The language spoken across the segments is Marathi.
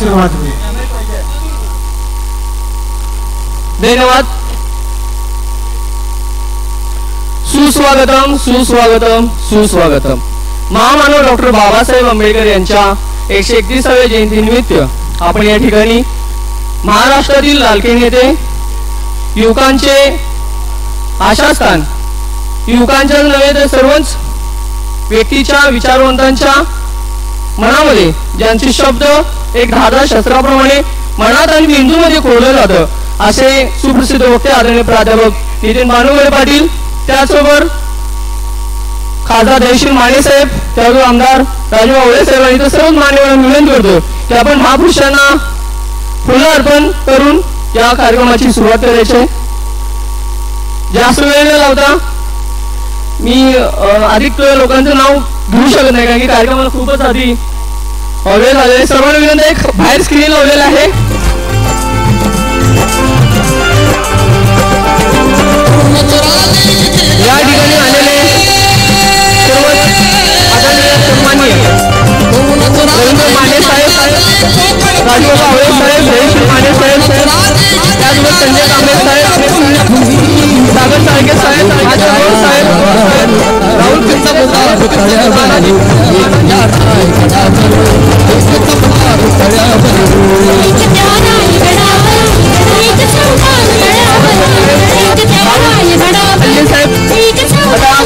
सुरुवात होईल. धन्यवाद. सुस्वागतम सुस्वागतम सुस्वागतम. महामानव डॉक्टर बाबासाहेब आंबेडकर यांच्या 131व्या जयंतीनिमित्त आपण या ठिकाणी महाराष्ट्रातील लाडके नेते, युवकांचे आशास्थान, युवकांच्या नव्हे तर सर्वच व्यक्तीच्या विचारवंतांच्या मनामध्ये ज्यांचे शब्द एक धारदार शस्त्राप्रमाणे मनात आणि मेंदूमध्ये कोरलं जातं असे सुप्रसिद्ध वक्ते आदरणीय प्राध्यापक नितीन भानुगडे पाटील, त्याचबरोबर खासदार दयशील माने साहेब, त्याचबरोबर आमदार राजू आवळे साहेब आणि सर्वच मान्यवरांना विनंती करतो की आपण महापुरुषांना फुलं अर्पण करून या कार्यक्रमाची सुरुवात करायची आहे. जास्त वेळ न लावता मी अधिक लोकांचं नाव घेऊ शकत नाही कारण की कार्यक्रमाला खूपच आधी वेळ झालेला. सर्वांना विनंती आहे, बाहेर स्क्रीन लावलेला आहे. या ठिकाणी आलेले सर्व आदरणीय सन्माननीय रवींद्र माने साहेब, राजूबाबा आवळे साहेब, दयशील माने साहेब, त्याचबरोबर संजय कांबळे साहेब, सागर साळके साहेब, आचार्य साहेब, राहुल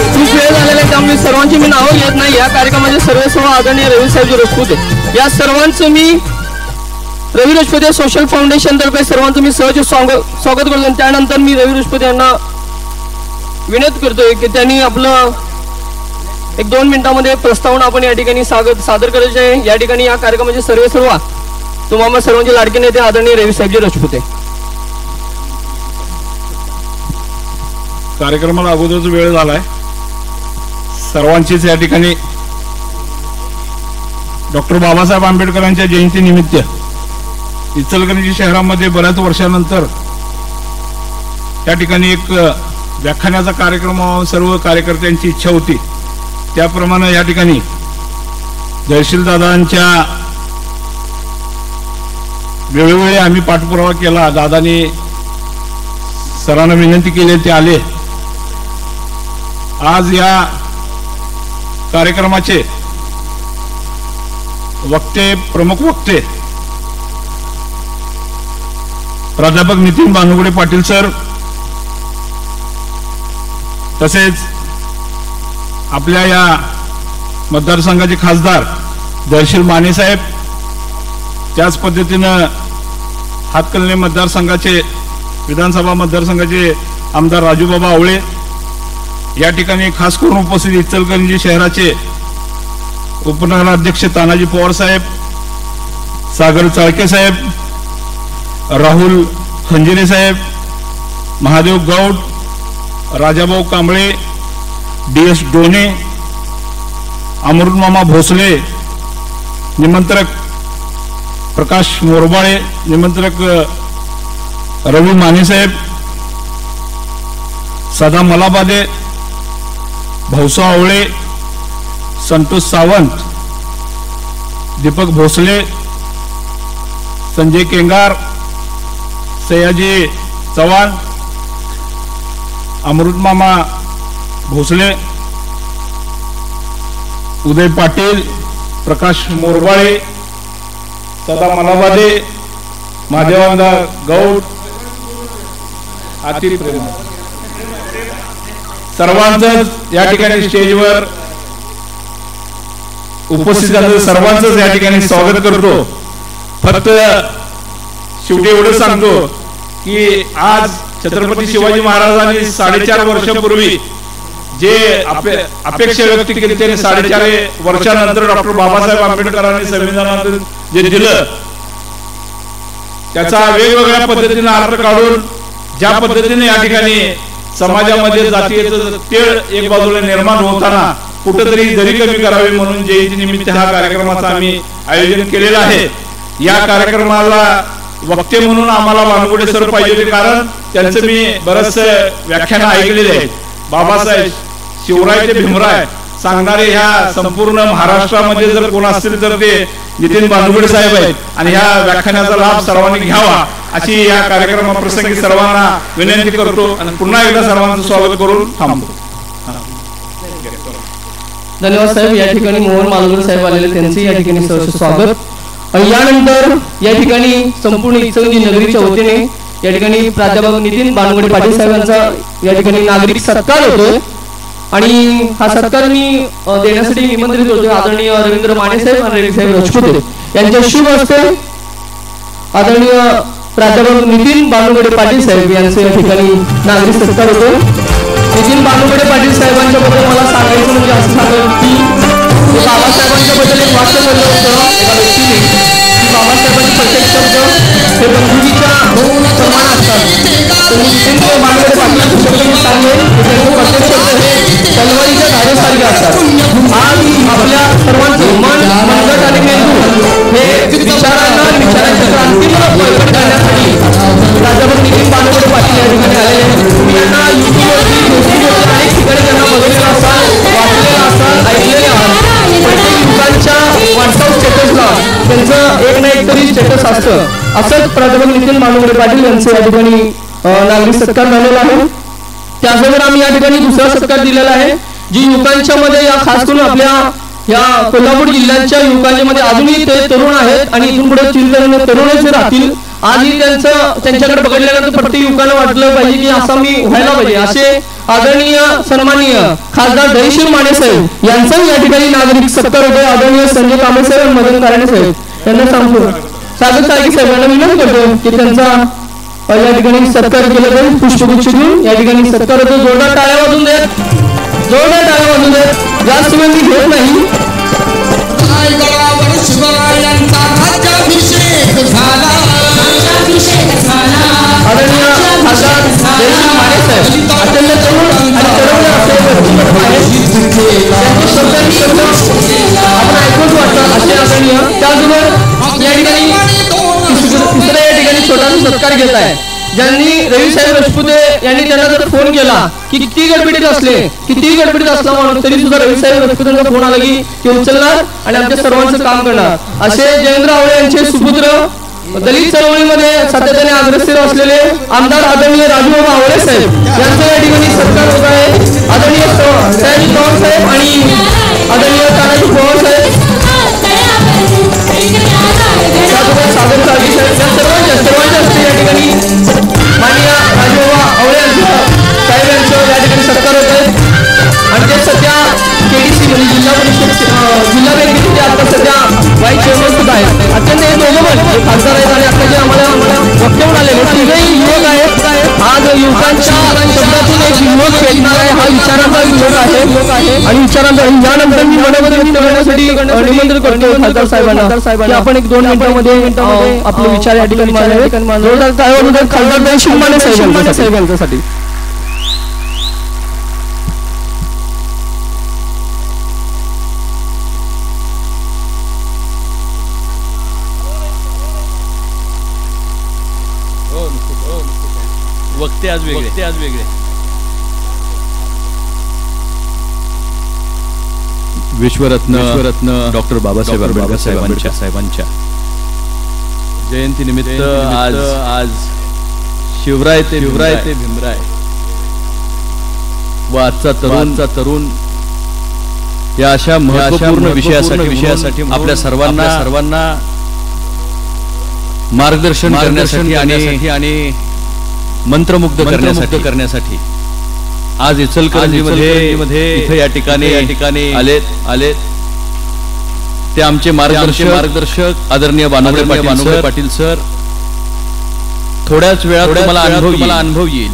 खूप वेळ झालेला आहे त्यामुळे सर्वांची मी नावं घेत नाही. या कार्यक्रमाचे सर्व आदरणीय रवी साहेब राजपूत या सर्वांचं मी रवी राजपूत सोशल फाउंडेशन तर्फे सर्वांचं मी सहज स्वागत करतो. त्यानंतर मी रवी राजपूत यांना विनंती करतोय की त्यांनी आपलं 1-2 मिनिटांमध्ये प्रस्तावना आपण या ठिकाणी सादर करायचे आहे. या ठिकाणी या कार्यक्रमाचे सर्व तुम्हाला सर्वांचे लाडके नेते आदरणीय रवी साहेबजी राजपूत. कार्यक्रमाला अगोदरच वेळ झालाय. सर्वांचीच या ठिकाणी डॉक्टर बाबासाहेब आंबेडकरांच्या जयंतीनिमित्त इचलकरंजी शहरामध्ये बऱ्याच वर्षानंतर या ठिकाणी एक व्याख्यानाचा कार्यक्रम सर्व कार्यकर्त्यांची इच्छा होती. त्याप्रमाणे या ठिकाणी दयशील दादांच्या वेळोवेळी आम्ही पाठपुरावा केला. दादांनी सरांना विनंती केली, ते आले. आज या कार्यक्रमाचे वक्ते, प्रमुख वक्ते प्राध्यापक नितीन भानुगडे पाटील सर, तसेच आपल्या या मतदारसंघाचे खासदार दयशील माने साहेब, त्याच पद्धतीनं हातकणंगले मतदारसंघाचे विधानसभा मतदारसंघाचे आमदार राजूबाबा आवळे, या ठिकाणी खास करून उपस्थित इचलकरंजी शहराचे उपनगराध्यक्ष तानाजी पवार साहेब, सागर चाळके साहेब, राहुल खंजिरे साहेब, महादेव गौड, राजाभाऊ कांबळे, DS डोने, अमृतमामा भोसले, निमंत्रक प्रकाश मोरबाळे, निमंत्रक रवी माने साहेब, सदा मलाबादे, भाऊसाहेब आवळे, संतोष सावंत, दीपक भोसले, संजय केंगार, सयाजी चव्हाण, अमृतमामा भोसले, उदय पाटील, प्रकाश मोरबाळे, सदा मलाबादे, महादेवानंद गौड, आतिफ प्रेम, सर्वांचंच या ठिकाणी स्टेजवर उपस्थित झालेल्या सर्वांचंच या ठिकाणी स्वागत करतो. फक्त शेवटी एवढं सांगतो की आज छत्रपती शिवाजी महाराजांनी 4.5 वर्षापूर्वी जे अपेक्षा व्यक्त केली त्याने 4.5 वर्षानंतर डॉक्टर बाबासाहेब आंबेडकरांनी संविधानात जे दिलं त्याचा वेगवेगळ्या पद्धतीने अर्थ काढून ज्या पद्धतीने या ठिकाणी समाजामध्ये जातीयतेचं तेढ एक बाजूला निर्माण होताना कुठेतरी दरी कमी करावी म्हणून जयंती निमित्त हा कार्यक्रमाचा आम्ही आयोजन केलेला आहे. या कार्यक्रमाला वक्ते म्हणून आम्हाला भानुगडे सर पाहिजे होते कारण त्यांचं मी बरेचसे व्याख्यान ऐकलेले आहेत. बाबासाहेब, शिवराय ते भीमराय सांगणारे ह्या संपूर्ण महाराष्ट्रामध्ये जर कोण असतील तर ते नितीन बानुगडे साहेब आहेत आणि ह्या व्याख्यानाचा लाभ सर्वांनी घ्यावा अशी या कार्यक्रमाप्रसंगी सर्वांना विनंती करतो आणि पुन्हा एकदा सर्वांचं स्वागत करून थांबतो. धन्यवाद साहेब. या ठिकाणी मोहन मालुंकर साहेब आलेले त्यांचे या ठिकाणी सहर्ष स्वागत. आणि यानंतर या ठिकाणी संपूर्ण इचलकरंजी नगरीच्या वतीने या ठिकाणी प्राध्यापक नितीन बानुगडे पाटील साहेबांचा या ठिकाणी नागरिक सत्कार होतोय आणि हा सत्कार मी देण्यासाठी निमंत्रित होतो आदरणीय रवींद्र माने साहेब आणि रेड्डी साहेब राजपूत यांच्या शुभ हस्ते आदरणीय प्राध्यापक नितीन बानुगडे पाटील साहेब यांचे या ठिकाणी नागरिक सत्कार होतो. नितीन बानुगडे पाटील साहेबांच्या बद्दल मला सांगायचं म्हणजे असं सांगेल की बाबासाहेबांच्या बद्दल एक वाक्य बोललं होतं एका व्यक्तीने की बाबासाहेबांचे प्रत्येक शब्द हे बंदुकीच्या समान असतात. तर मी नितीन बानुगडे पाटील शब्द सांगेल त्यांचे प्रत्येक शब्द हे तलवारीच्या धारेसारखे असतात. आज आपल्या सर्वांचं मन मनगट आणि मेंदू हे विचारांना विचारांच्या क्रांतीला बळकट करण्यासाठी प्राध्यापक नितीन बानुगडे पाटील या ठिकाणी आलेले आहेत. तुम्ही यांना युट्यूबवरती फेसबुकवरती अनेक ठिकाणी त्यांना बघितलेलं असाल, वाचलेलं असाल, ऐकलेले आहात. प्रत्येक युगांच्या व्हॉट्सअप स्टेटसला त्यांचं एक ना एक तरी स्टेटस असतं. असंच प्राध्यापक नितीन बानुगडे पाटील यांचे या ठिकाणी नागरिक सत्कार झालेला आहे. त्याचबरोबर आम्ही या ठिकाणी दुसरा सत्कार दिलेला आहे जी युवकांच्या मध्ये या खास करून आपल्या या कोल्हापूर जिल्ह्याच्या युवकांच्या मध्ये अजूनही ते तरुण आहेत आणि इथून पुढे चिरकालीन तरुणच राहतील. आजही त्यांच्याकडे बघितल्यानंतर प्रत्येक युवकांना वाटलं पाहिजे की असं मी व्हायला पाहिजे. असे आदरणीय सन्माननीय खासदार जयश्री माने साहेब यांचा या ठिकाणी नागरिक सत्कार होते. आदरणीय संजय कांबळे साहेब आणि मदन कारणे साहेब यांना सांगतो सागर सारखी साहेबांना विनंती करतो की त्यांचा या ठिकाणी सत्कार केला जाईल. पुष्पगुच्छ घेऊन या ठिकाणी सत्कार होतो. जोरदार टाळ्या वाजून देत, जोरदार टाळ्या वाजून देत. जास्त वेळ मी घेत नाही. आदरणीय खासदार जयश्री माने साहेब अत्यंत तरुण आणि तरुण असे व्यक्तिमत्व आहे. त्यांचे शब्द आपण ऐकूच वाटतं असे आदरणीय. त्याचबरोबर या ठिकाणी तिसऱ्या या ठिकाणी छोटासा सत्कार घेत आहे ज्यांनी रवी साहेब राजपुते यांनी त्यांना जर फोन केला की किती गडबडीत असला माणूस तरी सुद्धा रवी साहेब राजपुतेंचा फोन आला की ते उचलणार आणि आमच्या सर्वांचं काम करणार. असे जयेंद्र आवळे यांचे सुपुत्र दलित चळवळीमध्ये सातत्याने अग्रेसर असलेले आमदार आदरणीय राजूबाबा आवळे साहेब यांचा या ठिकाणी सत्कार होत आहे. आदरणीय सयाजी पवार साहेब आणि आदरणीय तानाजी पवार साहेब सागर सारखी साहेब या सर्वांच्या हस्ते या ठिकाणी माननीय राजूबाबा आवळे साहेब यांचं या ठिकाणी सत्कार होत आहे. आणि ते सध्या केडीसी म्हणजे जिल्हा बँकेचे ते आता सध्या वाईस चेअरमन सुद्धा आहेत. अत्यंत हे दोघं पण खासदार आहेत आणि आता जे आम्हाला वक्तव्य आलेले तिघेही युवक आहेत. आज युवकांच्या शब्दातून एक युवक पेटणार आहे हा विचारांचा युवक आहे आणि विचारांचा यानंतर मी मनोगत व्यक्त करण्यासाठी निमंत्रण करतो खासदार साहेबांना की आपण एक 2 मिनिटांमध्ये आपले विचार या ठिकाणी मांडावे. खासदार जयश्री माने साहेब यांच्यासाठी. वक्ते आज वेगळे. विश्वरत्न डॉक्टर बाबासाहेब आंबेडकर साहेबांच्या जयंतीनिमित्त आज शिवराय ते भीमराय व आजचा तरुण या अशा महत्त्वपूर्ण विषयासाठी आपल्या सर्वांना मार्गदर्शन करण्यासाठी आणि मंत्रमुग्ध करण्यासाठी आज इचलकरंजीमध्ये इथे या ठिकाणी आलेत ते आमचे मार्गदर्शक आदरणीय बानुगडे पाटील सर. थोड्याच वेळात तुम्हाला अनुभव येईल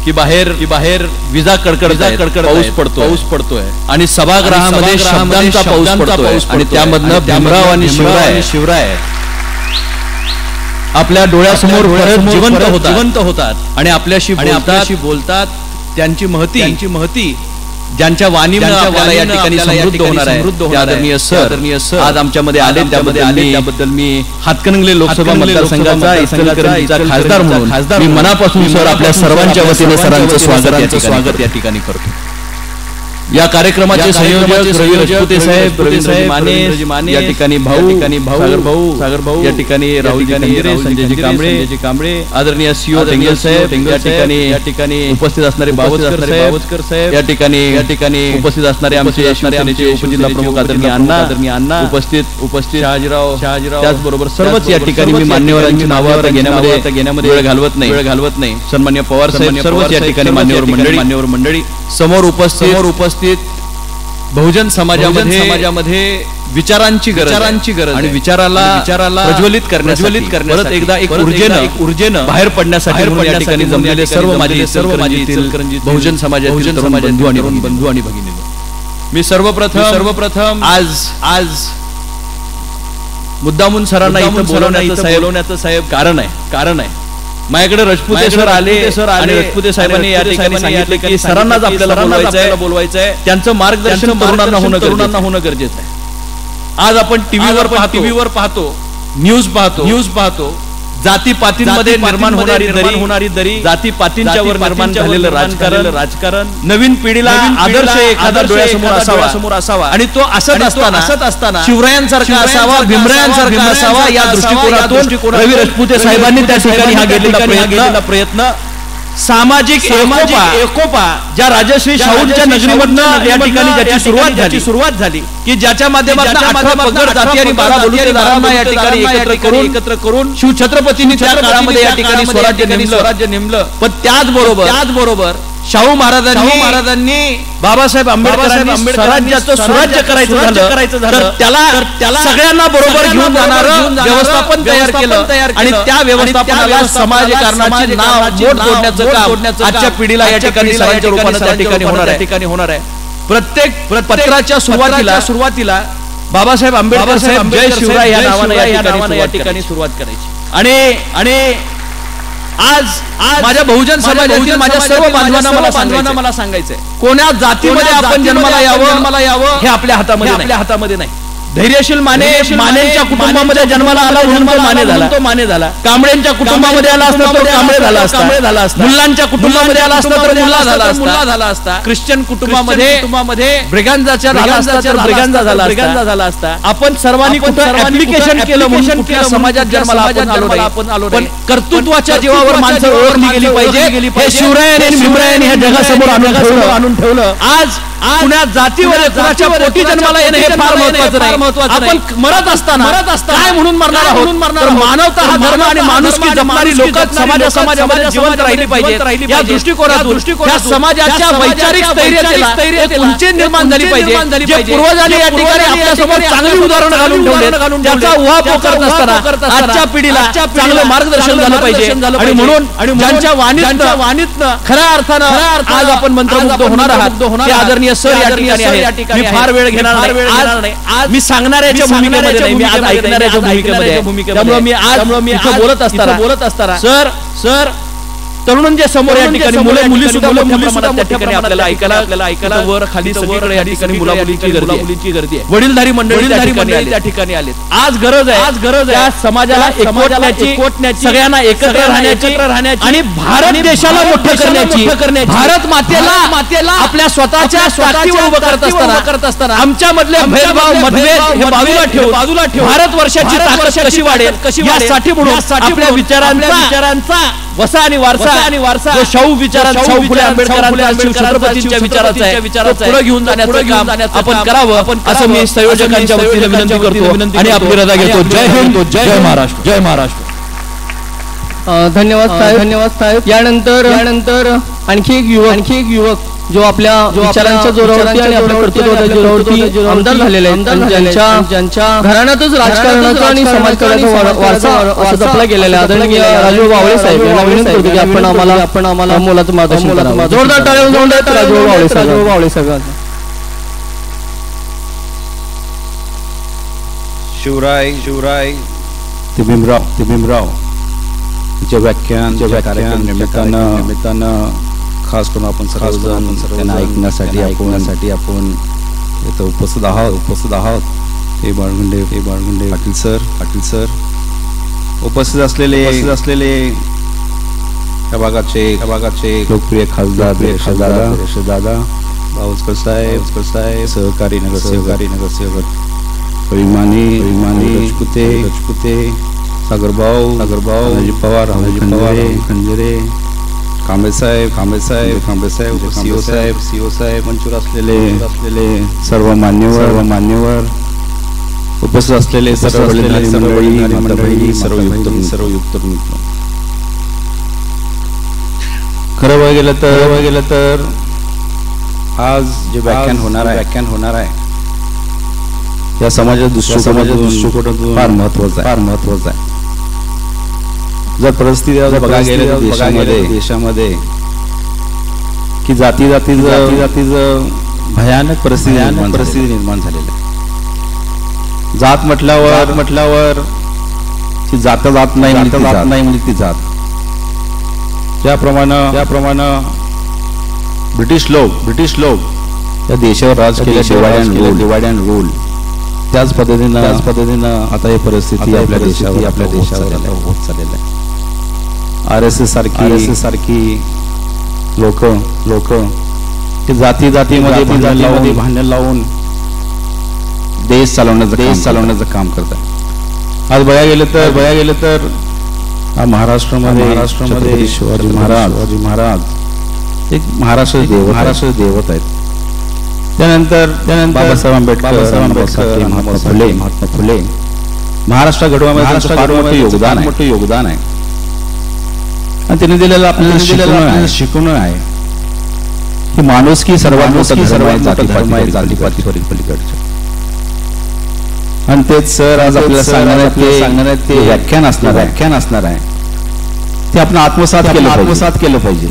की बाहेर विजा कडकड पाऊस पडतोय आणि सभागृहामध्ये शब्दांचा पाऊस पडतोय आणि त्यामधनं भीमराव आणि शिवराय आपल्या डोळ्यासमोर जिवंत होतात आणि आपल्याशी बोलतात. त्यांची महती ज्यांच्या वाणीमुळे आपल्याला या ठिकाणी समृद्ध होणार आहे. आदरणीय सर आज आमच्यामध्ये आले त्याबद्दल मी हातकणंगले लोकसभा मतदारसंघाचा इचलकरंजीचा खासदार म्हणून मी मनापासून सर आपल्या सर्वांच्या वतीने सरांचं स्वागत या ठिकाणी करतो. या कार्यक्रमाचे संयोजक रवी रजपुते साहेब, रवींद्रजी माने, या ठिकाणी सागर भाऊ, या ठिकाणी राहुलजी खंजिरे, संजयजी कांबळे, आदरणीय सीओ टेंगल साहेब, या ठिकाणी उपस्थित असणारे बावस्कर साहेब, या ठिकाणी उपस्थित असणारे आमचे उपजिल्हा प्रमुख आदरणीय अण्णा उपस्थित शहाजीराव, त्याचबरोबर सर्वच या ठिकाणी मी मान्यवरांची नावं घेण्यामध्ये वेळ घालवत नाही. सन्मान्य पवार साहेब, सर्वच या ठिकाणी मान्यवर मंडळी समोर उपस्थित बहुजन समाजामध्ये विचारांची गरज आणि विचाराला प्रज्वलित करण्यासाठी परत एकदा एक ऊर्जेनं बाहेर पडण्यासाठी या ठिकाणी जमलेले सर्व माझे बहुजन समाजातील बंधू आणि भगिनी, मी सर्वप्रथम आज मुद्दामून सरांना इथं बोलवण्याचं साहेब कारण आहे. माझ्याकडे रजपुते सर आले आणि रजपुते साहेबांनी या ठिकाणी सांगितले की सरांनाच आपल्याला बोलवायचंय, त्यांचं मार्गदर्शन तरुणांना होणं गरजेचं आहे. आज आपण टीव्हीवर पाहतो, न्यूज पाहतो, जातीपातींमध्ये निर्माण होणारी दरी, जातीपातींच्या वर निर्माण झालेलं राजकारण, नवीन पिढीला आदर्श एखादा डोळ्यासमोर असावा आणि तो असत असताना शिवरायांसारखा असावा, भीमरायांसारखा असावा, या दृष्टिकोनातून रवी रजपुते साहेबांनी त्या ठिकाणी हा गेलेला प्रयत्न सामाजिक एकोपा ज्या राजश्री शाहूंच्या नगरीमधनं या ठिकाणी ज्याची सुरुवात झाली की ज्याच्या माध्यमातून 18 पगड जाती आणि 12 बलुतेदारांना या ठिकाणी एकत्र करून शिवछत्रपतींनी त्या काळामध्ये या ठिकाणी स्वराज्य नेमलं. पण त्याचबरोबर शाहू महाराजांनी बाबासाहेब आंबेडकरांनी स्वराज्याचं सुराज्य करायचं झालं, त्याला सगळ्यांना बरोबर घेऊन जाणारं व्यवस्थापन तयार केलं आणि त्या व्यवस्थापनाला समाजकारणाचे नाव मोड जोडण्याचं काम आजच्या पिढीला या ठिकाणी सरांच्या रूपाने त्या ठिकाणी होणार आहे. प्रत्येक पत्राच्या सुरुवातीला बाबासाहेब आंबेडकर साहेब जय शिवराय या नावाने या ठिकाणी सुरुवात करायची. आणि आज माझ्या बहुजन समाजातील माझ्या सर्व बांधवांना मला सांगायचंय, कोण्या जातीमध्ये आपण जन्माला यावं हे आपल्या हातामध्ये नाही. धैर्यशील मानेच्या कुटुंबामध्ये जन्माला आला म्हणून तो माने झाला, कांबळेंच्या कुटुंबामध्ये आला असता तो कांबळे झाला असता, मुल्लांच्या कुटुंबामध्ये आला असता तर मुल्ला झाला असता, ख्रिश्चन कुटुंबामध्ये ब्रिगांजा झाला असता. आपण सर्वांनी कुठं ऍप्लिकेशन केलं म्हणून कुठल्या समाजात जन्माला आपण आलो, पण कर्तृत्वाच्या जीवावर माणसं ओळखली गेली पाहिजे हे शिवरायांनी आणि भीमरायांनी हे जगासमोर आणून ठेवलं. आज कुणा जातीवर कुणाच्या पोटी जन्माला येणं हे फार महत्वाचं नाही. आपण मरत असताना काय म्हणून मरणार आहोत, तर मानवता हा धर्म आणि माणुसकी जपणारी लोक समाजामध्ये जिवंत राहिली पाहिजे. या दृष्टिकोनातून या समाजाच्या वैचारिक स्थैर्याला एक उंची निर्माण झाली पाहिजे. जे पूर्वजांनी या ठिकाणी आपल्या समोर चांगली उदाहरणं घालून ठेवले, त्याचा उहापोह करत असताना आजच्या पिढीला चांगलं मार्गदर्शन झालं पाहिजे. आणि म्हणून ज्यांच्या वाणीतनं खऱ्या अर्थानं आज आपण मंत्रमुग्ध होणार आहात ते आदरणीय सर या ठिकाणी मी फार वेळ घेणार नाही. आज मी सांगणाऱ्याच्या भूमिकेमध्ये नाही, मी आज ऐकणाऱ्याच्या भूमिकेमध्ये. त्यामुळे मी आज बोलत असताना सर तरुणांच्या समोर या ठिकाणी मुली सुद्धा त्या ठिकाणी आपल्याला ऐकायला वर खाली सगळीकडे या ठिकाणी मुलामुलींची गर्दी आहे. वडीलधारी मंडळी त्या ठिकाणी आले. आज गरज आहे या समाजाला एकवटण्याची, सगळ्यांना एकत्र राहण्याची आणि भारत देशाला मोठं करण्याची, भारत मातेला आपल्या स्वतःच्या स्वातीवर उभं करत असताना आमच्या मधले भेदभाव मतभेद हे बाजूला ठेवून भारत वर्षाची ताकद कशी वाढेल यासाठी म्हणून आपल्या विचारांचा वसा आणि वारसा जो शाहू फुले आंबेडकरांचा, शिवछत्रपतींच्या विचाराचा आहे, पुढे घेऊन जाण्याचं काम आपण करावं असं मी संयोजकांच्या वतीने विनंती करतो आणि आपली रजा घेतो. जय हिंद, जय महाराष्ट्र, जय महाराष्ट्र. धन्यवाद साहेब. यानंतर आणखी एक युवक जो आपल्या विचारांच्या जोरावरती आणि आपल्या कर्तृत्वाच्या जोरावरती आमदार झालेले आहेत, ज्यांच्या घराण्यातच राजकारणाचा आणि समाजकारणाचा वारसा असा जपला गेलेला आदरणीय राजू वावळे साहेब यांना विनंती करतो की आपण आम्हाला मोलाचं मार्गदर्शन करावं. जोरदार टाळ्या वाजवून द्या राजू वावळे साहेब. शिवराय ते भीमराव चे व्याख्यान निमित्तानं खास करून आपण सर्व ऐकण्यासाठी आपण इथं उपस्थित आहोत. हे बाळगुंडे पाटील सर उपस्थित असलेले या भागाचे लोकप्रिय खासदार दादा बावस्कर साहेब सहकारी नगरसेवक अभिमानी राजपुते सागरभाऊ अजित पवार खंजरे कांबळे साहेब सीओ साहेब मंचूर असलेले सर्व मान्यवर उपस्थित असलेले सर्व मंडळी सर्व युक्त मित्र, खरं बघायला गेलं तर आज जे व्याख्यान होणार आहे या समाजाच्या दृष्टिकोनातून फार महत्वाचं आहे. जर परिस्थिती बघायला गेलं देशामध्ये की जाती भयानक परिस्थिती निर्माण झालेली आहे. जात म्हटल्यावर ती जात नाही म्हणजे ती जात. ज्याप्रमाणे ब्रिटिश लोक या देशावर राज केले डिवाइड अँड रूल, त्याच पद्धतीनं आता ही परिस्थिती आपल्या देशावर होत चाललेलं आहे. RSS सारखी लोक ते जातीमध्ये भांडण लावून देश चालवण्याचं काम करतात. आज बघायला गेलं तर महाराष्ट्रामध्ये शिवाजी महाराज एक महाराष्ट्र देवत आहेत. त्यानंतर बाबासाहेब आंबेडकर, महात्मा फुले महाराष्ट्र घडवण्यामध्ये फार मोठं योगदान आहे. आणि त्यांनी दिलेलं आपल्याला शिकवण आहे की माणुसकी सर्वात धर्म आहे जातीपातीवरील पलीकडचे. आणि तेच सर आज आपल्याला सांगणार आहेत ते व्याख्यान असणार आहे ते आपण आत्मसात केलं पाहिजे.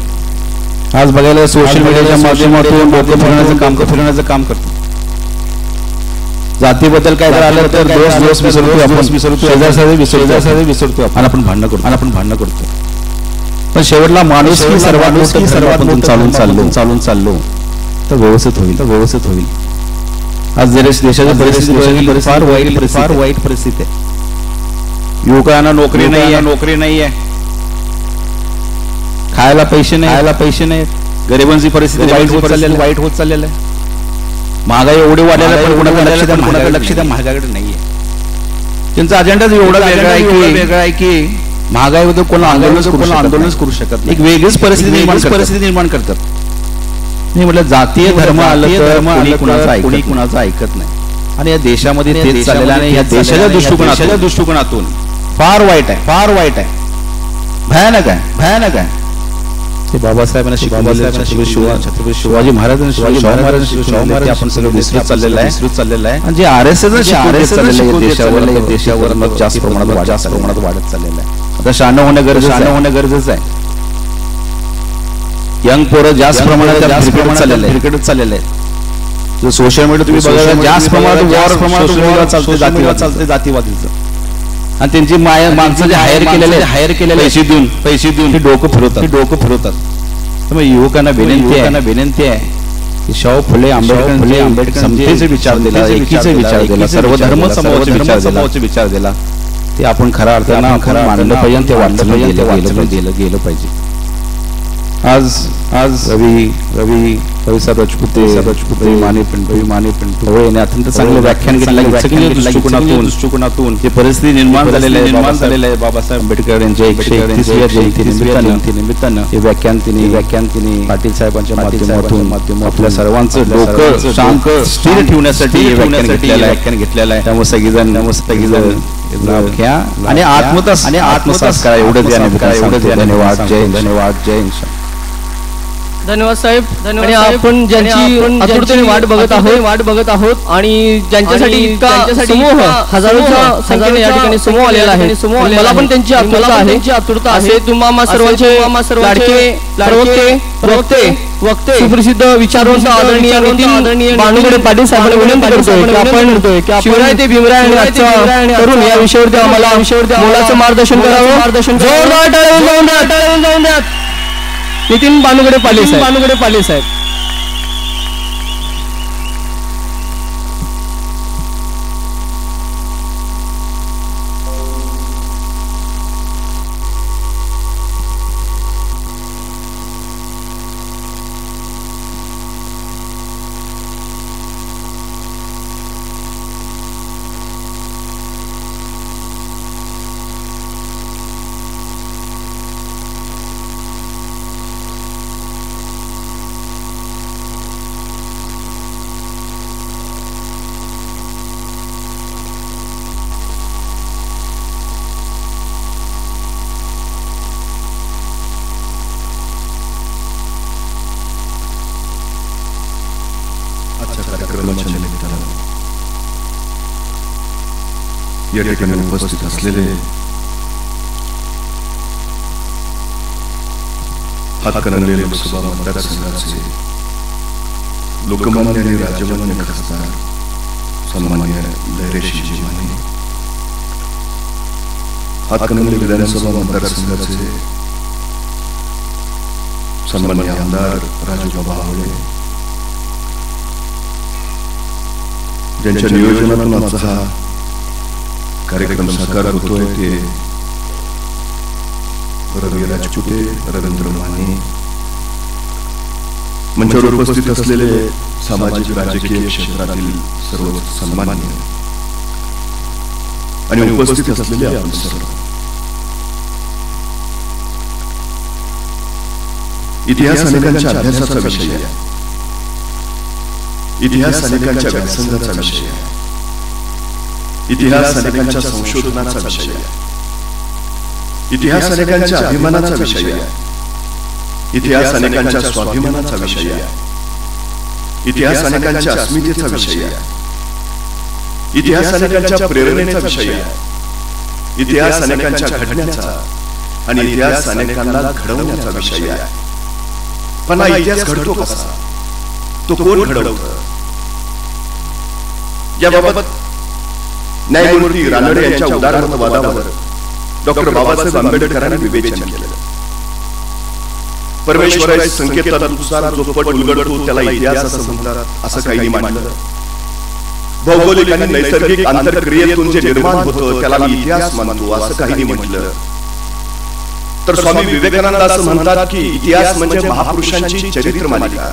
आज बघायला सोशल मीडियाच्या माध्यमातून डोकं फिरवण्याचं काम करतो. जातीबद्दल काय आलं तर दोष विसरतो आपण भांडण करतो. पण शेवटला माणूस सर्वात चालून चाललो तर व्यवस्थित होईल. आज देशाची परिस्थिती फार वाईट परिस्थिती आहे. युवकांना नोकरी नाही आहे, खायला पैसे नाही, गरिबांची परिस्थिती वाईट होत चाललेलं आहे. महागाई एवढी वाढलेला पण लक्ष त्या महागाईकडे नाहीये. त्यांचा अजेंडाच एवढा वेगळा आहे की महागाईबद्दल कोणा आंदोलनच करू शकत नाही. एक वेगळीच परिस्थिती निर्माण करतात. मी म्हटलं जातीय धर्म कुणाचा ऐकत नाही. आणि या देशामध्ये तेच चाललेलं आहे. या देशाच्या दृष्टिकोनातून फार वाईट आहे, भयानक आहे. ते बाबासाहेबांना छत्रपती शिवाजी महाराजांनी आपण सगळं विसरत चाललेलं आहे. आणि जे RSS देशावर जास्त प्रमाणात वाढत चाललेलं आहे. आता शहाणं होणं गरजेचं आहे. यंग पोरं जास्त प्रमाणात चाललेलं आहे. सोशल मीडिया तुम्ही बघा जास्त प्रमाणात चालते जातीवादीचं. आणि त्यांची माणसं जे हायर केलेले पैसे देऊन ते डोकं फिरवतात. त्यामुळे युवकांना विनंती आहे की शाहू फुले आंबेडकर समतेचे विचार दिला, सर्व धर्म समूहाचे विचार दिला. ते आपण खऱ्या अर्थानं मानलं पाहिजे, ते वाचलं गेलं पाहिजे. आज रवी साहेब राजपुते माने पिंटू यांनी अत्यंत चांगलं व्याख्यान घेतलं. दृष्टिकोनातून जे परिस्थिती निर्माण झालेलं आहे बाबासाहेब आंबेडकर यांच्या 131व्या जयंतीनिमित्तानं हे व्याख्यान तिने पाटील साहेबांच्या माध्यमातून आपल्या सर्वांचं डोकं शांत स्थिर ठेवण्यासाठी व्याख्यान घेतलेलं आहे. त्यामुळे सगळीजण घ्या आणि आत्मसात करा. एवढंच धन्यवाद. जय हिंद. धन्यवाद साहेब. आणि आपण ज्यांची आतुरतेने वाट बघत आहोत आणि ज्यांच्यासाठी समूह हजारोच्या संख्येने या ठिकाणी समूह आलेला आहे. मला पण त्यांची आतुरता आहे. तुम्हा सर्वांचे प्रवक्ते सुप्रसिद्ध विचारवंत आदरणीय बाणूगडे पाटील साहेबांना विनंती करतोय की आपण शिवराय ते भीमराय करून या विषयावरती आम्हाला मोलाचं मार्गदर्शन करावं. जोरदार टाळ्या जाऊन द्या. नितीन बाणूगडे पाले साहेब. या ठिकाणी उपस्थित असलेले हातकणंगले लोकसभा मतदारसंघाचे लोकमान्य आणि राज्यमान्य खासदार सन्माननीय लहरेशीजी माने, हातकणंगले विधानसभा मतदारसंघाचे सन्माननीय आमदार राजूबाबा आवळे, ज्यांच्या नियोजनातून आजचा हा कार्यक्रम साकार होतोय ते रवी राजपुते, रवींद्र माने, मंचावर उपस्थित असलेले सामाजिक राजकीय क्षेत्रातील सर्व सन्माननीय आणि उपस्थित असलेले आपण सर्व. इतिहास अनेकांच्या अभ्यासाचा विषय आहे, इतिहास अनेकांच्या व्यासंगाचा विषय आहे, इतिहास अनेकांच्या संशोधनाचा विषय आहे, इतिहास अनेकांच्या अभिमानाचा विषय आहे, इतिहास अनेकांच्या स्वाभिमानाचा विषय आहे, इतिहास अनेकांच्या अस्मितेचा विषय आहे, इतिहास अनेकांच्या प्रेरणेचा विषय आहे, इतिहास अनेकांच्या घडण्याचा आणि इतिहास अनेकांना घडवण्याचा विषय आहे. पण हा इतिहास घडतो कसा, तो कोण घडवतं, याबाबत न्यायमूर्ती रानडे यांच्या उदारमतवादावर डॉक्टर बाबासाहेब आंबेडकरांनी विवेचन केलं. परमेश्वराच्या संकेतानुसार जो पट उलगडतो त्याला इतिहास असं म्हणतात, असं काही मांडलं. भौगोलिक आणि नैसर्गिक आंतरक्रियेतून जे निर्माण होतं त्याला मी इतिहास मानतो, असं काही म्हटलं. तर स्वामी विवेकानंद असं म्हणतात की इतिहास म्हणजे महापुरुषांची चरित्र मालिका.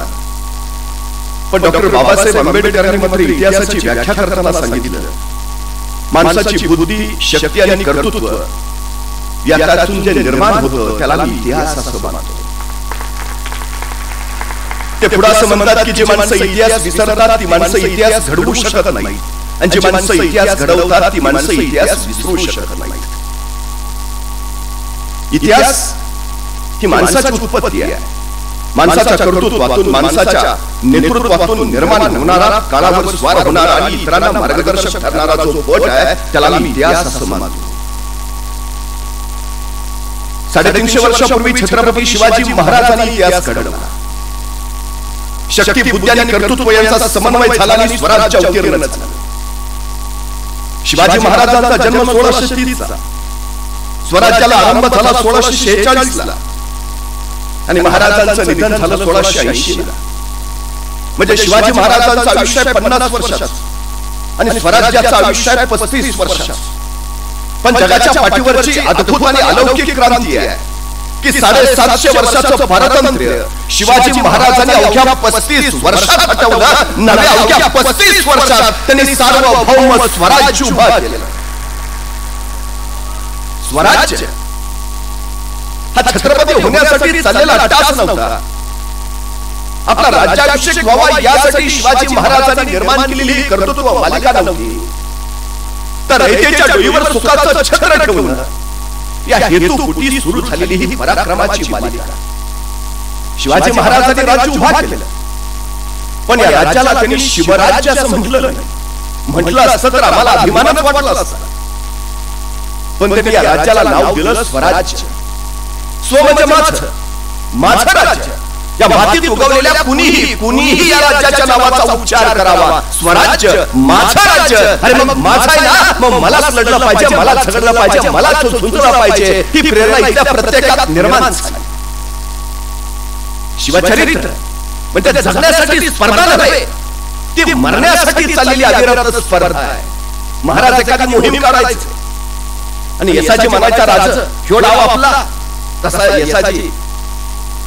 पण डॉक्टर बाबासाहेब आंबेडकरांनी मात्र इतिहासाची व्याख्या करताना सांगितलं, माणसाची बुद्धी, शक्ती आणि कर्तृत्व याच्यातून जे निर्माण होतं त्याला मी इतिहास असं मानतो. ते पुढे असं म्हणतात की जी माणसं इतिहास विसरतात ती माणसं इतिहास घडवू शकत नाही, आणि जी माणसं इतिहास घडवतात ती माणसं इतिहास विसरू शकत नाही. इतिहास ही माणसाची उत्पत्ती आहे. माणसाच्या कर्तृत्वातून, माणसाच्या नेतृत्वातून निर्माण होणारा, काळावर स्वार होणारा आणि इतरांना मार्गदर्शक ठरणारा जो पट आहे त्याला मी इतिहास असं मानतो. 350 वर्षापूर्वी छत्रपती शिवाजी महाराजांनी इतिहास घडवला. शक्ती, बुद्धी आणि कर्तृत्व यांचा समन्वय झाला आणि स्वराज्य अवतीर्ण झालं. शिवाजी महाराजांचा जन्म 1630 चा, स्वराज्याला आरंभ झाला 1646 ला आणि महाराजांचं निधन झालं 1680 ला. म्हणजे शिवाजी महाराजांचं आयुष्य 50 वर्षाचं आणि स्वराज्याचं आयुष्य 35 वर्षाचं. पण जगाच्या पाठीवरची अद्भुत आणि अलौकिक क्रांती आहे की 750 वर्षाचं स्वातंत्र्य शिवाजी महाराजांनी अवघ्या 35 वर्षात हटवलं. नव्या अवघ्या 35 वर्षात त्यांनी सार्वभौम स्वराज्य उभा केलं. स्वराज्य हा छत्रपती होण्यासाठी चाललेला टास नव्हता. आपला राज्याभिषेक व्हावा यासाठी शिवाजी महाराजांनी निर्माण केलेली कर्तृत्व मालिका नव्हती, तर रयतेच्या डोईवर सुखाचं छत्र ठेवून या हेतूपोटी सुरू झालेली ही पराक्रमाची मालिका. शिवाजी महाराजांनी राज्य उभा केलं, पण या राज्याला त्यांनी शिवराज्य असं म्हटलं नाही. म्हटलं असतं तर आम्हाला अभिमानच वाटला असता, पण त्यांनी या राज्याला नाव दिलं स्वराज्य. स्व म्हणजे माझं राज्य. या मातीत उगवलेल्या कुणीही या राज्याच्या नावाचा उच्चार करावा. स्वराज्य, माझं राज्य. अरे मग माझं आहे ना, मग मलाच लढलं पाहिजे, मला झगडलं पाहिजे, मला झुंजलं पाहिजे. ही प्रेरणा इथल्या प्रत्येकात निर्माण झाली. शिवचरित्र म्हणजे जगण्यासाठी स्पर्धा नव्हे, ती मरण्यासाठी चाललेली अविरत स्पर्धा आहे. महाराज एखादी मोहीम काढायची आणि यसाजी म्हणायचा राज ह्यो डाव आपला, तसा यसाजी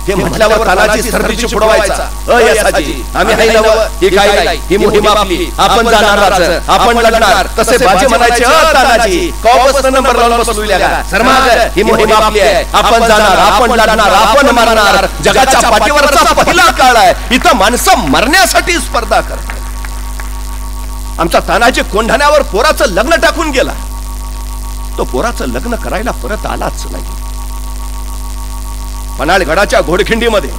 हे म्हटल्यावर तानाजी सररीची फोडवायचा. यसाजी आम्ही हाय नव, ही काय नाही, ही मोहीम आपली, आपण जाणार राज, आपण लढणार. तसे बाजी म्हणायचे तानाजी कॉपस नंबर लावून बसवल्या का सरमाग, ही मोहीम आपली आहे, आपण जाणार, आपण लढणार, आपण मारणार. जगाच्या पाठीवरचा पहिला काळ आहे, इथं माणसं मरण्यासाठी स्पर्धा करतात. आमचा तानाजी कोंढाण्यावर पोराचं लग्न टाकून गेला, तो पोराचं लग्न करायला परत आलाच नाही. पन्हाळगडाच्या घोडखिंडीमध्ये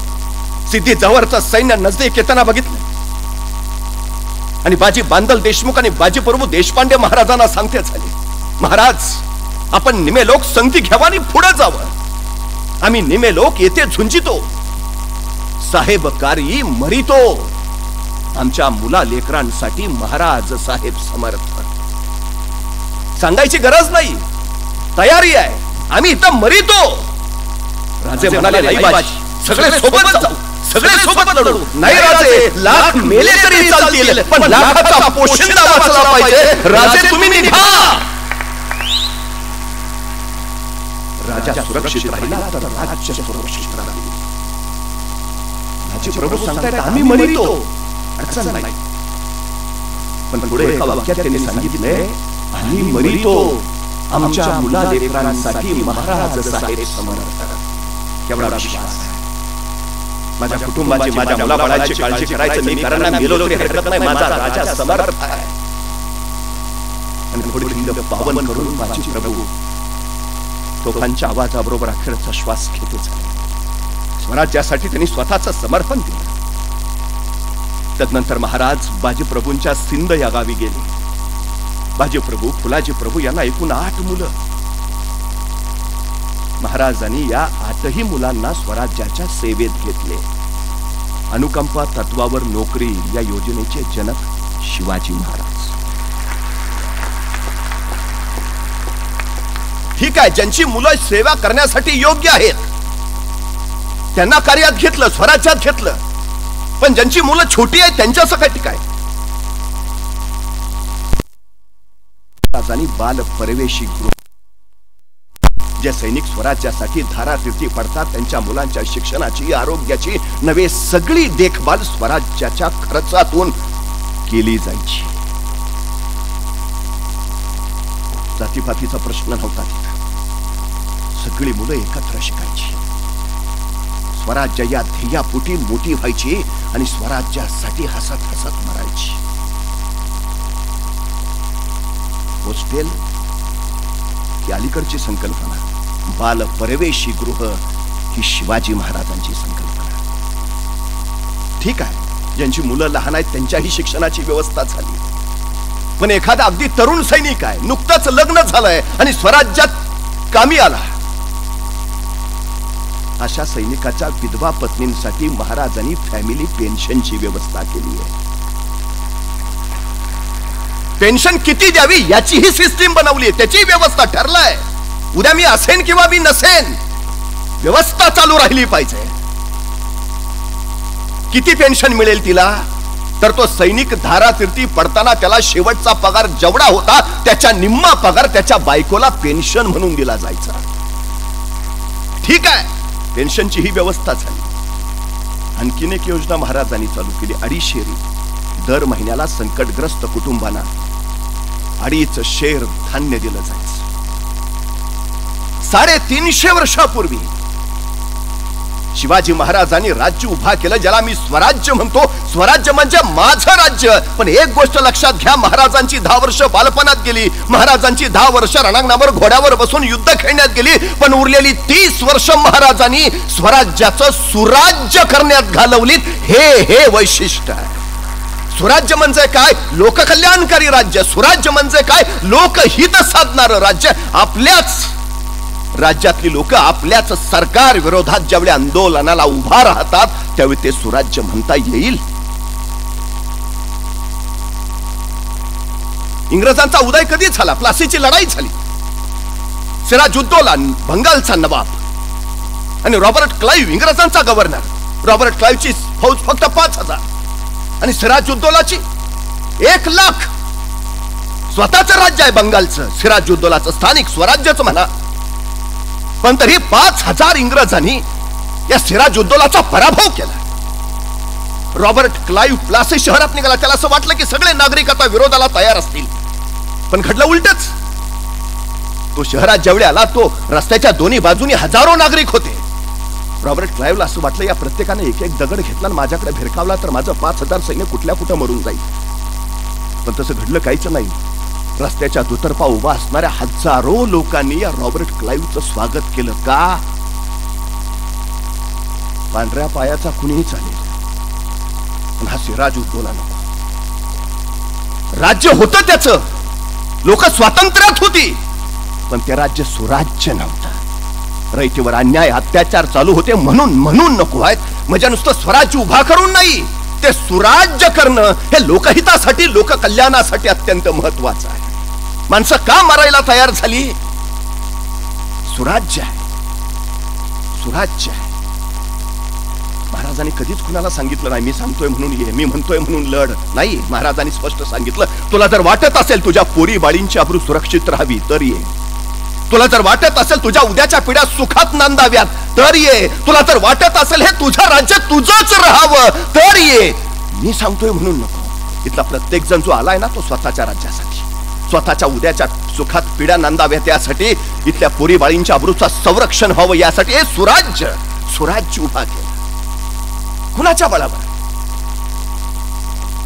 सिद्धी जवळचं सैन्य नजदीक येताना बघितलं आणि बाजी बांदल देशमुख आणि बाजी प्रभू देशपांडे महाराजांना सांगते झाले. महाराज, आपण निमे लोक संगती घ्यावा आणि पुढे जावं. आम्ही निमे लोक येथे झुंजितो, साहेबकारी मरितो. आमच्या मुला लेकरांसाठी महाराज साहेब समर्थ. सांगायची गरज नाही, तयारी आहे. आम्ही इथं मरितो. राजे म्हणाले, नाही बाजी, सगळे सोबत जाऊ, सगळे सोबत लढू. नाही राजे, लाख मेले तरी चालतील, पण लाखाचा पोशिंदा वाचला पाहिजे. राजे तुम्ही निघा. राजा सुरक्षित राहिला तर राज्य सुरक्षित राहील. माझे प्रभू सांगतायत आम्ही मरितो, अडचण नाही. पण पुढे एका वाक्यात त्यांनी सांगितले, आम्ही मरितो, आमच्या मुला लेकरांसाठी महाराज साहेब समर्थ. केवढा विश्वास. माझ्या कुटुंबाची, माझ्या मुलाबाळाची काळजी करायचं मी कारण मेलो तरी हरकत नाही. माझा राजा समर्थ आहे. आणि थोडी खिंड पावन करून माझे प्रभू तोफांच्या आवाजाबरोबर अखेरचा श्वास घेते झाले. स्वराज्यासाठी त्यांनी स्वतःचं समर्पण दिलं. तदनंतर महाराज बाजीप्रभूंच्या सिंध या गावी गेले. बाजीप्रभू, फुलाजी प्रभू यांना एकूण 8 मुलं. महाराजांनी या 8ही मुलांना स्वराज्याच्या सेवेत घेतले. अनुकंपा तत्वावर नोकरी या योजनेचे जनक शिवाजी महाराज. ठीक आहे, ज्यांची मुलं सेवा करण्यासाठी योग्य आहेत त्यांना कार्यात घेतलं, स्वराज्यात घेतलं. पण ज्यांची मुलं छोटी आहेत त्यांच्यासाठी काय? बाल परवेशी गृह. जे सैनिक स्वराज्यासाठी धारातीर्थी पडतात त्यांच्या मुलांच्या शिक्षणाची, आरोग्याची नव्हे सगळी देखभाल स्वराज्याच्या खर्चातून केली जायची. जातीपातीचा प्रश्न नव्हता तिथं. सगळी मुलं एकत्र शिकायची, स्वराज्य या ध्येयापोटी मोठी व्हायची आणि स्वराज्यासाठी हसत हसत मरायची. हॉस्टेल ही अलीकडची संकल्पना, बाल परवेशी गृह ही शिवाजी महाराजांची संकल्पना. ठीक आहे, ज्यांची मुलं लहान आहेत त्यांच्याही शिक्षणाची व्यवस्था झाली. पण एखादा अगदी तरुण सैनिक आहे, नुकतंच लग्न झालंय आणि स्वराज्यात कामी आला, अशा सैनिकाच्या विधवा पत्नींसाठी महाराजांनी फॅमिली पेन्शनची व्यवस्था केली आहे. पेन्शन किती द्यावी याची ही सिस्टीम बनवली आहे, त्याची व्यवस्था ठरलाय. उद्या मी असेन किंवा मी नसेन, व्यवस्था चालू राहिली पाहिजे. किती पेन्शन मिळेल तिला? तर तो सैनिक धारातीर्थी पडताना त्याला शेवटचा पगार जेवढा होता त्याच्या निम्मा पगार त्याच्या बायकोला पेन्शन म्हणून दिला जायचा. ठीक आहे, पेन्शनची ही व्यवस्था झाली. आणखीन एक योजना महाराजांनी चालू केली, अडीशेरी. दर महिन्याला संकटग्रस्त कुटुंबांना 2.5 शेर धान्य दिलं जायचं. 350 वर्षापूर्वी शिवाजी महाराजांनी राज्य उभा केलं, ज्याला मी स्वराज्य म्हणतो. स्वराज्य म्हणजे माझं राज्य. पण एक गोष्ट लक्षात घ्या, महाराजांची 10 वर्ष बालपणात गेली, महाराजांची 10 वर्ष रणांगणावर घोड्यावर बसून युद्ध खेळण्यात गेली. पण उरलेली 30 वर्ष महाराजांनी स्वराज्याचं सुराज्य करण्यात घालवलीत. हे वैशिष्ट्य आहे. स्वराज्य म्हणजे काय? लोककल्याणकारी राज्य. स्वराज्य म्हणजे काय? लोकहित साधणारं राज्य. आपल्याच राज्यातली लोक आपल्याच सरकार विरोधात ज्यावेळी आंदोलनाला उभा राहतात त्यावेळी ते सुराज्य म्हणता येईल. इंग्रजांचा उदय कधी झाला? प्लासीची लढाई झाली. सिराजुद्दौला बंगालचा नवाब आणि रॉबर्ट क्लाइव्ह इंग्रजांचा गव्हर्नर. रॉबर्ट क्लाइव्हची फौज फक्त 5000 आणि सिराजुद्दौलाची 1,00,000. स्वतःच राज्य आहे बंगालचं, सिराजुद्दौलाचं स्थानिक स्वराज्यच म्हणा. पण तरी 5000 इंग्रजांनी या सिराजुद्दौलाचा पराभव केला. रॉबर्ट क्लाइव्ह प्लासी शहरात निघाला. त्याला असं वाटलं की सगळे नागरिक आता विरोधाला तयार असतील, पण घडलं उलटच. तो शहरात ज्यावेळी आला तो रस्त्याच्या दोन्ही बाजूनी हजारो नागरिक होते. रॉबर्ट क्लाइव्हला असं वाटलं या प्रत्येकाने एक एक दगड घेतला आणि माझ्याकडे भिरकावला तर माझं 5000 सैन्य कुठल्या कुठं मरून जाईल. पण तसं घडलं काहीच नाही. रस्त्याच्या दुतर्फा उभा असणाऱ्या हजारो लोकांनी या रॉबर्ट क्लाइव्हचं स्वागत केलं. का? पांढऱ्या पायाचा कुणीही चालेल, पण हा सिराजुद्दौला नको. राज्य होतं त्याचं, लोक स्वातंत्र्यात होती, पण ते राज्य सुराज्य नव्हतं. रयतेवर अन्याय अत्याचार चालू होते म्हणून नको आहेत. म्हणजे नुसतं स्वराज्य उभा करून नाही, ते सुराज्य करणं हे लोकहितासाठी लोककल्याणासाठी अत्यंत महत्वाचं आहे. माणसं का मरायला तयार झाली? सुराज्य आहे, सुराज्य आहे. महाराजांनी कधीच कुणाला सांगितलं नाही मी सांगतोय म्हणून ये, मी म्हणतोय म्हणून लढ. नाही, महाराजांनी स्पष्ट सांगितलं, तुला जर वाटत असेल तुझ्या पोरी बाळींची अब्रू सुरक्षित राहावी तर ये. तुला जर वाटत असेल तुझ्या उद्याच्या पिढ्या सुखात नांदाव्यात तर ये. तुला जर वाटत असेल हे तुझं राज्य तुझंच राहावं तर ये. मी सांगतोय म्हणून नको. इथला प्रत्येक जण जो आलाय ना तो स्वतःच्या राज्यासाठी, स्वतःच्या उद्याच्या सुखात पिढ्या नांदाव्यात यासाठी, इथल्या पोरी बाळींच्या अब्रूचं संरक्षण व्हावं यासाठी हे सुराज्य उभा केलं. कुणाच्या बळावर?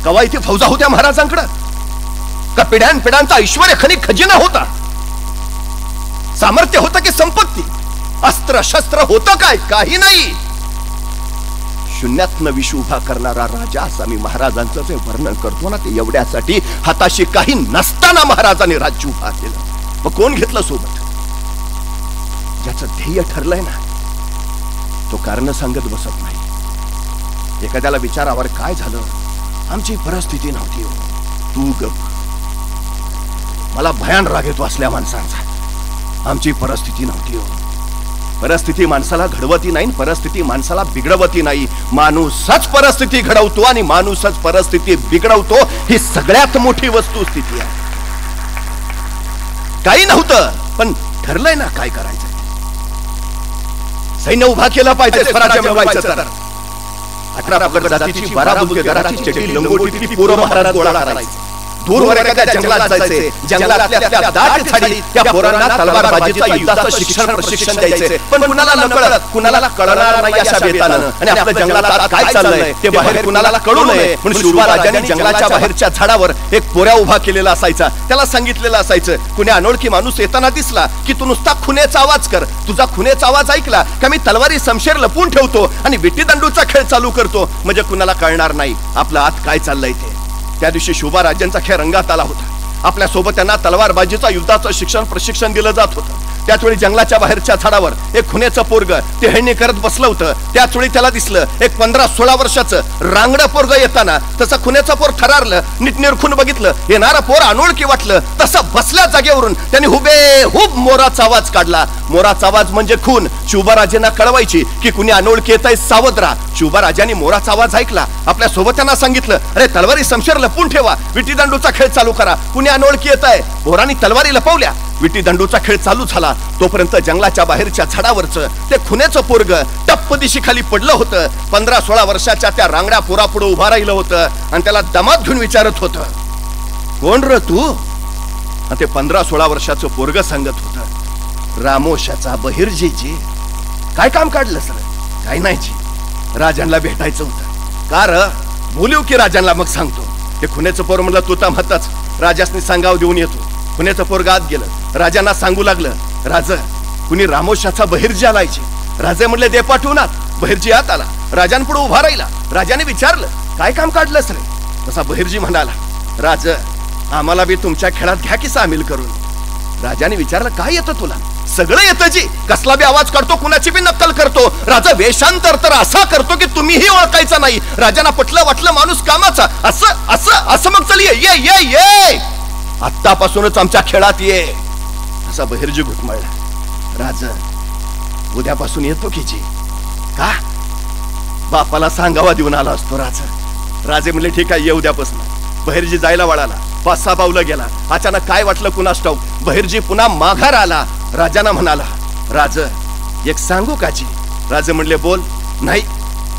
कवा इथे फौजा होत्या महाराजांकडे? का पिढ्यानपिढ्यांचा ऐश्वर्य खजिना होता? सामर्थ्य होतं की संपत्ती? अस्त्र शस्त्र होतं काय? काही नाही. शून्यातनं विश्व उभा करणारा राजा असं मी महाराजांचं जे वर्णन करतो ना, ते एवढ्यासाठी हाताशी काही नसताना महाराजांनी राज्य उभा केलं. मग कोण घेतलं सोबत? ज्याचं ध्येय ठरलंय ना तो कारण सांगत बसत नाही. एखाद्याला विचारावर काय झालं? आमची परिस्थिती नव्हती. तू गप. मला भयान राग येतो असल्या माणसांचा. आमची परिस्थिती नव्हती. परिस्थिती माणसाला घडवती नाही, परिस्थिती माणसाला बिघडवती नाही. माणूसच परिस्थिती घडवतो आणि माणूसच परिस्थिती बिघडवतो. ही सगळ्यात मोठी वस्तुस्थिती आहे. काही नव्हतं पण ठरलंय ना काय करायचं. सैन्य उभा केला पाहिजे स्वराज्य मिळवायचं तर. 18 पगड जातीची 12 बुलके घराची चटी लंगोटीतली पोरं महाराज गोळा करायची. दूरवर एखाद्या जंगलात जायचे. जंगलातल्या दाट झाडी त्या पोरांना तलवारबाजीचं युद्धाचं प्रशिक्षण द्यायचे. पण कुणाला नकळत, कुणाला कळणार नाही अशा बेतानं. आणि आपल्या जंगलात आज काय चाललंय ते बाहेर कुणाला कळू नये म्हणून शिवबाराजांनी जंगलाच्या बाहेरच्या झाडावर एक पोऱ्या उभा केलेला असायचा. त्याला सांगितलेलं असायचं, कुणी अनोळखी माणूस येताना दिसला की तू नुसता खुनेचा आवाज कर. तुझा खुनेचा आवाज ऐकला का मी तलवारी समशेर लपून ठेवतो आणि विट्टीदंडूचा खेळ चालू करतो. म्हणजे कुणाला कळणार नाही आपलं आत काय चाललंय ते. त्या दिवशी शिवबाराजांचा खेळ रंगात आला होता. आपल्या सोबत त्यांना तलवारबाजीचा युद्धाचं प्रशिक्षण दिलं जात होतं. त्याच वेळी जंगलाच्या बाहेरच्या झाडावर एक खुनेचं पोरग ते हेळणी करत बसलं होतं. त्याच वेळी त्याला दिसलं एक 15-16 वर्षाचं रांगडं पोरग येताना. तसं खुनेचं पोर थरारलं. नीट निरखून बघितलं, येणारा पोर अनोळखी वाटलं. तसं बसल्या जागेवरून त्यांनी हुबेहूब मोराचा आवाज काढला. मोराचा आवाज म्हणजे खून. शिवबाराजांना कळवायची की कुणी अनोळखी येत आहे, सावध राहा. शिवबाराजांनी मोराचा आवाज ऐकला. आपल्या सोबत त्यांना सांगितलं, अरे तलवारी समशेर लपून ठेवा, विटीदंडूचा खेळ चालू करा. कुणी अनोळखी येत आहे. पोरांनी तलवारी लपवल्या. विटीदंडूचा खेळ चालू झाला. तोपर्यंत जंगलाच्या बाहेरच्या झाडावरचं ते खुनेचं पोरग टप्प दिशी खाली पडलं होतं. 15-16 वर्षाच्या त्या रांगड्या पोरापुढे उभा राहिलं होतं आणि त्याला दमात घेऊन विचारत होतं, कोण र तू? ते 15-16 वर्षाचं पोरग सांगत होतं, रामोशाचा बहिर्जीजी. काय काम काढलं सर? काय नाही जी, राजांना भेटायचं होतं. का र? बोलू की राजांना मग सांगतो. ते खुनेचं पोर म्हणलं, तू तर म्हणताच राजासनी सांगाव देऊन येतो. खुनेचं पोरग आत गेलं. राजांना सांगू लागलं, राज कुणी रामोशाचा बहिर्जी आलायचे. राजे म्हणले, दे पाठवून आत. बहिर्जी आत आला. राजांपुढे उभा राहिला. राजाने विचारलं, काय काम काढलंस रे? तसा बहिर्जी म्हणाला, राज आम्हाला बी तुमच्या खेळात घ्या की सामील करून. राजाने विचारलं, काय येतं तुला? सगळं येतं जी. कसला बी आवाज काढतो, कुणाची बी नक्कल करतो. राजा वेशांतर तर असा करतो की तुम्हीही ओळखायचा नाही. राजांना पटलं वाटलं माणूस कामाचा. असं असं असं मग चल ये ये ये ये आत्तापासूनच आमच्या खेळात ये. असा बहिर्जी घुटमळला. राज उद्यापासून येतो की जी. का? बापाला सांगावा देऊन आला असतो राजा. राजे म्हणले, ठीक आहे ये उद्यापासून. बहिर्जी जायला वळाला. 5-6 पावलं गेला. अचानक काय वाटलं कुणास ठाऊक, बहिर्जी पुन्हा माघार आला. राजांना म्हणाला, राज एक सांगू का जी? राजे म्हणले, बोल. नाही,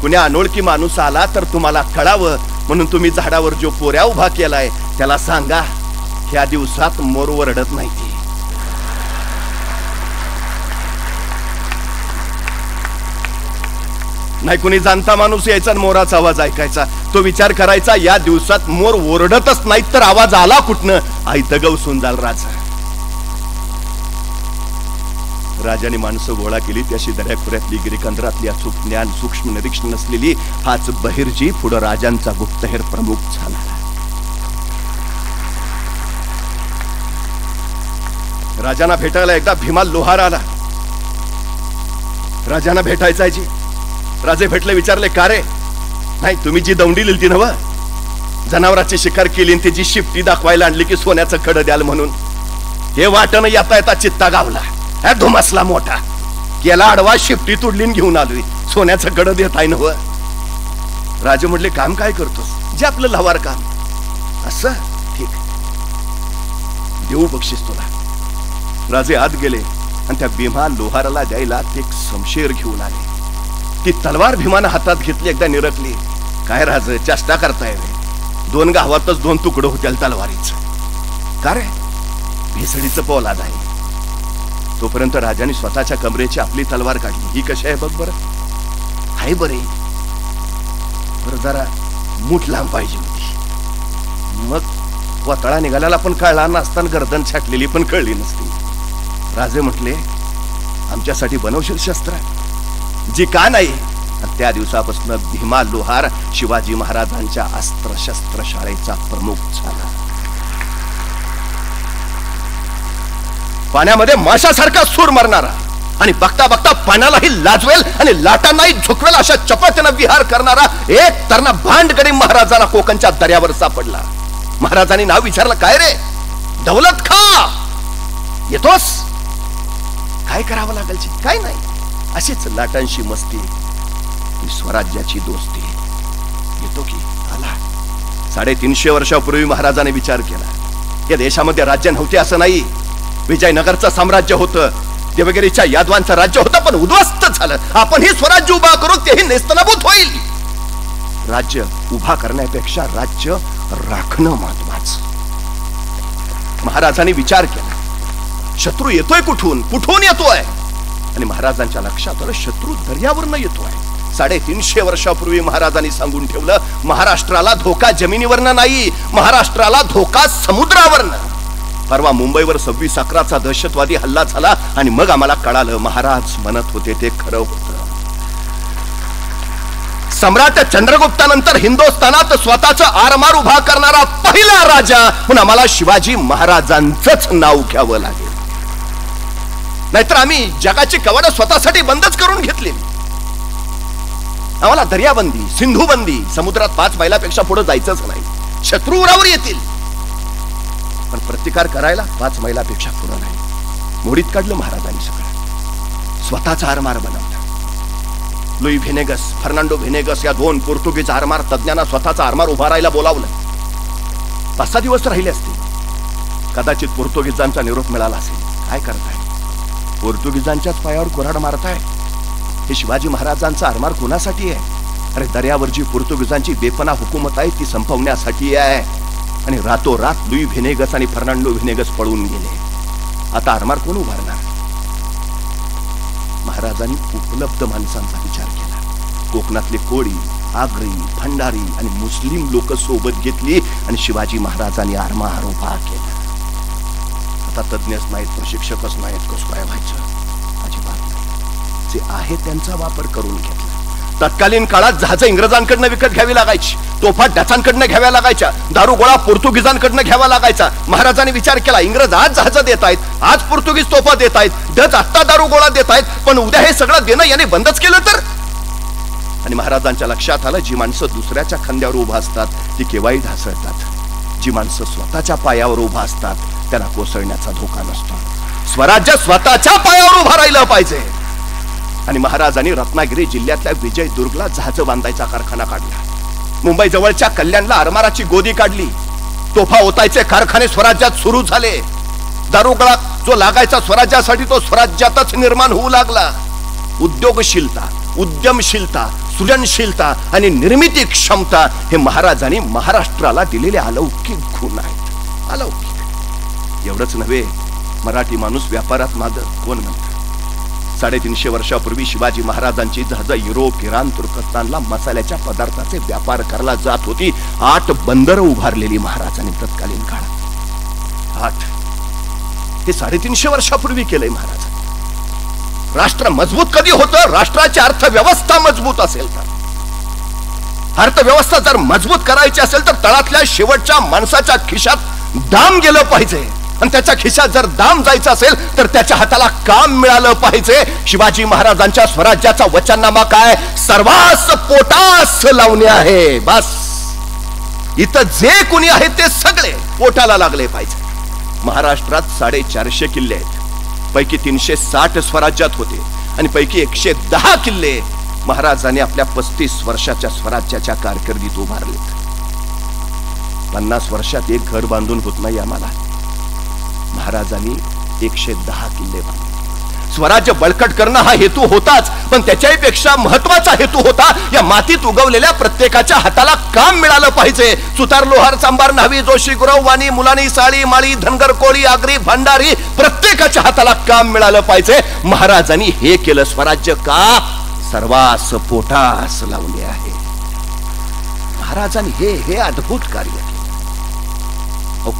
कुण्या अनोळखी माणूस आला तर तुम्हाला कळावं म्हणून तुम्ही झाडावर जो पोऱ्या उभा केलाय त्याला सांगा, ह्या दिवसात मोर ओरडत नाही. ती नाही कुणी जाणता माणूस यायचा, मोराचा आवाज ऐकायचा. तो विचार करायचा, या दिवसात मोर ओरडतच नाहीत तर आवाज आला कुठनं? आयत गवसून जाल राजा. राजाने माणसं गोळा केली. त्याशी दऱ्याखोऱ्यातली गिरिकंदरातली अचूक ज्ञान सूक्ष्म निरीक्षण नसलेली हाच बहिर्जी पुढे राजांचा गुप्तहेर प्रमुख झाला. राजांना भेटायला एकदा भीमा लोहार आला. राजांना भेटायचा जी. राजे भेटले, विचारले का रे? नाही, तुम्ही जी दौंडी लिहिली नव, जनावराची शिकार केली आणि त्याची शिफ्टी दाखवायला आणली की सोन्याचं खडं द्याल म्हणून, हे वाटणं येता येता चित्ता गावला. धुमसला मोठा गेला आडवा, शिफ्टी तुडलीन घेऊन आलोय, सोन्याचं खडं देत आहे नव. राजे म्हटले काम काय करतोस? जे आपलं लवार काम. असं? ठीक, देऊ बक्षीस तुला. राजे आत गेले आणि त्या भीमा लोहाराला द्यायला ते एक शमशेर घेऊन आले. ती तलवार भीमानं हातात घेतली, एकदा निरकली. काय राज, चेष्टा करताय रे? 2 गावातच 2 तुकडं होत्या तलवारीच. का रे? भेसडीचं पोलाद आहे. तोपर्यंत राजाने स्वतःच्या कमरेची आपली तलवार काढली. ही कशी आहे बघ बरं. आहे बरे, बरं जरा मूठ लांब पाहिजे होती. मग वतळा निघाल्याला पण कळला नसताना गर्दन छाटलेली पण कळली नसती. राजे म्हटले आमच्यासाठी बनवशील शस्त्र? जी का नाही. त्या दिवसापासून भीमा लोहार शिवाजी महाराजांच्या अस्त्र शस्त्र शाळेचा प्रमुख झाला. पाण्यामध्ये माशासारखा सूर मारणारा आणि बघता बघता पाण्यालाही लाजवेल आणि लाटांनाही झुकवेल अशा चपळतेनं विहार करणारा एक तरणा भांडगडी महाराजांना कोकणच्या दर्यावर सापडला. महाराजांनी नाव विचारलं, काय रे? दौलत खा, येतोस? काय करावं लागेल? काय नाही, अशीच लाटांशी मस्ती, स्वराज्याची दोस्ती. येतो की? आला. 350 वर्षापूर्वी महाराजांनी विचार केला, या देशामध्ये राज्य नव्हते असं नाही. विजयनगरचं साम्राज्य होतं, देवगिरीच्या यादवांचं राज्य होतं, पण उद्ध्वस्त झालं. आपण ही स्वराज्य उभा करू, तेही नेस्तनाबूत होईल. राज्य उभा करण्यापेक्षा राज्य राखणं महत्वाचं. महाराजांनी विचार केला, शत्रू येतोय कुठून? कुठून येतोय? आणि महाराजांच्या लक्षात आलं, शत्रू दर्यावरनं येतोय. 350 वर्षापूर्वी महाराजांनी सांगून ठेवलं, महाराष्ट्राला धोका जमिनीवरनं नाही, महाराष्ट्राला धोका समुद्रावरनं. परवा मुंबईवर 26/11चा दहशतवादी हल्ला झाला आणि मग आम्हाला कळालं, महाराज म्हणत होते ते खरं होतं. सम्राट चंद्रगुप्तानंतर हिंदुस्थानात स्वतःचं आरमार उभा करणारा पहिला राजा म्हणून आम्हाला शिवाजी महाराजांचंच नाव घ्यावं लागेल. नाहीतर आम्ही जगाची कवाडं स्वतःसाठी बंदच करून घेतली. आम्हाला दर्याबंदी, सिंधुबंदी, समुद्रात 5 मैलापेक्षा पुढे जायचंच नाही. शत्रू उरावर येतील, पण प्रतिकार करायला 5 मैलापेक्षा पुढे नाही. मोडीत काढलं महाराजांनी सगळं. स्वतःचा आरमार बनवला. लुई व्हेनेगस, फर्नांडो व्हेनेगस या 2 पोर्तुगीज आरमार तज्ञांना स्वतःचा आरमार उभारायला बोलावलं. 5-6 दिवस राहिले असते, कदाचित पोर्तुगीजांचा निरोप मिळाला असेल. काय करताय? पोर्तुगीजांच्याच पायावर कुऱ्हाड मारताय. हे शिवाजी महाराजांचा आरमार कोणासाठी आहे? अरे दर्यावरची पोर्तुगीजांची बेपना हुकूमत आहे ती संपवण्यासाठी आहे. आणि रातोरात लुई व्हेनेगस आणि फर्नांडो व्हेनेगस पळून गेले. आता आरमार कोण उभारणार? महाराजांनी उपलब्ध माणसांचा विचार केला. कोकणातले कोळी, आगरी, भंडारी आणि मुस्लिम लोक सोबत घेतली आणि शिवाजी महाराजांनी आरमार उभा केला. आता तज्ञच नाहीत, प्रशिक्षकच नाहीत, कसं काय व्हायचं? अजिबात नाही. जे आहे त्यांचा वापर करून घेतला. तत्कालीन काळात जहाजं इंग्रजांकडनं विकत घ्यावी लागायची, तोफा डचांकडनं घ्याव्या लागायच्या, दारुगोळा पोर्तुगीजांकडनं घ्यावा लागायचा. महाराजांनी विचार केला, इंग्रज आज जहाजं देत आहेत, आज पोर्तुगीज तोफा देत आहेत, डच आत्ता दारुगोळा देत आहेत, पण उद्या हे सगळं देणं याने बंदच केलं तर? आणि महाराजांच्या लक्षात आलं, जी माणसं दुसऱ्याच्या खांद्यावर उभा असतात ती केव्हाही ढासळतात. जी माणसं स्वतःच्या पायावर उभा असतात त्यांना कोसळण्याचा धोका नसतो. स्वराज्य स्वतःच्या पायावर उभा राहिलं पाहिजे. आणि महाराजांनी रत्नागिरी जिल्ह्यातल्या विजयदुर्गला जहाज बांधायचा कारखाना काढला. मुंबई जवळच्या कल्याणला आरमाराची गोदी काढली. तोफा ओतायचे कारखाने स्वराज्यात सुरू झाले. दारुगोळा जो लागायचा स्वराज्यासाठी तो स्वराज्यातच निर्माण होऊ लागला. उद्योगशीलता, उद्यमशीलता, सृजनशीलता आणि निर्मिती क्षमता हे महाराजांनी महाराष्ट्राला दिलेले अलौकिक गुण आहेत. अलौकिक एवढंच नव्हे, मराठी माणूस व्यापारात मागं कोण म्हणतात? 350 वर्षापूर्वी शिवाजी महाराजांची जहाजं युरोप, इराण, तुर्कस्तानला मसाल्याच्या पदार्थाचे व्यापार करायला जात होती. 8 बंदरं उभारलेली महाराजांनी तत्कालीन काळात. 8 हे 350 वर्षापूर्वी केलंय महाराज. राष्ट्र मजबूत कधी होतं? राष्ट्राची अर्थव्यवस्था मजबूत असेल तर. अर्थव्यवस्था जर मजबूत करायची असेल तर तळातल्या शेवटच्या माणसाच्या खिशात दाम गेलं पाहिजे. आणि त्याच्या खिशात जर दाम जायचं असेल तर त्याच्या हाताला काम मिळालं पाहिजे. शिवाजी महाराजांच्या स्वराज्याचा वचननामा काय? सर्वांस पोटास लावणे आहे. बस इथं जे कोणी आहे ते सगळे पोटाला लागले पाहिजे. महाराष्ट्रात 450 किल्ले आहेत, पैकी 360 स्वराज्यात होते आणि पैकी 110 किल्ले महाराजांनी आपल्या 35 वर्षाच्या स्वराज्याच्या कारकिर्दीत उभारले. 50 वर्षात एक घर बांधून होत नाही आम्हाला. महाराजांनी 110 किल्ले बांधले. स्वराज्य बळकट करणं हा हेतू होताच, पण त्याच्याही पेक्षा महत्वाचा हेतू होता या मातीत उगवलेल्या प्रत्येकाच्या हाताला काम मिळालं पाहिजे. सुतार, लोहार, चांबार, न्हावी, जोशी, गुरव, वाणी, मुलानी, साळी, माळी, धनगर, कोळी, आगरी, भंडारी प्रत्येकाच्या हाताला काम मिळालं पाहिजे. महाराजांनी हे केलं. स्वराज्य का? सर्वांस पोटास लावले आहे. महाराजांनी हे अद्भुत कार्य केलं.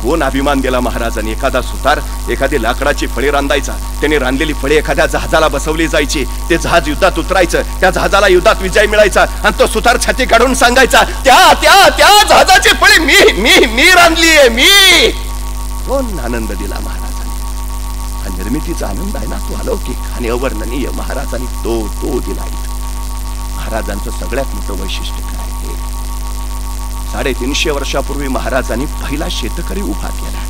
कोण अभिमान दिला महाराजांनी? एखादा सुतार एखादी लाकडाची फळी रांधायचा, त्याने रांधलेली फळी एखाद्या जहाजाला बसवली जायची, ते जहाज युद्धात उतरायचं, त्या जहाजाला युद्धात विजय मिळायचा आणि तो सुतार छाती काढून सांगायचा, त्या त्या त्या जहाजाची फळी मी मी मी रांधलीये मी. कोण आनंद दिला महाराजांनी? हा निर्मितीचा आनंद आहे ना, तो अलौकिक आणि अवर्णनीय. महाराजांनी तो दिला. महाराजांचं सगळ्यात मोठं वैशिष्ट्य काय? 350 वर्षापूर्वी महाराजांनी पहिला शेतकरी उभा केला.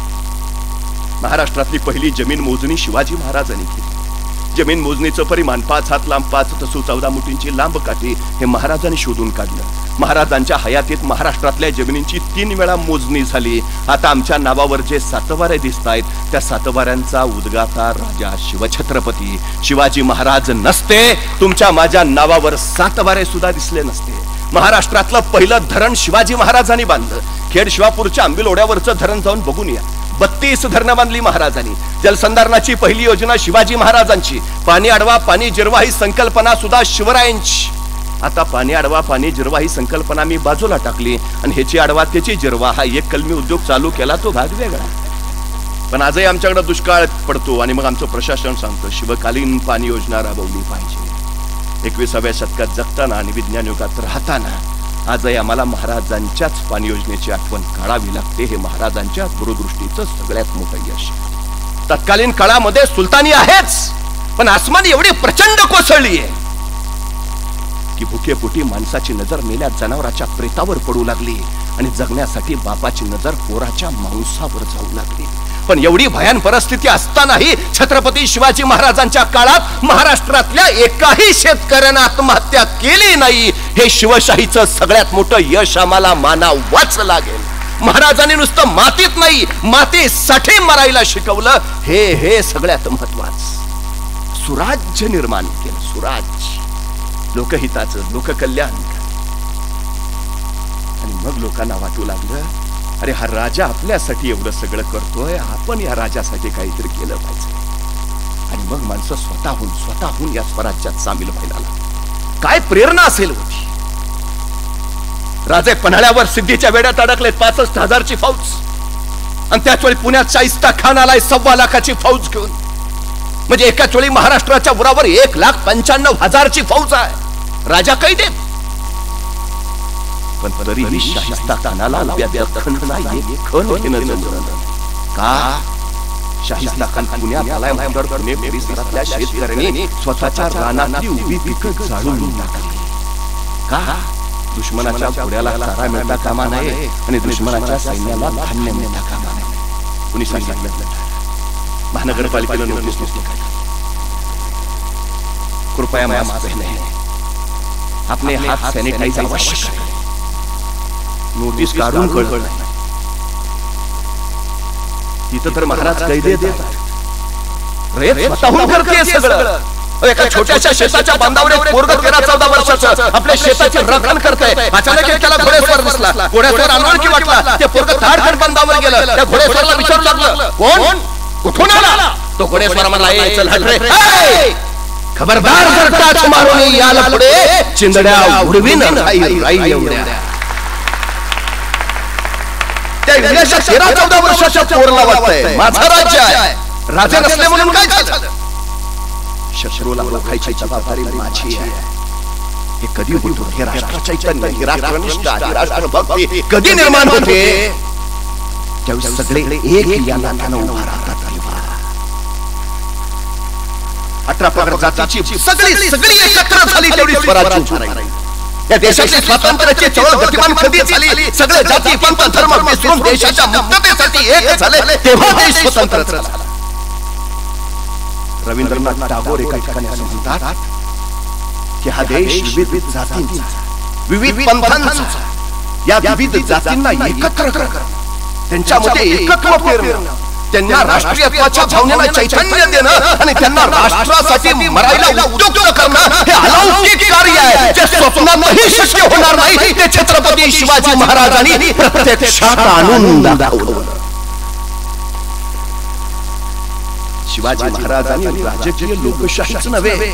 महाराष्ट्रातली पहिली जमीन मोजणी शिवाजी महाराजांनी केली. जमीन मोजणीचं परिमाण 5 हात लांब, 5 तसू 14 मुठींची लांब काठी हे महाराजांनी शोधून काढलं. महाराजांच्या हयातीत महाराष्ट्रातल्या जमिनींची 3 वेळा मोजणी झाली. आता आमच्या नावावर जे सातबारे दिसत आहेत त्या सातबाऱ्यांचा उद्गाता राजा शिवछत्रपती शिवाजी महाराज नसते, तुमच्या माझ्या नावावर सातबारे सुद्धा दिसले नसते. महाराष्ट्रातलं पहिलं धरण शिवाजी महाराजांनी बांधलं. खेड शिवापूरच्या आंबिलोड्यावरचं धरण जाऊन बघून या. 32 धरणं बांधली महाराजांनी. जलसंधारणाची पहिली योजना शिवाजी महाराजांची. पाणी अडवा पाणी जिरवा ही संकल्पना सुद्धा शिवरायांची. आता पाणी अडवा पाणी जिरवा ही संकल्पना मी बाजूला टाकली आणि ह्याची अडवा त्याची जिरवा हा एक कलमी उद्योग चालू केला, तो भाग वेगळा. पण आजही आमच्याकडे दुष्काळ पडतो आणि मग आमचं प्रशासन सांगतं शिवकालीन पाणी योजना राबवली पाहिजे. 21व्या शतकात जगताना आणि विज्ञान युगात राहताना आजही आम्हाला महाराजांच्याच पाणी योजनेची आठवण काढावी लागते. हे महाराजांच्या दूरदृष्टीचं सगळ्यात मोठं यश. तत्कालीन काळामध्ये सुलतानी आहेच, पण आसमान एवढी प्रचंड कोसळली आहे की भुकेपोटी माणसाची नजर मेल्या जनावराच्या प्रेतावर पडू लागली आणि जगण्यासाठी बापाची नजर पोराच्या मांसावर जाऊ लागली. पण एवढी भयान परिस्थिती असतानाही छत्रपती शिवाजी महाराजांच्या काळात महाराष्ट्रातल्या एकाही शेतकऱ्यानं आत्महत्या केली नाही. हे शिवशाहीचं सगळ्यात मोठं यश आम्हाला मानावंच लागेल. महाराजांनी नुसतं मातीत नाही मातीसाठी मरायला शिकवलं. हे सगळ्यात महत्वाचं. सुराज्य निर्माण केलं. सुराज्य, लोकहिताचं, लोककल्याण. आणि मग लोकांना वाटू लागलं अरे हा राजा आपल्यासाठी एवढं सगळं करतोय, आपण या राजासाठी काहीतरी केलं पाहिजे. आणि मग माणसं स्वतःहून या स्वराज्यात सामील व्हायला लागली. काय प्रेरणा असेल होती. राजे पन्हाळ्यावर सिद्धीच्या वेड्यात अडकलेत 65,000ची फौज आणि त्याच वेळी पुण्यात शाहिस्ता खान आलाय 1.25 लाखाची फौज घेऊन. म्हणजे एकाच वेळी महाराष्ट्राच्या उरावर 1,95,000ची फौज आहे. राजा कैदेत, पण तरीही शाहिस्ता खानाला का? शाहिस्ता खान पुण्यात आलाय म्हणल्यावर पुणे परिसरातल्या शेतकऱ्यांनी स्वतःच्या रानातली उभी पिकं जाळून टाकली. का? दुश्मनाच्या घोड्याला चारा मिळता कामा नये आणि दुश्मनाच्या सैन्याला धान्य मिळता कामा नये. कुणी सांगितलं? महानगरपालिकेनं नोटीस काढली. कृपया मास्क पहने, अपने हाथ सॅनिटाइज अवश्य करें. नोटीस काढून कळत नाही. तिथं तर महाराज कैदे देतात. स्वतःहून करते सगळं. एका छोट्याशा शेताच्या बांधावर एक पोरग 13-14 वर्षाचं आपल्या शेताची रक्षण करतंय. अचानक त्याला घोडेस्वार दिसला. घोडेस्वार अनोळखी वाटला. ते पोरग धाडकन बांधावर गेलं. त्या घोडेस्वारला विचारू लागलं कोण, कुठून आला? तो घोडेस्वार म्हणला ए चल हट रे, खबरदार जर टाच मारून याला पुढे चिंदड्या उडवीन राई एवढ्या. त्या इंग्लिशच्या 13-14 वर्षाच्या पोरला वाटतंय माझं राज्य आहे, राजे नसले म्हणून काय झालं? शत्रूला ओळखायची जबाबदारी माझी आहे. हे कधी होतो? हे राष्ट्रचैतन्य, ही राष्ट्रनिष्ठा, ही राष्ट्रभक्ती कधी निर्माण होते? ज्यावेळी सगळे एक या नात्यानं उभा राहतात तेव्हा 18 पगड जातीची सगळी एकत्र झाली तेवढी स्वराज्य उभा राहील. या देशाची स्वातंत्र्याची चळवळ गतिमान कधी झाली, सगळे जाती पंथ धर्म विसरून देशाच्या मुक्ततेसाठी एक झाले तेव्हा देश स्वतंत्र झाला. रवींद्रनाथ टागोर एका ठिकाणी असं म्हणतात की हा देश विविध जातींचा, विविध पंथांचा, या विविध जातींना एकत्र करणं, त्यांच्यामध्ये एकत्व पेरणं, त्यांना राष्ट्रीयत्वाच्या भावनेला चैतन्य देणं आणि त्यांना राष्ट्रासाठी मरायला उद्युक्त करणं हे अलौकिक कार्य आहे, जे स्वप्नातही शक्य होणार नाही. ते छत्रपती शिवाजी महाराजांनी प्रत्यक्षात आणून दाखवलं. शिवाजी महाराजांनी राजकीय लोकशाहीच नव्हे,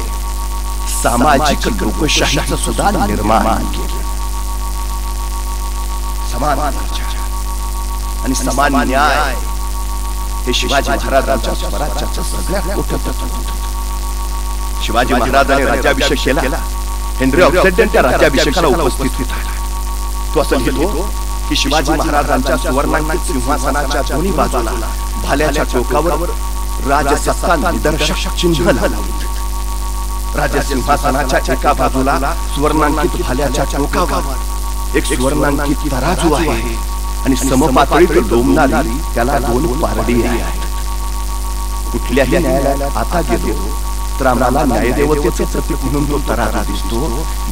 सामाजिक लोकशाहीचं सुद्धा निर्माण केलं. समान आणि समान न्याय हे शिवाजी महाराजांच्या स्वराज्याचं सगळ्यात मोठं तत्व होतं. शिवाजी महाराजांनी राज्याभिषेक केला. हेनरी ऑफ सेडन त्या राज्याभिषेकाला उपस्थित होता. तो असं लिहितो की शिवाजी महाराजांच्या सुवर्णांकित सिंहासनाच्या दोन्ही बाजूला भाल्याच्या टोकावर राजसत्ता निदर्शक चिन्ह लावले. राजसिंहासनाच्या एका बाजूला सुवर्णांकित भाल्याच्या टोकावर एक सुवर्णांकित तराजू आहे आणि समपातळीत लोंबणारी त्याला 2 पारडी आहेत. कुठल्याही न्यायालयात आता गेलो तर आम्हाला न्यायदेवतेचे प्रतीक म्हणून तो तराजू दिसतो.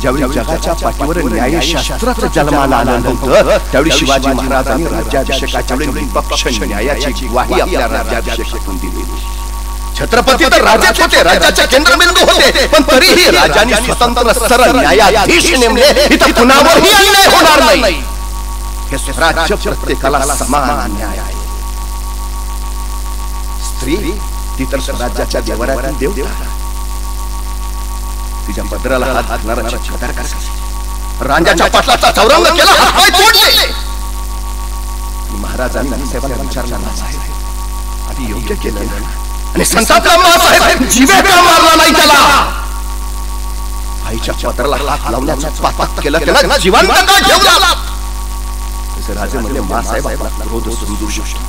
ज्यावेळी जगाच्या पाठीवर न्यायशास्त्राचं जन्माला आलं नव्हतं त्यावेळी शिवाजी महाराजांनी राज्याभिषेकाच्या वेळी निष्पक्ष न्यायाची ग्वाही आपल्या राज्याभिषेकातून दिली. छत्रपती तर राजाच होते, राज्याचे केंद्रबिंदू होते, पण तरीही राजांनी स्वतंत्र सरळ न्यायाधीश नेमले. इथं कुणावरही अन्याय होणार नाही. हे स्वराज्य प्रत्येकाला समान न्याय आहे. स्त्री ती तर स्वराज्याच्या देवाऱ्यातील देवता. तिच्या पदराला हात घालणारा छत्रपती कसा, रांजाच्या पाटलाचा चौरंग केला, हातपाय तोडले. महाराजांनी नानासाहेबांना विचारलं, नानासाहेब आधी योग्य केलं आणि संतापला महासाहेब जीवे का मारला नाही त्याला. आईच्या पत्राला हात लावण्याचा पापात केलं, त्याला जिवंत का ठेवला. राजे म्हणजे महासाहेब आपला क्रोध समजू शकतो,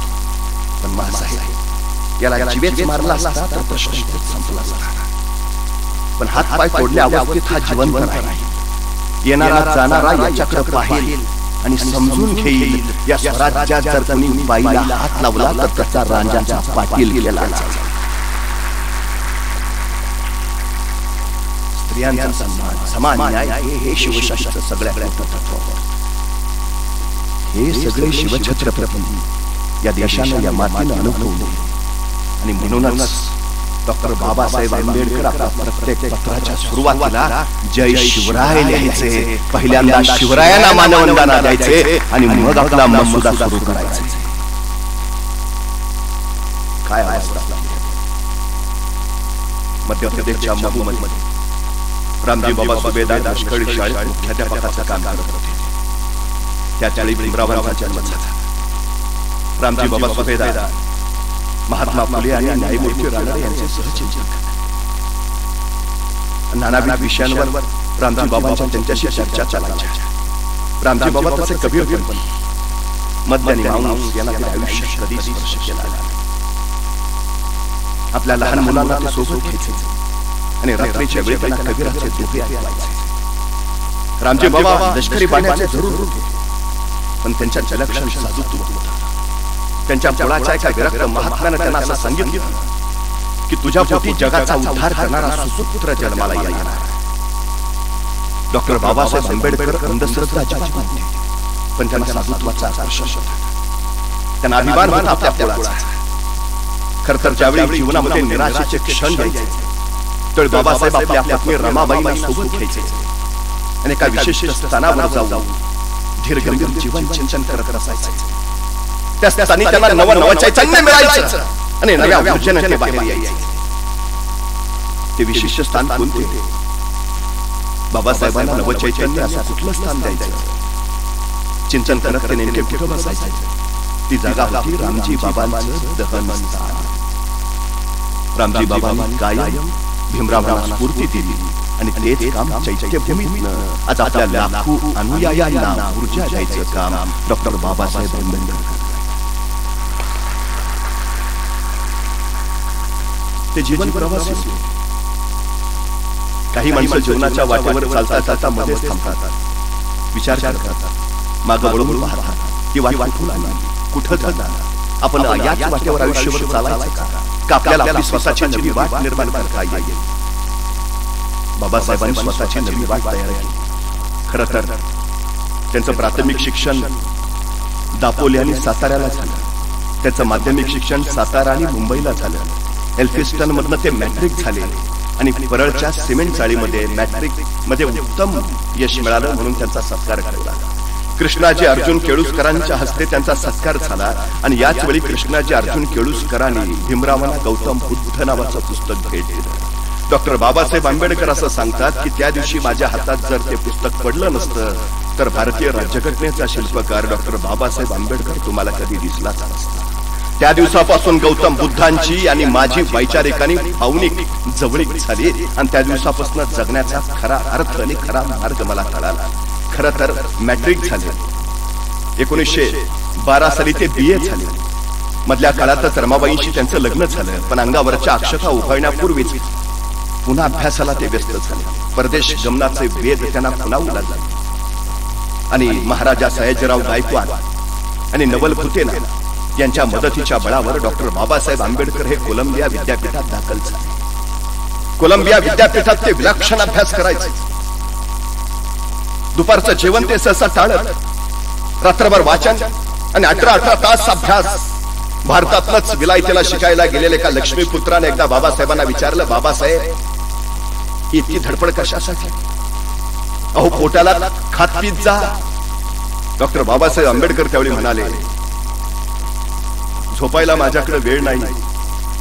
पण महासाहेब याला जीवेच मारला असता तर प्रश्न संपला असता. पण हात पाय तोडल्या अवस्थेत हा जिवंत नाही. येणारा जाणारा याच्याकडे पाहिल आणि समजून घेईल. या स्वराज्यात जर कोणी बाईला हात लावला तर त्याचा राजाचा पाटील केला. स्त्रियांचा सन्मान, समान न्याय हे शिवशाहीचं सगळ्यात मोठं तत्व. हे सगळे शिवछत्रपती या देशानं या मातीनं अनुभवले आणि म्हणूनच डॉक्टर बाबासाहेब आंबेडकर आपल्या प्रत्येक पत्राच्या सुरुवातीला जय शिवराय लिहायचे. पहिल्यांदा शिवरायांना मानवंदना द्यायचे आणि मग आपला मसुदा सुरू करायचा. काय अवस्था मध्य प्रदेशच्या मधूमध्ये रामजी बाबा सुभेदार लष्करी शाळेत मुख्याध्यापकाचं काम करत होते. त्यावेळी भीमरावांचा जन्म झाला. रामजी बाबा सुभेदार महात्मा फुले आणि न्यायमूर्ती रानडे यांचे सहचिंतक. नानाविध विषयांवर रामजी बाबांच्या त्यांच्याशी चर्चा चालायच्या. रामजी बाबा तसे कबीर पण मद्य आणि मांस यांना ते आयुष्य कधी स्पर्श केला. आपल्या लहान मुलांना ते सोबत घ्यायचे आणि रात्रीच्या वेळी त्यांना कबीराचे दोहे ऐकवायचे. रामजी बाबा लष्करी बाण्याचे जरूर होते, पण त्यांच्या विलक्षण साधुत्व होतं. त्यांच्या मुलाच्या एका विरक्त महात्म्याने त्यांना असं सांगितलं की तुझ्या पोटी जगाचा उद्धार करणारा सुपुत्र जन्माला येणार. डॉक्टर बाबासाहेब आंबेडकर अंधश्रद्धा अजिबात नव्हते, पण त्यांना साधुत्वाचा आकर्षण होता. त्यांना अभिमान होता आपल्या पोळाचा. खरं तर ज्यावेळी जीवनामध्ये निराशेचे क्षण यायचे तर बाबासाहेब आपल्या पत्नी रमाबाईंना सोबत घ्यायचे आणि एका विशिष्ट स्थानावर जाऊन धीर गंभीर जीवन चिंतन करत असायचे. त्या स्थानी त्यांना नवं चैतन्य मिळायचं आणि नव्या ऊर्जेने ते बाहेर यायचे. ते विशिष्ट स्थान कोणते? बाबासाहेबांना नवं चैतन्य असं कुठलं स्थान द्यायचं? चिंतन करत ते नेमके कुठं बसायचे? ती जागा होती रामजी बाबांचं दहन स्थान. रामजी बाबांनी कायम भीमरावांना स्फूर्ती दिली आणि तेच काम चैत्यभूमीतनं आज आपल्या लाखो अनुयायांना ऊर्जा द्यायचं काम डॉक्टर बाबासाहेब आंबेडकर. ते जीवन प्रवासी. काही माणसं जीवनाच्या वाटेवर चालता चालता मध्येच थांबतात, विचार करतात, मागं वळून पाहतात की वाट कुठून आली, कुठं जाणार, आपण याच वाटेवर आयुष्यभर चालायचं का आपल्याला आपली स्वतःची नवी वाट निर्माण करता येईल. बाबासाहेबांनी स्वतःची नवी वाट तयार केली. खरं तर त्यांचं प्राथमिक शिक्षण दापोली आणि साताऱ्याला झालं. त्याचं माध्यमिक शिक्षण सातारा आणि मुंबईला झालं. एल्फिस्टन मधनं ते मॅट्रिक झाले आणि परळच्या सिमेंट चाळीमध्ये मॅट्रिक मध्ये उत्तम यश मिळालं म्हणून त्यांचा सत्कार केला. कृष्णाजी अर्जुन केळुसकरांच्या हस्ते त्यांचा सत्कार झाला आणि याच वेळी कृष्णाजी अर्जुन केळुसकरांनी भीमरावांना गौतम बुद्ध नावाचं पुस्तक भेट दिलं. डॉक्टर बाबासाहेब आंबेडकर असं सांगतात की त्या दिवशी माझ्या हातात जर ते पुस्तक पडलं नसतं तर भारतीय राज्यघटनेचा शिल्पकार डॉक्टर बाबासाहेब आंबेडकर तुम्हाला कधी दिसलाच नसता. त्या दिवसापासून गौतम बुद्धांची आणि माझी वैचारिक आणि भावनिक जवळीक झाली आणि त्या दिवसापासून जगण्याचा खरा अर्थ आणि खरा मार्ग मला कळाला. खरं तर मॅट्रिक झाले, 1912 साली ते BA झाले. मधल्या काळातच रमाबाईंशी त्यांचं लग्न झालं, पण अंगावरच्या अक्षता उफाळण्यापूर्वीच पुन्हा अभ्यासाला ते व्यस्त झाले. परदेश गमनाचे वेध त्यांना पुन्हा लागले आणि महाराजा सयाजीराव गायकवाड आणि नवल भुतेना यांच्या मदतीच्या बळावर डॉक्टर बाबासाहेब आंबेडकर हे कोलंबिया विद्यापीठात दाखल झाले. कोलंबिया विद्यापीठात ते विलक्षण अभ्यास करायचे. दुपारचं जेवण ते सहसा टाळत, रात्रभर वाचन आणि 18 तास अभ्यास. भारतातच विलायतेला शिकायला गेलेले एका लक्ष्मीपुत्राने एकदा बाबासाहेबांना विचारलं, बाबासाहेब इतकी धडपड कशासाठी? अहो पोटाला खात पीत जा. डॉक्टर बाबासाहेब आंबेडकर त्यावेळी म्हणाले, झोपायला माझ्याकडे वेळ नाही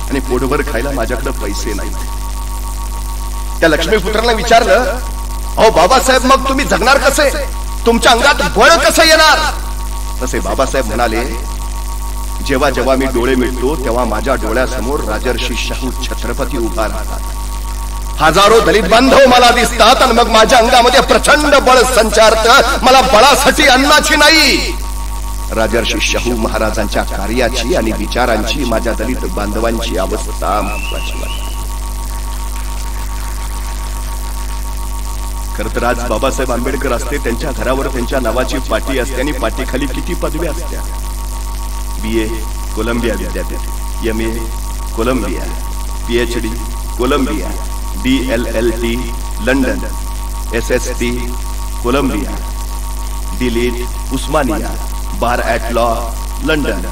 आणि पोटभर खायला माझ्याकडे पैसे नाही. त्या लक्ष्मीपुत्राला विचारलं, अहो बाबासाहेब मग तुम्ही जगणार कसे? तुमच्या अंगात बळ कसं येणार? तसे बाबासाहेब म्हणाले, जेव्हा जेव्हा मी डोळे मिळतो तेव्हा माझ्या डोळ्यासमोर राजर्षी शाहू छत्रपती उभा राहतात. हजारो दलित बांधव मला दिसतात आणि मग माझ्या अंगामध्ये प्रचंड बळ संचारतं. मला बळासाठी अन्नाची नाही, राजर्षी शाहू महाराजांच्या कार्याची आणि विचारांची माझ्या दलित बांधवांची अवस्था महत्वाची वाटते. खरं तर आज बाबासाहेब आंबेडकर असते, त्यांच्या घरावर त्यांच्या नावाची पाटी असते आणि पाटीखाली किती पदव्या असत्या. BA कोलंबिया विद्यापीठ, MA Columbia, PhD Columbia, DLLT London, SST Columbia, D Litt Osmania, bar at law London.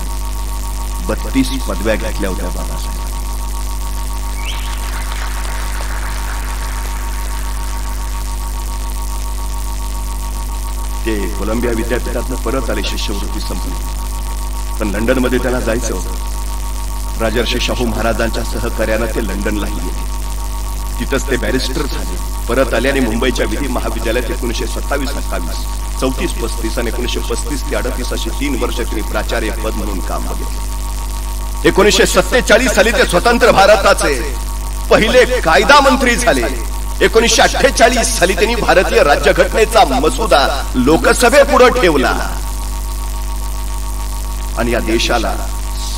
32 पदव्या घेतल्या होत्या बाबासाहेब. ते कोलंबिया विद्यापीठातून परत आले शिष्यवृत्ती संपली, पण लंडन मध्ये त्यांना जायचं होतं. राजर्षी शाहू महाराजांच्या सहकार्यानं ते लंडनला गेले. तिथंच ते बॅरिस्टर झाले. परत आले आणि मुंबईच्या विधी महाविद्यालयात 1927-28, 34-35 आणि 1935 ते 38 अशी 3 वर्ष त्यांनी प्राचार्य पद म्हणून काम केले. 1947 साली ते स्वतंत्र भारताचे पहिले कायदा मंत्री झाले. 1948 साली त्यांनी भारतीय राज्यघटनेचा मसुदा लोकसभेपुढे ठेवला आणि या देशाला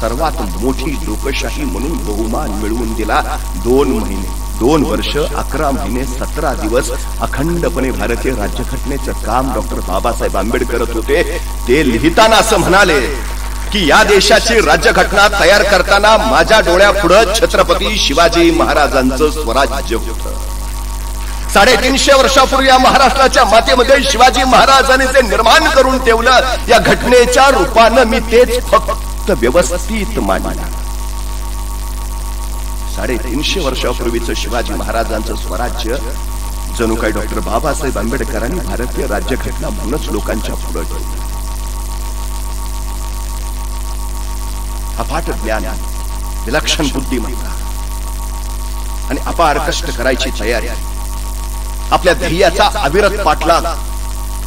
सर्वात मोठी लोकशाही म्हणून बहुमान मिळवून दिला. 2 वर्ष 11 महिने 17 दिवस अखंडपणे भारतीय राज्यघटनेचं काम डॉक्टर बाबासाहेब आंबेडकर करत होते. ते लिहिताना असं म्हणाले की या देशाची राज्यघटना तयार करताना माझ्या डोळ्यापुढे छत्रपती शिवाजी महाराजांचं स्वराज्य होतं. 350 वर्षापूर्वी या महाराष्ट्राच्या मातेमध्ये शिवाजी महाराजांनी जे निर्माण करून ठेवलं, या घटनेच्या रूपानं मी तेच फक्त व्यवस्थित मांडलं. 350 वर्षापूर्वीचं शिवाजी महाराजांचं स्वराज्य जणू काही डॉक्टर बाबासाहेब आंबेडकरांनी भारतीय राज्यघटना म्हणूनच लोकांच्या पुढे ठेवलं. अफाट ज्ञान, विलक्षण बुद्धिमत्ता आणि अपार कष्ट करायची तयारी, आपल्या ध्येयाचा अविरत पाठलाग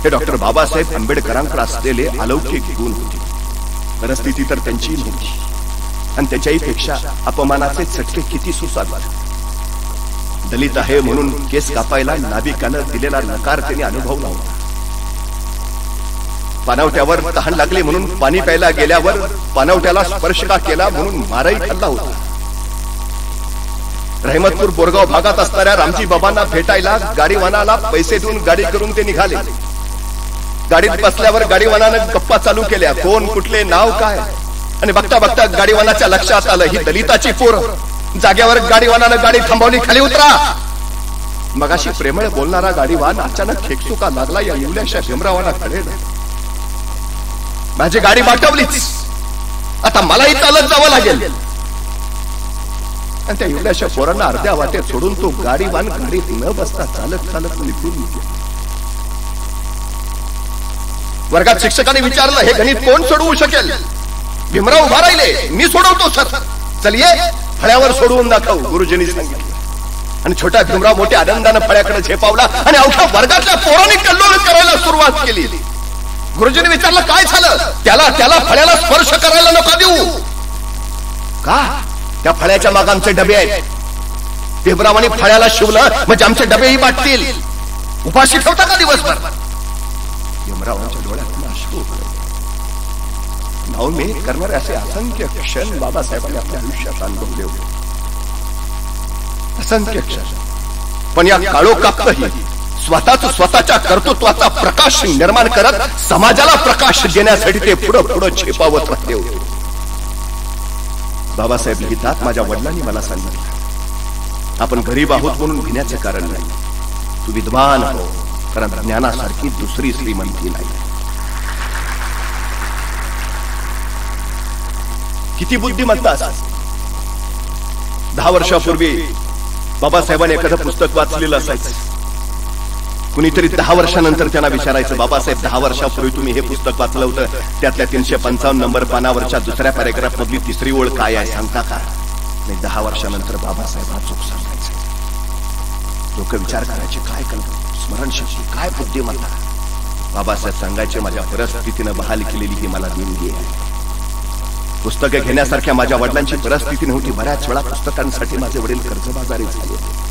हे डॉक्टर बाबासाहेब आंबेडकरांकडे असलेले अलौकिक गुण होते. परिस्थिती तर त्यांची नव्हती आणि त्याच्याही पेक्षा अपमानाचे चटके किती सुसावे. दलित आहे म्हणून केस कापायला नाभिकानं दिलेला नकार त्यांनी अनुभवला होता. पाणवठ्यावर तहान लागली म्हणून पाणी प्यायला गेल्यावर पाणवठ्याला स्पर्श का केला म्हणून मारही खाल्ला होता. रहमतपूर बोरगाव भागात असणाऱ्या रामजी बाबांना भेटायला गाडीवानाला पैसे देऊन गाडी करून ते निघाले. गाडीत बसल्यावर गाडीवानानं गप्पा चालू केल्या, कोण कुठले नाव काय, आणि बघता बघता गाडीवानाच्या लक्षात आलं ही दलिताची पोरं. जाग्यावर गाडीवानानं गाडी थांबवली, खाली उतरा. मगाशी प्रेमळ बोलणारा गाडीवान अचानक खेकसुका लागला या येवल्याशा भीमरावांना कळेल. माझी गाडी पाठवलीच, आता मलाही चालत जावं लागेल. आणि त्या येवल्याशा पोरांना अर्ध्या वाटेत सोडून तो गाडीवान गाडीत न बसता चालत चालत निघून गेला. वर्गात शिक्षकांनी विचारलं, हे गणित कोण सोडवू शकेल? भीमराव उभा राहिले, मी सोडवतो सर. चल ये, फळ्यावर सोडवून दाखव, गुरुजींनी सांगितलं. आणि छोटा भीमराव मोठ्या आनंदानं फळ्याकडे झेपावला आणि अवघ्या वर्गातल्या पोरांनी कल्लोळ करायला सुरुवात केली. गुरुजींनी विचारलं, काय झालं? त्याला फळ्याला स्पर्श करायला नका देऊ. का? त्या फळ्याच्या मागे आमचे डबे आहेत. भीमरावांनी फळ्याला शिवलं म्हणजे आमचे डबेही वाटतील. उपाशी ठेवता का दिवसभर? भीमरावांच्या डोळ्यात अश्रू नवमेध करणारे असे असंख्य क्षण बाबासाहेबांनी आपल्या आयुष्यात अनुभवले होते. असंख्य क्षण. पण या काळोखातही स्वतःच्या कर्तृत्वाचा प्रकाश निर्माण करत समाजाला प्रकाश देण्यासाठी ते पुढे झेपावत राहिले होते. बाबासाहेब लिहितात, माझ्या वडिलांनी मला सांगितलं, आपण गरीब आहोत म्हणून भिण्याचे कारण नाही, तू विद्वान हो, कारण ज्ञानासारखी दुसरी श्रीमंती नाही. किती बुद्धिमत्ता असतात. 10 वर्षापूर्वी बाबासाहेबांनी एखादं पुस्तक वाचलेलं असायचं. कुणीतरी 10 वर्षानंतर त्यांना विचारायचं, बाबासाहेब 10 वर्षापूर्वी तुम्ही हे पुस्तक वाचलं होतं, त्यातल्या 355 नंबर पानावरच्या दुसऱ्या पॅरेग्राफ मधली तिसरी ओळ काय आहे सांगता का? नाही, 10 वर्षानंतर बाबासाहेब हा चूक सांगायचे. लोक विचार करायचे, काय स्मरणशक्ती, काय बुद्धिमत्ता. बाबासाहेब सांगायचे, माझ्या परिस्थितीनं बहाल केलेली ही मला देणगी आहे. पुस्तके घेण्यासारख्या माझ्या वडिलांची परिस्थिती नव्हती. बऱ्याच वेळा पुस्तकांसाठी माझे वडील कर्जबाजारी झाले.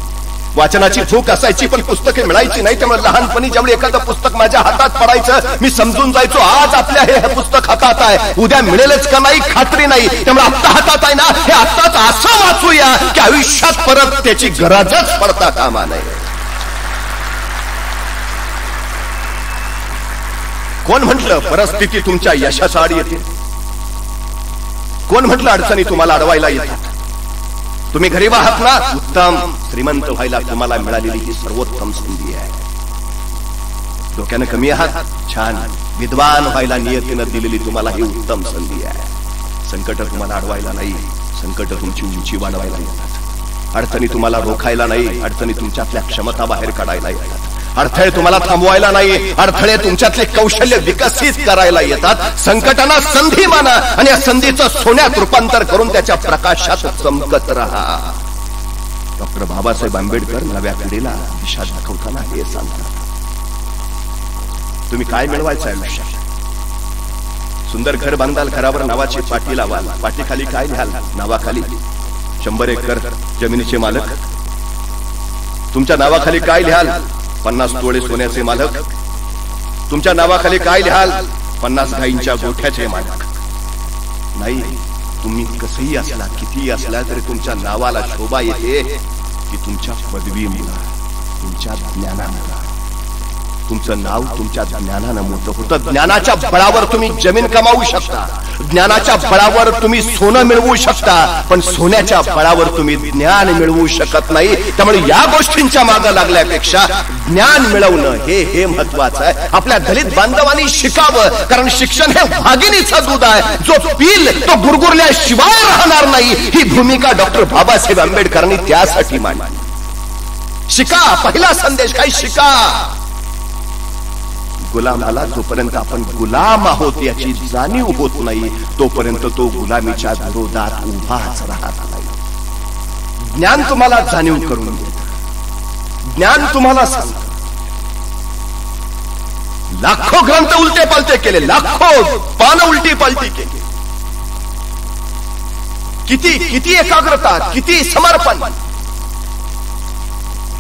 वाचनाची भूक असायची पण पुस्तके मिळायची नाही. त्यामुळे लहानपणी ज्यावेळी एखादं पुस्तक माझ्या हातात पडायचं, मी समजून जायचो आज आपल्या हे पुस्तक हातात आहे, उद्या मिळेलच का नाही खात्री नाही. त्यामुळे आत्ता हातात आहे ना, हे आत्ताच असं वाचूया की आयुष्यात परत त्याची गरजच पडता कामा नये. कोण म्हटलं परिस्थिती तुमच्या यशाच्या आड येते? कोण म्हटलं अडचणी तुम्हाला अडवायला येतात? तुम्ही गरीब आहात ना, उत्तम. श्रीमंत व्हायला तुम्हाला मिळालेली ही सर्वोत्तम संधी आहे. डोक्यानं कमी आहात, छान. विद्वान व्हायला नियतीनं दिलेली तुम्हाला ही उत्तम संधी आहे. संकट तुम्हाला अडवायला नाही, संकट तुमची उंची वाढवायला येतात. अडचणी तुम्हाला रोखायला नाही, अडचणी तुमच्यातल्या क्षमता बाहेर काढायला येतात. अडथळे तुम्हाला थांबवायला नाही, अडथळे तुमच्यातले कौशल्य विकसित करायला येतात. संकटांना संधी माना आणि या संधीचं सोन्यात रूपांतर करून त्याच्या प्रकाशात चमकत राहा. डॉक्टर बाबासाहेब आंबेडकर नव्या पिढीला दिशा दाखवताना हे सांगतात, तुम्ही काय मिळवायचं आयुष्यात? सुंदर घर बांधाल, घरावर नावाची पाटी लावाल, पाटीखाली काय लिहाल? नावाखाली 100 एकर जमिनीचे मालक. तुमच्या नावाखाली काय लिहाल? 50 तोळे सोन्याचे मालक. तुमच्या नावाखाली काय लिहाल? 50 गायींच्या गोठ्याचे मालक. नाही, तुम्ही कसंही असला, कितीही असला तरी तुमच्या नावाला शोभा येते की तुमच्या पदवीमुळे, तुमच्या ज्ञानामुळे. तुमचं नाव तुमच्या ज्ञानानं मोठं होतं. ज्ञानाच्या बळावर तुम्ही जमीन कमावू शकता, ज्ञानाच्या बळावर तुम्ही सोनं मिळवू शकता, पण सोन्याच्या बळावर तुम्ही ज्ञान मिळवू शकत नाही. त्यामुळे या गोष्टींच्या मागे लागल्यापेक्षा ज्ञान मिळवणं हे महत्वाचं आहे. आपल्या दलित बांधवांनी शिकावं, कारण शिक्षण हे वाघिणीचं दूध आहे. जो पिल तो गुरगुरल्याशिवाय राहणार नाही. ही भूमिका डॉक्टर बाबासाहेब आंबेडकरांनी त्यासाठी मांडली. शिका. पहिला संदेश काय? शिका. गुलामाला जोपर्यंत आपण गुलाम आहोत याची जाणीव होत नाही, तोपर्यंत तो गुलामीच्या विरोधात उभाच राहत नाही. ज्ञान तुम्हाला जाणीव करून देत, ज्ञान तुम्हाला सांगत. लाखो ग्रंथ उलटे पालटे केले, लाखो पानं उलटी पालटी केली. किती एकाग्रता, किती समर्पण.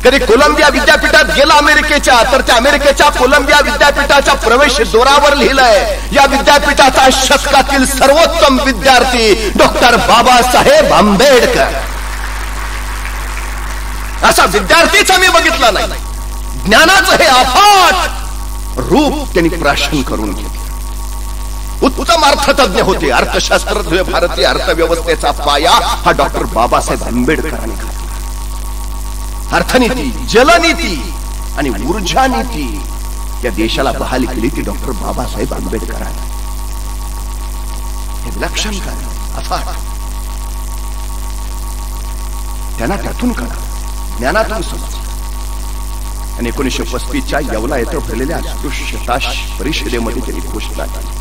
कधी कोलंबिया विद्यापीठात गेला अमेरिकेच्या, तर त्या अमेरिकेच्या कोलंबिया विद्यापीठाच्या प्रवेश द्वारावर लिहिलंय, या विद्यापीठाचा शतकातील सर्वोत्तम विद्यार्थी डॉक्टर बाबासाहेब आंबेडकर. असा विद्यार्थीचा मी बघितला नाही. ज्ञानाचं हे अफाट रूप त्यांनी प्राशन करून घेतलं. उत्तम अर्थतज्ञ होते, अर्थशास्त्रज्ञ. भारतीय अर्थव्यवस्थेचा पाया हा डॉक्टर बाबासाहेब आंबेडकरांनी घातला. अर्थनीती, जलनीती आणि ऊर्जा नीती या देशाला बहाल केली ती डॉक्टर बाबासाहेब आंबेडकरांनी. हे विलक्षण कार्य, अफाट. त्यांना त्यातून कळा, ज्ञानातून समज. आणि 1935च्या येवला येथे भरलेल्या अस्पृश्यता परिषदेमध्ये त्यांनी घोषणा केली,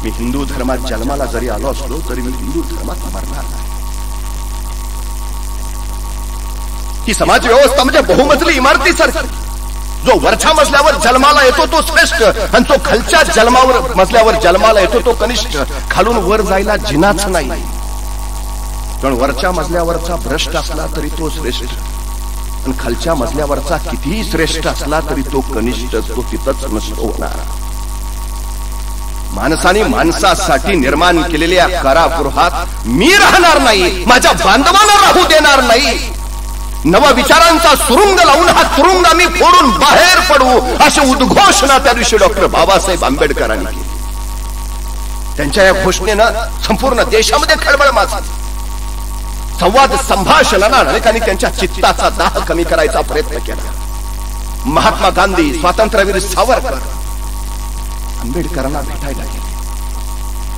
मी हिंदू धर्मात जन्माला जरी आलो असलो तरी मी हिंदू धर्मात मरणार नाही. ही समाज व्यवस्था म्हणजे बहुमजली इमारतीसारखी. जो वरच्या मजल्यावर जन्माला येतो तो श्रेष्ठ आणि तो खालच्या मजल्यावर जन्माला येतो तो कनिष्ठ. खालून वर जायला जिनाच नाही. पण वरच्या मजल्यावरचा भ्रष्ट असला तरी तो श्रेष्ठ आणि खालच्या मजल्यावरचा कितीही श्रेष्ठ असला तरी तो कनिष्ठ. तो तिथंच नष्ट होणार. माणसाने माणसासाठी निर्माण केलेल्या कारागृहात मी राहणार नाही, माझ्या बांधवांना राहू देणार नाही. नव विचारांचा सुरुंग लावून हा तुरुंग आम्ही फोडून बाहेर पडू अशी उद्घोषणा त्या दिवशी डॉक्टर बाबासाहेब आंबेडकरांनी केली. त्यांच्या या घोषणेनं संपूर्ण देशामध्ये खळबळ माजली. संवाद संभाषणाला अनेकांनी त्यांच्या चित्ताचा दाह कमी करायचा प्रयत्न केला. महात्मा गांधी, स्वातंत्र्यवीर सावरकर आंबेडकरांना भेटायला गेले.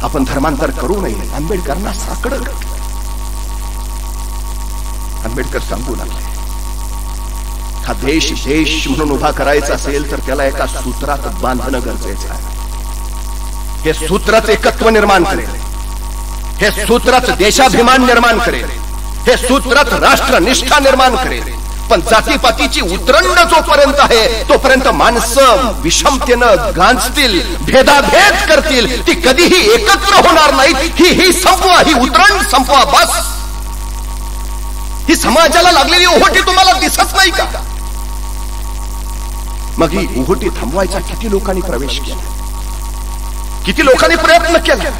आपण धर्मांतर करू नये, आंबेडकरांना साकडं घातलं. आंबेडकर सांगू लागले, हा देश देश म्हणून उभा करायचा असेल तर त्याला एका सूत्रात बांधणं गरजेचं आहे. हे सूत्रच एकत्व निर्माण करेल, हे सूत्रच देशाभिमान निर्माण करेल, हे सूत्रच राष्ट्रनिष्ठा निर्माण करेल. पण जातीपातीची उतरंड जोपर्यंत आहे तोपर्यंत माणसं विषमतेनं गांजतील, भेदाभेद करतील. ती कधीही एकत्र होणार नाहीत. ही संपवा, ही उतरंड संपवा. बस. ही समाजाला लागलेली ओहोटी तुम्हाला दिसत नाही का? मग ही ओहोटी थांबवायचा किती लोकांनी प्रवेश केला, किती लोकांनी प्रयत्न केला.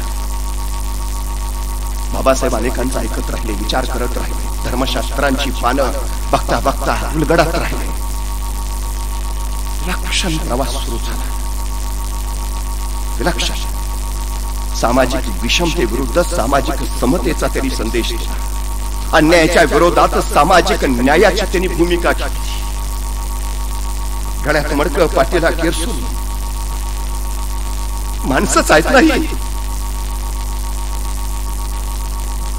बाबासाहेब अनेकांचा ऐकत राहिले, विचार करत राहिले. धर्मशास्त्रांची पानं बघता बघता उलगडत राहिले. विलक्षण प्रवास सुरू झाला. विलक्षण सामाजिक विषमतेविरुद्ध सामाजिक समतेचा त्यांनी संदेश दिला. अन्यायाच्या विरोधात सामाजिक न्यायाची त्यांनी भूमिका घेतली. गळ्यात मडकं, पाठीला केरसून. माणसंच आहेत नाही,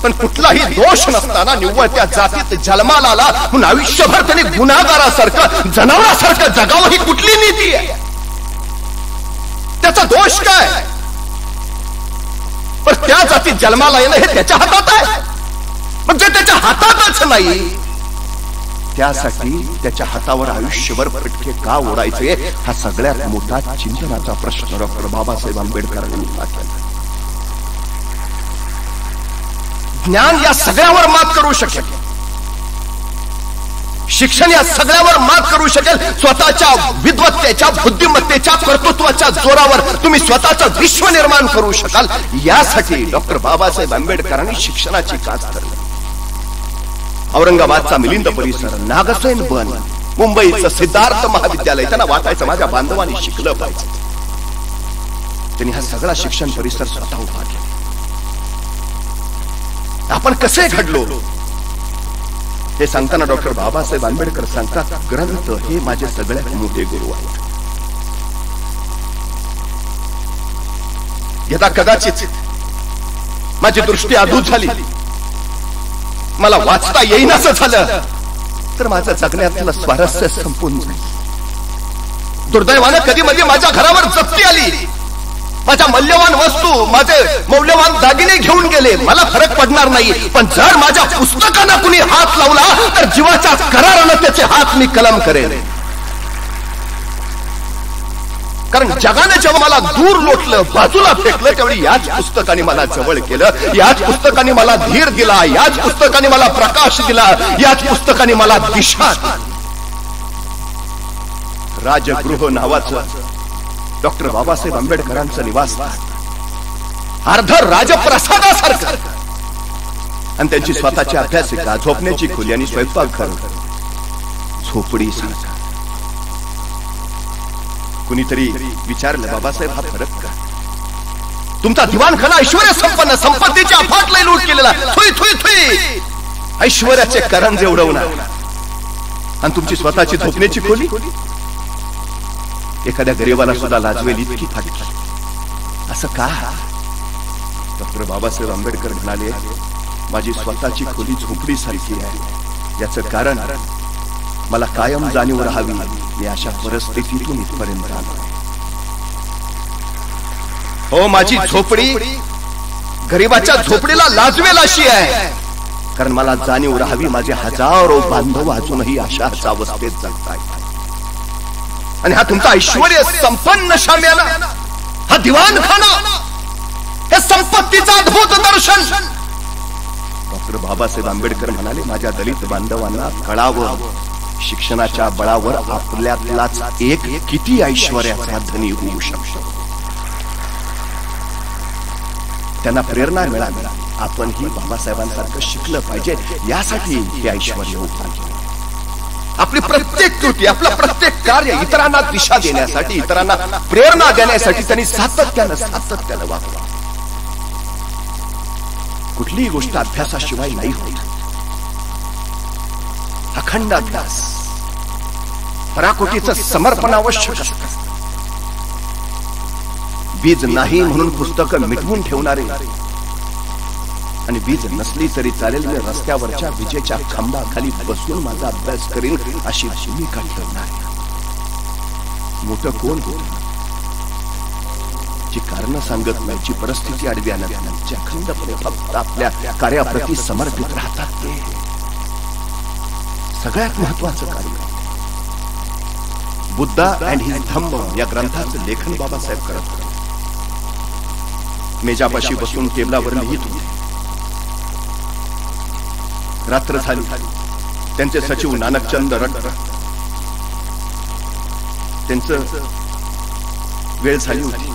पण कुठलाही दोष नसताना निव्वळ त्या जातीत जन्माला आला म्हणून आयुष्यभर त्यांनी गुन्हेगारासारखं, जनावरासारखं जगावं ही कुठली नीती आहे? त्याचा दोष काय? पण त्या जातीत जन्माला येणं हे त्याच्या हातात आहे. म्हणजे त्याच्या हातातच नाही, त्यासाठी त्याच्या हातावर आयुष्यभर फटके का ओढायचे हा सगळ्यात मोठा चिंतनाचा प्रश्न डॉक्टर बाबासाहेब आंबेडकरांनी केला. ज्ञान या सगळ्यावर मात करू शकेल, शिक्षण या सगळ्यावर मात करू शकेल. स्वतःच्या विद्वत्तेच्या, बुद्धिमत्तेच्या, कर्तृत्वाच्या जोरावर तुम्ही स्वतःचं विश्व निर्माण करू शकाल. यासाठी डॉक्टर बाबासाहेब आंबेडकरांनी शिक्षणाची कास धरली. औरंगाबादचा मिलिंद परिसर, नागसेन बन, मुंबईचं सिद्धार्थ महाविद्यालय, त्यांना वाटायचं माझ्या बांधवांनी शिकलं पाहिजे. त्यांनी हा सगळा शिक्षण परिसर स्वतः उभा केला. आपण कसे घडलो हे सांगताना डॉक्टर बाबासाहेब आंबेडकर सांगतात, ग्रंथ हे माझे सगळ्यात मोठे गुरु आहेत. यदा कदाचित माझी दृष्टी अधूत झाली, मला वाचता येईनाचं झालं तर माझं जगण्यातलं स्वारस्य संपून जाईल. दुर्दैवानं कधी मध्ये माझ्या घरावर जप्ती आली, माझ्या मौल्यवान वस्तू, माझे मौल्यवान दागिने घेऊन गेले, मला फरक पडणार नाही. पण जर माझ्या पुस्तकांना कुणी हात लावला तर जीवाच्या करारानं त्याचे हात मी कलम करेन. कारण जगाने जेव्हा मला दूर लोटलं, बाजूला फेकलं, त्यावेळी याच पुस्तकाने मला जवळ केलं, याच पुस्तकाने मला धीर दिला, याच पुस्तकाने मला प्रकाश दिला, याच पुस्तकाने मला दिशा दिली. राजगृह नावाचं डॉक्टर बाबासाहेब आंबेडकरांचं निवासस्थान अर्ध राजप्रसादासारखं आणि त्यांची स्वतःची अभ्यासिका, झोपण्याची खोली आणि स्वयंपाकघर झोपडी सारखा. कुणीतरी विचारलं, बाबासाहेब हा फरक का? तुमचा दिवाणखाना ऐश्वर्य संपन्न, संपत्तीची अफाट लय लूट केलेला, थुई थुई थुई ऐश्वर्याचे करंजे उडवणार, आणि तुमची स्वतःची झोपण्याची खोली एखाद्या गरीबाला सुद्धा लाजवेल इतकी फाटली. असं का? डॉक्टर बाबासाहेब आंबेडकर म्हणाले, माझी स्वतःची खोली झोपडी सारखी आहे. याचं कारण मला कायम जाणीव राहावी, मी अशा परिस्थितीतून इथपर्यंत आलो. हो, माझी झोपडी गरीबाच्या झोपडीला लाजवेल अशी आहे, कारण मला जाणीव राहावी माझे हजारो बांधव अजूनही अशाच अवस्थेत जगतायत. आणि हा तुमचा ऐश्वर्य संपन्न शामियाना, हा दिवाणखाना, हे संपत्तीचं अद्भुत दर्शन. डॉक्टर बाबासाहेब आंबेडकर म्हणाले, माझ्या दलित बांधवांना कळावं, शिक्षणाच्या बळावर आपल्यातलाच एक किती ऐश्वर्याचा धनी होऊ शकतो. त्यांना प्रेरणा मिळावी, आपणही बाबासाहेबांसारखं शिकलं पाहिजे, यासाठी हे ऐश्वर्य होतं. आपली प्रत्येक कृती, आपलं प्रत्येक कार्य इतरांना दिशा देण्यासाठी, इतरांना प्रेरणा देण्यासाठी त्यांनी सातत्यानं वापरलं. कुठलीही गोष्ट अभ्यासाशिवाय नाही होत. अखंड अभ्यास, पराकोटीचं समर्पण आवश्यक असतं. बीज नाही म्हणून पुस्तकं मिटवून ठेवणारे, आणि बीज नसली तरी चालेल, मी रस्त्यावरच्या विजेच्या खांबाखाली बसून माझा अभ्यास करीन अशी भूमिका ठेवणारे. मोठं कोण होत, जी कारण सांगत नाही, जी परिस्थिती आडवी आणत नाही, जी अखंडपणे फक्त आपल्या कार्याप्रती समर्पित राहतात, ते सगळ्यात महत्वाचं कार्य. बुद्धा अँड हिज धम्म या ग्रंथाचं लेखन बाबासाहेब करत होते. मेजापाशी बसून टेबलावर लिहित होते. रात्र झाली. त्यांचे सचिव नानकचंद रट त्यांचं वेळ झाली होती.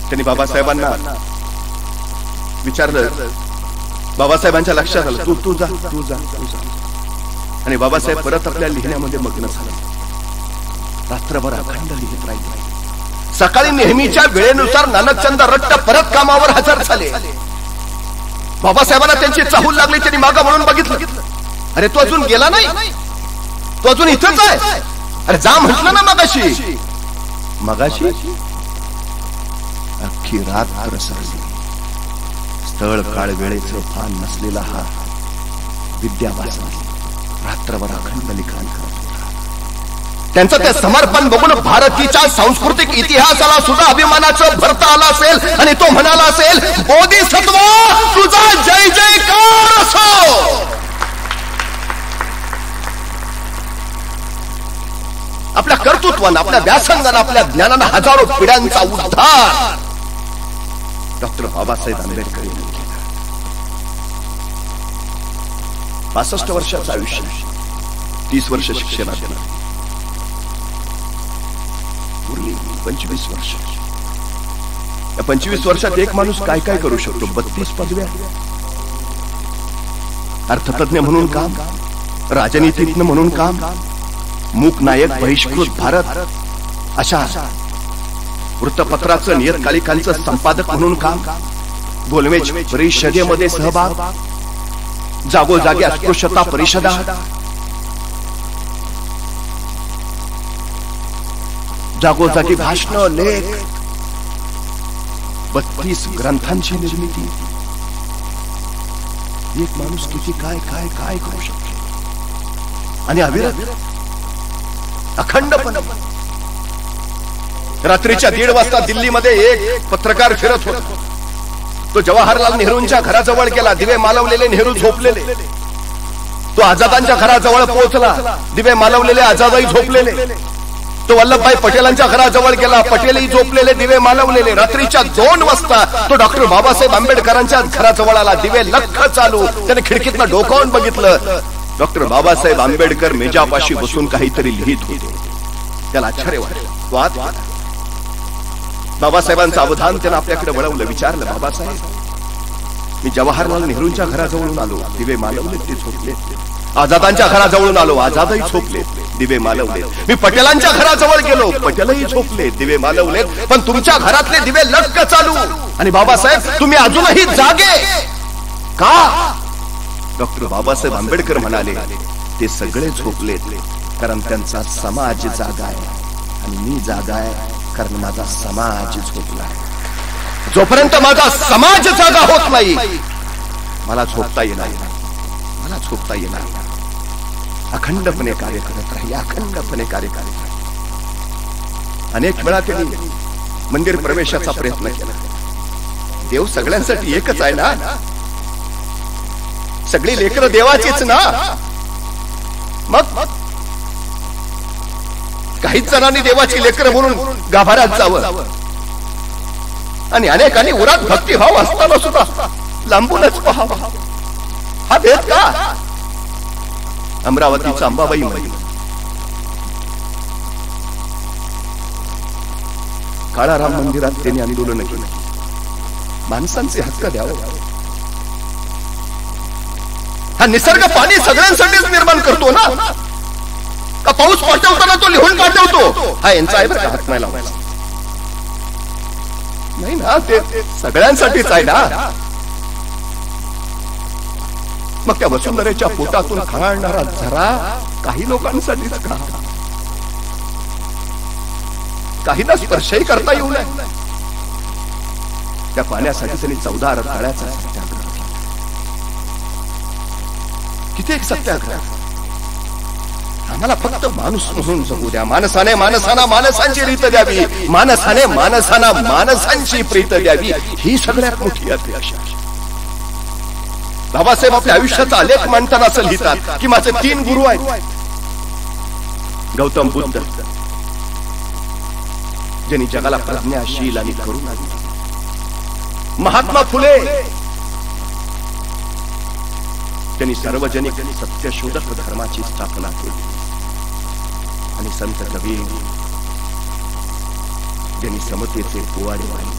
त्यांनी बाबासाहेबांना विचारलं. बाबासाहेबांच्या लक्षात आलं, तू जा. आणि बाबासाहेब परत आपल्या लिहिण्यामध्ये मग्न झाले. रात्रभर अखंड लिहित राहिले. सकाळी नेहमीच्या वेळेनुसार नानकचंद रट्ट परत कामावर हजर झाले. बाबासाहेबांना त्यांची चाहूल लागली. त्यांनी मागं म्हणून बघितलं. अरे तू अजून गेला नाही, तू अजून इथंच आहे. अरे जा म्हटलं ना मगाशी. अख्खी रात्र सरली. स्थळ काळ वेळेचं भान नसलेला हा विद्यावासन रात्रभर अखंड लिखाण करत होता. त्यांचं ते समर्पण बघून भारतीच्या सांस्कृतिक इतिहासाला सुद्धा अभिमानाचं भरता आलं असेल, आणि तो म्हणाला असेल, बोधिसत्व तुझा जय जयकार असो. आपल्या कर्तृत्वानं, आपल्या व्यासंगानं, आपल्या ज्ञानानं हजारो पिढ्यांचा उद्धार डॉक्टर बाबासाहेब आंबेडकर यांनी केला. 65 वर्षाचं आयुष्य, 30 वर्ष शिक्षणात, उरली 25 वर्ष. या 25 वर्षात एक माणूस काय काय करू शकतो? 32 पदव्या, अर्थतज्ञ म्हणून काम, राजनीतिज्ञ म्हणून काम, मूकनायक बहिष्कृत भारत अशा वृत्तपत्राचं नियतकालिकांचं संपादक म्हणून काम, गोलमेज परिषदेमध्ये सहभाग, जागोजागी अस्पृश्यता परिषदा, जागोजागी भाषण, लेख, 32 ग्रंथांची निर्मिती. एक माणूस किती काय काय काय करू शकतो. आणि अविरत अखंडपणे. रात्रीच्या 1:30 वाजता दिल्लीमध्ये एक पत्रकार फिरत होता. तो जवाहरलाल नेहरूंच्या घराजवळ गेला. दिवे मालवलेले नेहरू झोपलेले. तो आझादांच्या घराजवळ पोहोचला. दिवे मालवलेले, आझादही झोपलेले. तो वल्लभभाई पटेलांच्या घराजवळ गेला. पटेलही झोपलेले, दिवे मालवलेले. रात्रीच्या 2 वाजता तो डॉक्टर बाबासाहेब आंबेडकरांच्या घराजवळ आला. दिवे लख्ख चालू. त्याने खिडकीतनं डोकावून बघितलं. डॉक्टर बाबासाहेब आंबेडकर मेजापाशी बसून काहीतरी लिहित होते. त्याला आश्चर्य वाटलं. तो आत गेला. बाबासाहेबांचं अवधान त्यानं आपल्याकडे वळवलं. विचारलं, बाबासाहेब मी जवाहरलाल नेहरूंच्या घराजवळून आलो, दिवे मालवले, ते झोपले. आझादांच्या घराजवळून आलो, आझादही झोपले, दिवे मालवले. मी पटेलांच्या घराजवळ गेलो, पटेलही झोपले, दिवे मालवले. पण तुमच्या घरातले दिवे लटक चालू. आणि बाबासाहेब तुम्ही अजूनही जागे का? डॉक्टर बाबासाहेब आंबेडकर म्हणाले, ते सगळे झोपलेत कारण त्यांचा समाज जागा आहे आणि मी जागा आहे कारण माझा समाज झोपला आहे. जोपर्यंत माझा समाज जागा होत नाही मला झोपता येणार, मला झोपता येणार. अखंडपणे कार्य करत राहील, अखंडपणे कार्य करत राहील. अनेक वेळा त्यांनी मंदिर प्रवेशाचा प्रयत्न केला. देव सगळ्यांसाठी एकच आहे ना, सगळी लेकरं देवाचीच ना. मग काहीच जणांनी देवाची लेकरं म्हणून गाभाऱ्यात जावं आणि अनेकांनी उरात भक्तिभाव असताना सुद्धा लांबूनच पहावा. हा भेद का? अमरावतीचा अंबाबाई मंदिर, काळाराम मंदिरात त्यांनी आंदोलन केलं, माणसांचे हक्क द्यावं. हा निसर्ग पाणी सगळ्यांसाठीच निर्माण करतो ना, का पाऊस पाठवताना तो लिहून पाठवतो? हा यांचा आहे बरं का, हात नाही लावायचा. नाही ना, ते सगळ्यांसाठीच आहे ना. मग त्या वसुंधरेच्या पोटातून खाणारा झरा काही लोकांसाठीच का? काहींना स्पर्शही करता येऊ नये. त्या पाण्यासाठी त्यांनी 14 रताळ्याचा सत्याग्रह केला. किती एक सत्याग्रह. आम्हाला फक्त माणूस म्हणून जगू द्या. माणसाने माणसांना माणसांची रीत द्यावी, माणसाने माणसांना माणसांची प्रीत द्यावी, ही सगळ्यात मोठी अपेक्षा. बाबासाहेब आपल्या आयुष्याचा आलेख मांडताना असं लिहितात की माझे 3 गुरु आहेत. गौतम बुद्ध, ज्यांनी जगाला प्रज्ञाशील आणि करुणा दिली. महात्मा फुले, त्यांनी सार्वजनिक सत्यशोधक धर्माची स्थापना केली. आणि संत कबीर, ज्यांनी समतेचे पोवाडे वाहिले.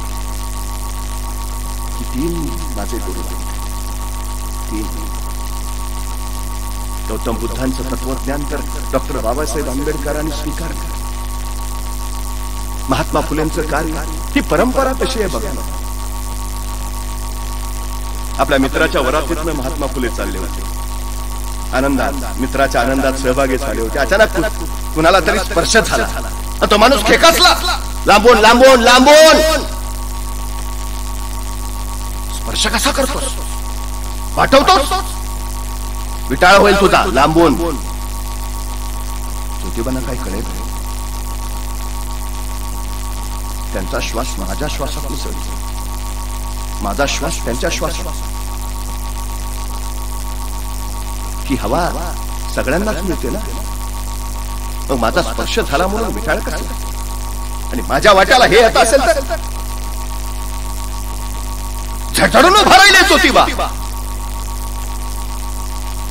ही 3 माझे गुरु आहेत. 3. गौतम बुद्धांचं तत्वज्ञान तर डॉक्टर बाबासाहेब आंबेडकरांनी स्वीकारलं. महात्मा फुलेंचं कार्य, ही परंपरा कशी आहे बघा. आपल्या मित्राच्या वरातीतनं महात्मा फुले चालले होते. आनंदात, मित्राच्या आनंदात सहभागी झाले होते. अचानक कुणाला तरी स्पर्श झाला, तो माणूस खेकाचला. लांबून लांबून लांबून. स्पर्श कसा करतोस? पाठवतोस? विटाळ होईल तुझा. लांबून. ज्योतिबांना काय कळेल? त्यांचा श्वास माझ्या श्वासात मिसळतो, माझा श्वास त्यांच्या श्वासात. ही हवा सगळ्यांनाच मिळते ना. मग माझा स्पर्श झाला म्हणून विटाळ कसला? आणि माझ्या वाट्याला हे येत असेल तर झटडून उभा राहिले ज्योतिबा.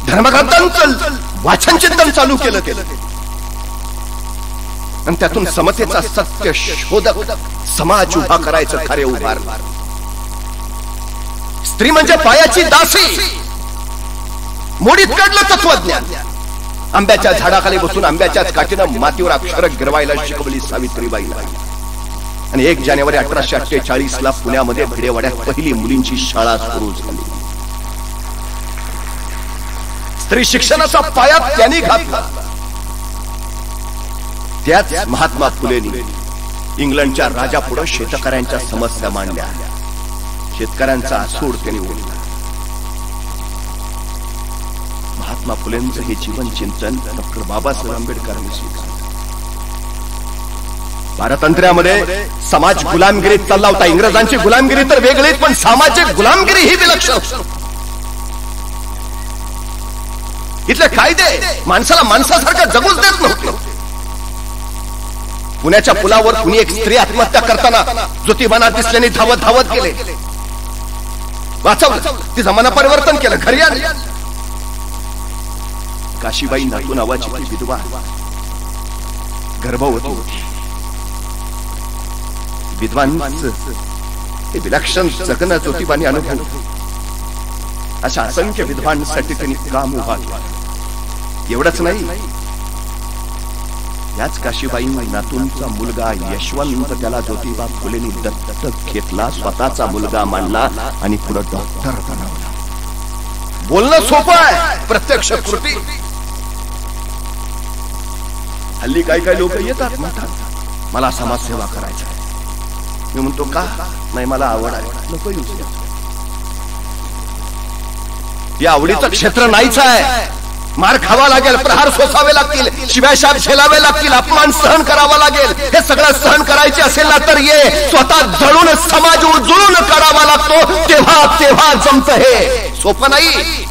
धर्मग्रंथांचं वाचन चिंतन चालू केलं आणि त्यातून समतेचा सत्य शोधक समाज उभा करायचं कार्य उभारलं. स्त्री म्हणजे पायाची दासी. मोडीत काढलं तत्वज्ञान. आंब्याच्या झाडाखाली बसून आंब्याच्याच काठीनं मातीवर अक्षरं गिरवायला शिकवली सावित्रीबाईला. आणि 1 जानेवारी 1848 ला पुण्यामध्ये भिडेवाड्यात पहिली मुलींची शाळा सुरू झाली. स्त्री शिक्षणाचा पाया त्यांनी घातला. त्याच महात्मा फुलेंनी इंग्लंडच्या राजापुढे शेतकऱ्यांच्या समस्या मांडल्या. शेतकऱ्यांचा आसूड त्यांनी ओढला. महात्मा फुलेंचं हे जीवन चिंतन डॉक्टर बाबासाहेब आंबेडकरांनी स्वीकारलं. पारतंत्र्यामध्ये समाज गुलामगिरीत चालला होता. इंग्रजांची गुलामगिरी तर वेगळीच, पण सामाजिक गुलामगिरी ही विलक्षण. इथले कायदे माणसाला माणसासारखं जगूच देत नव्हते. पुण्याच्या पुलावर कुणी एक स्त्री आत्महत्या करताना ज्योतिबांना दिसल्याने धावत धावत गेले. वाचवलं. ती जमाना परिवर्तन केलं. घरी आली. काशीबाई नातू नावाची ती विधवा गर्भवती होती. विद्वांचं हे विलक्षण जगणं ज्योतिबांनी अनुभव. अशा असंख्य विद्वांसाठी त्यांनी काम उभा केला. एवढंच नाही, याच काशीबाई नातूंचा मुलगा यशवंत त्याला ज्योतिबा फुलेंनी दत्तक घेतला, स्वतःचा मुलगा मानला आणि पुढे डॉक्टर बनवला. बोलणं सोपं आहे, प्रत्यक्ष कृती. हल्ली काही लोक येतात, म्हणतात मला समाजसेवा करायची आहे. मी म्हणतो का नाही, मला आवड आहे. नको येऊ, या आवडीचं क्षेत्र नाहीच आहे. मार खावा लागेल, प्रहार सोसावे लागतील, शिव्याशाप झेलावे लागतील, अपमान सहन करावा लागेल. हे सगळं सहन करायचे असेल ना तर ये स्वतः जळून समाज उजळून काढावा लागतो, तेव्हा जमत. हे सोपं नाही.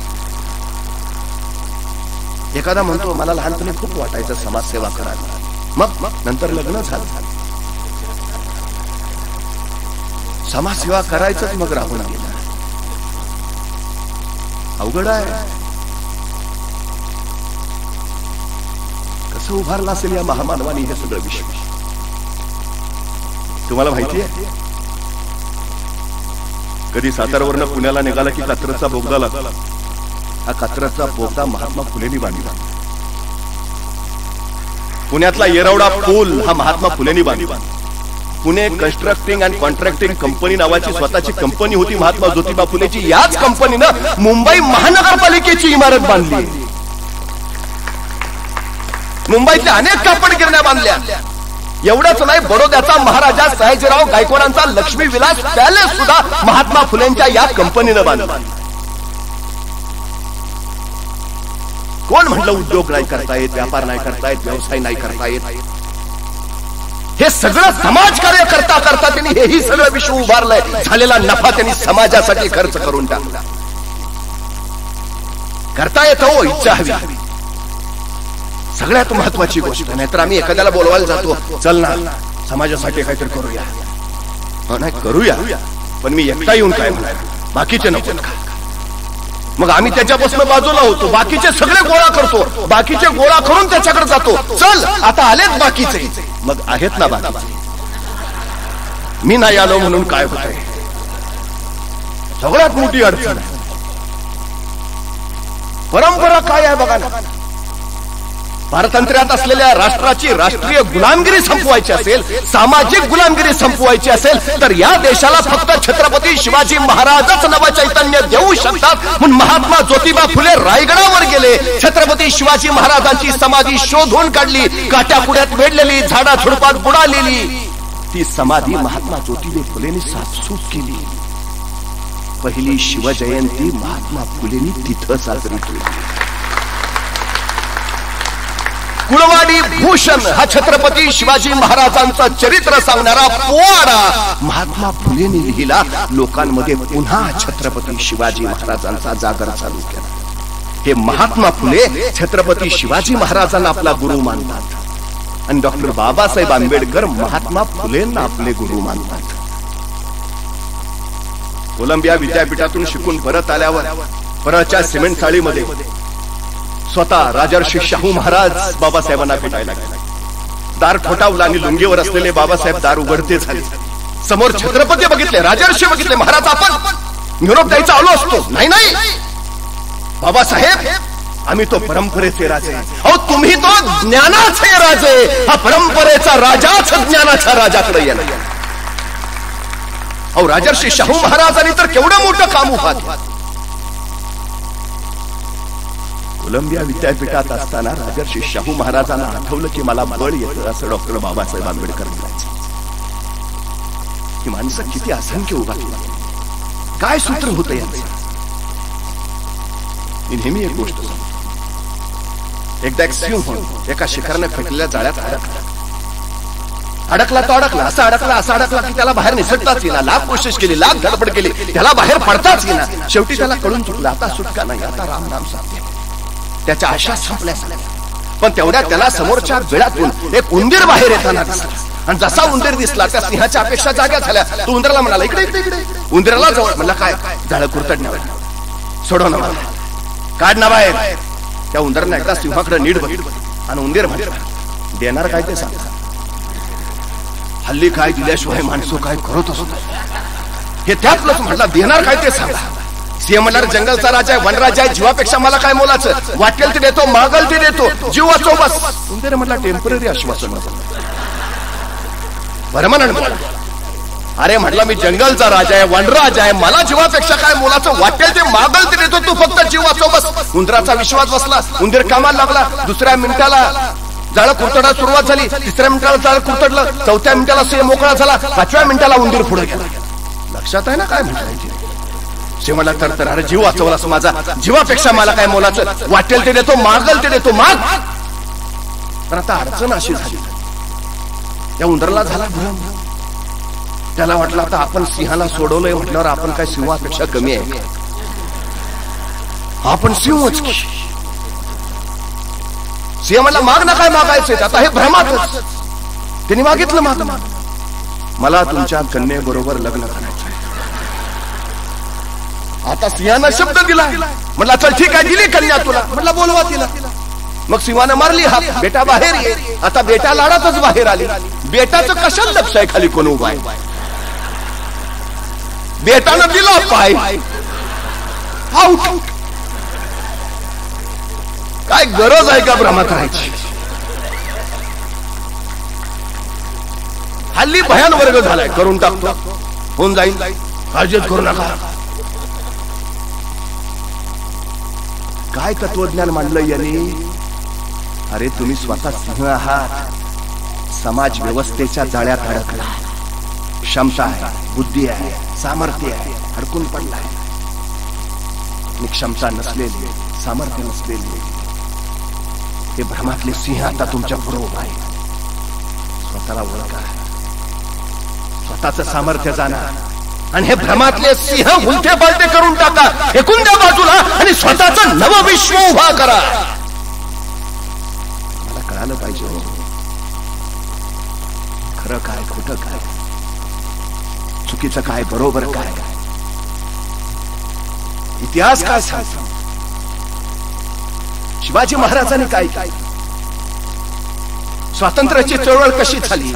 एखादा म्हणतो मला लहानपणी खूप वाटायचं समाजसेवा करायला, मग नंतर लग्न झालं, समाजसेवा करायचंच मग राहून गेलं. अवघड आहे. कसं उभारलं असेल या महामानवानी हे सगळं विषय. तुम्हाला माहिती आहे, कधी सातारावरनं पुण्याला निघाला की कात्रजचा बोगदा लागला. हा कात्रजचा बोगदा महात्मा फुलेंनी बांधला. पुण्यातला येरवडा पूल हा महात्मा फुलेंनी बांधला. Pune constructing and contracting company नावाची स्वतःची कंपनी होती महात्मा ज्योतिबा फुलेची. याच कंपनीनं मुंबई महानगरपालिकेची इमारत बांधली. मुंबईतल्या अनेक कापड गिरण्या बांधल्या. एवढंच नाही, बडोद्याचा महाराजा सयाजीराव गायकवाडांचा लक्ष्मी विलास पॅलेस सुद्धा महात्मा फुलेंच्या या कंपनीनं बांधला. कोण म्हटलं उद्योग नाही करता येत, व्यापार नाही करता येत, व्यवसाय नाही करता येत. हे सगळं समाजकार्य करता करता त्यांनी हेही सगळं विश्व उभारलंय. झालेला नफा त्यांनी समाजासाठी खर्च करून टाकला. करता येत हो, इच्छा हवी, सगळ्यात महत्वाची गोष्ट. नाहीतर आम्ही एखाद्याला बोलवायला जातो, चल ना समाजासाठी काहीतरी करूया. नाही करूया, पण मी एकटा येऊन काय म्हणायचं, बाकीचे नको. मग आम्ही त्याच्यापासून बाजूला होतो, बाकीचे सगळे गोळा करतो, बाकीचे गोळा करून त्याच्याकडे जातो. चल आता आलेच बाकीचे, मग आहेत ना बाकीचे, मी नाही आलो म्हणून काय होतंय. सगळ्यात मोठी अडचण परंपरा काय आहे बघा ना. पारतंत्र्यात असलेल्या राष्ट्राची राष्ट्रीय गुलामगिरी संपवायची असेल, सामाजिक गुलामगिरी संपवायची असेल तर या देशाला फक्त छत्रपती शिवाजी महाराजच नवचैतन्य देऊ शकतात. म्हणून महात्मा ज्योतिबा फुले रायगडावर गेले, छत्रपती शिवाजी महाराजांची समाधी शोधून काढली, काट्याकुड्यात वेढलेली, झाडा झुडपात बुडालेली ती समाधी महात्मा ज्योतिबा फुलेंनी साफसूफ केली. पहिली शिवजयंती महात्मा फुलेंनी तिथं साजरी केली. कुळवाडी भूषण हा छत्रपती शिवाजी महाराजांचा चरित्र सांगणारा पोवाडा महात्मा फुलेंनी लिहिला. लोकांमध्ये पुन्हा छत्रपती शिवाजी महाराजांचा जागर चालू केला. हे महात्मा फुले छत्रपती शिवाजी महाराजांना आपला गुरु मानतात आणि डॉक्टर बाबासाहेब आंबेडकर महात्मा फुलेंना आपले गुरु मानतात. कोलंबिया विद्यापीठातून शिकून परत आल्यावर परळच्या सिमेंट चाळीमध्ये स्वतः राजर्षी शाहू महाराज बाबासाहेबांना भेटायला गेले. दार ठोठावला आणि लुंगीवर असलेले बाबासाहेब दार उघडते झाले. समोर छत्रपती बघितले, राजर्षी बघितले. महाराज आपण निरोप द्यायचा आलो असतो. नाही नाही बाबासाहेब, आम्ही तो परंपरेचे राजे. अहो तुम्ही तो ज्ञानाचे राजे. हा परंपरेचा राजाच ज्ञानाच्या राजाकडे येणार. अहो राजर्षी शाहू महाराजांनी तर केवढं मोठं काम उभा केलं. कोलंबिया विद्यापीठात असताना राजर्षी शाहू महाराजांना आठवलं की मला बळ येतं असं डॉक्टर बाबासाहेब आंबेडकर म्हणायचे. ही माणसं किती असंख्य उभा केली. काय सूत्र होतं यांचं. मी नेहमी एक गोष्ट सांगतो. एकदा एक सिंह एका शिखराने फेकलेल्या जाळ्यात अडकला तो अडकला, असा अडकला की त्याला बाहेर निसटताच येईना. लाख कोशिश केली, लाख धडपड केली, त्याला बाहेर पडताच येईना. शेवटी त्याला कळून चुकलं, आता सुटका नाही, आता राम नाम सांगते. त्याच्या आशा संपल्या. पण तेवढ्या त्याला समोरच्या बिळातून एक उंदीर बाहेर येताना दिसला. आणि जसा उंदीर दिसला त्या सिंहाच्या अपेक्षा जाग्या झाल्या. तो उंदराला म्हणाला इकडे इकडे इकडे. उंदराला जवळ म्हणला काय जाळं कुरतडण्यावर सोडव ना मला, काढ ना बाहेर. त्या उंदराने एकदा सिंहाकडे नीट बघितलं आणि उंदीर म्हणाला देणार काय ते सांग. हल्ली काय दिल्याशिवाय माणसं काय करत असतो हे त्यातलंच म्हटलं. देणार काय ते सांगा. सिंह म्हणणार जंगलचा राजा आहे, वनराजा आहे, जीवापेक्षा मला काय मोलाचं, वाटेल ते देतो, मागल ते देतो, जीव वाचव बस. उंदीर म्हटला टेम्पररी आश्वासन. बरं म्हणा, अरे म्हटलं मी जंगलचा राजा आहे, वनराजा आहे, मला जीवापेक्षा काय मोलाचं, वाटेल ते मागल ते देतो, तू फक्त जीव वाचव बस. उंदराचा विश्वास बसला. उंदीर कामाला लागला. दुसऱ्या मिनिटाला जाळं कुरतडायला सुरुवात झाली. तिसऱ्या मिनिटाला जाळं कुरतडलं. चौथ्या मिनिटाला सिंह मोकळा झाला. 5व्या मिनिटाला उंदीर पुढे गेला. लक्षात आहे ना काय म्हणायचे? सिंह म्हणला तर अरे जीव वाचवलास माझा, जीवापेक्षा मला काय मोलाचं, वाटेल ते देतो, मागल ते देतो, माग. पण आता अडचण अशी झाली, त्या उंदराला झाला भ्रम. त्याला वाटलं आता आपण सिंहाला सोडवलंय म्हटल्यावर आपण काय सिंहापेक्षा कमी आहे, आपण सिंहच. सिंह म्हणला माग ना काय मागायचंय, आता हे भ्रमातच. त्यांनी मागितलं, माग मला तुमच्या कन्येबरोबर लग्न करायचं. आता सिंहानं शब्द दिला. म्हटला चल ठीक आहे, दिली कन्या तुला. म्हटला बोलवा तिला. मग सिंहानं मारली हात. बेटा बाहेर ये. आता बेटा लाडातच बाहेर आली. बेटाचं कशाला लक्ष आहे खाली कोण उभा आहे. बेटानं दिला पाय, आउट. काय गरज आहे का भ्रमात राहायची. हल्ली भयान वर्ग झालाय, करून टाकतो, होऊन जाईल, काळजीच करू नका. काय तत्वज्ञान मांडलं यांनी. अरे तुम्ही स्वतः सिंह आहात, समाज व्यवस्थेच्या जाळ्यात अडकला. क्षमता आहे, बुद्धी आहे, सामर्थ्य आहे, अडकून पडलाय. क्षमता नसलेले, सामर्थ्य नसलेले हे भ्रमातले सिंह आता तुमच्या बरोबर आहे. स्वतःला ओळखा, स्वतःचं सामर्थ्य जाणा आणि हे भ्रमातले सिंह उलटे पालटे करून टाका, फेकून द्या बाजूला आणि स्वतःचं नवं विश्व उभा करा. मला कळालं पाहिजे हो, खरं काय, खोटं काय, चुकीचं काय, बरोबर काय, इतिहास काय सांगतो, शिवाजी महाराजांनी काय काय, स्वातंत्र्याची चळवळ कशी झाली,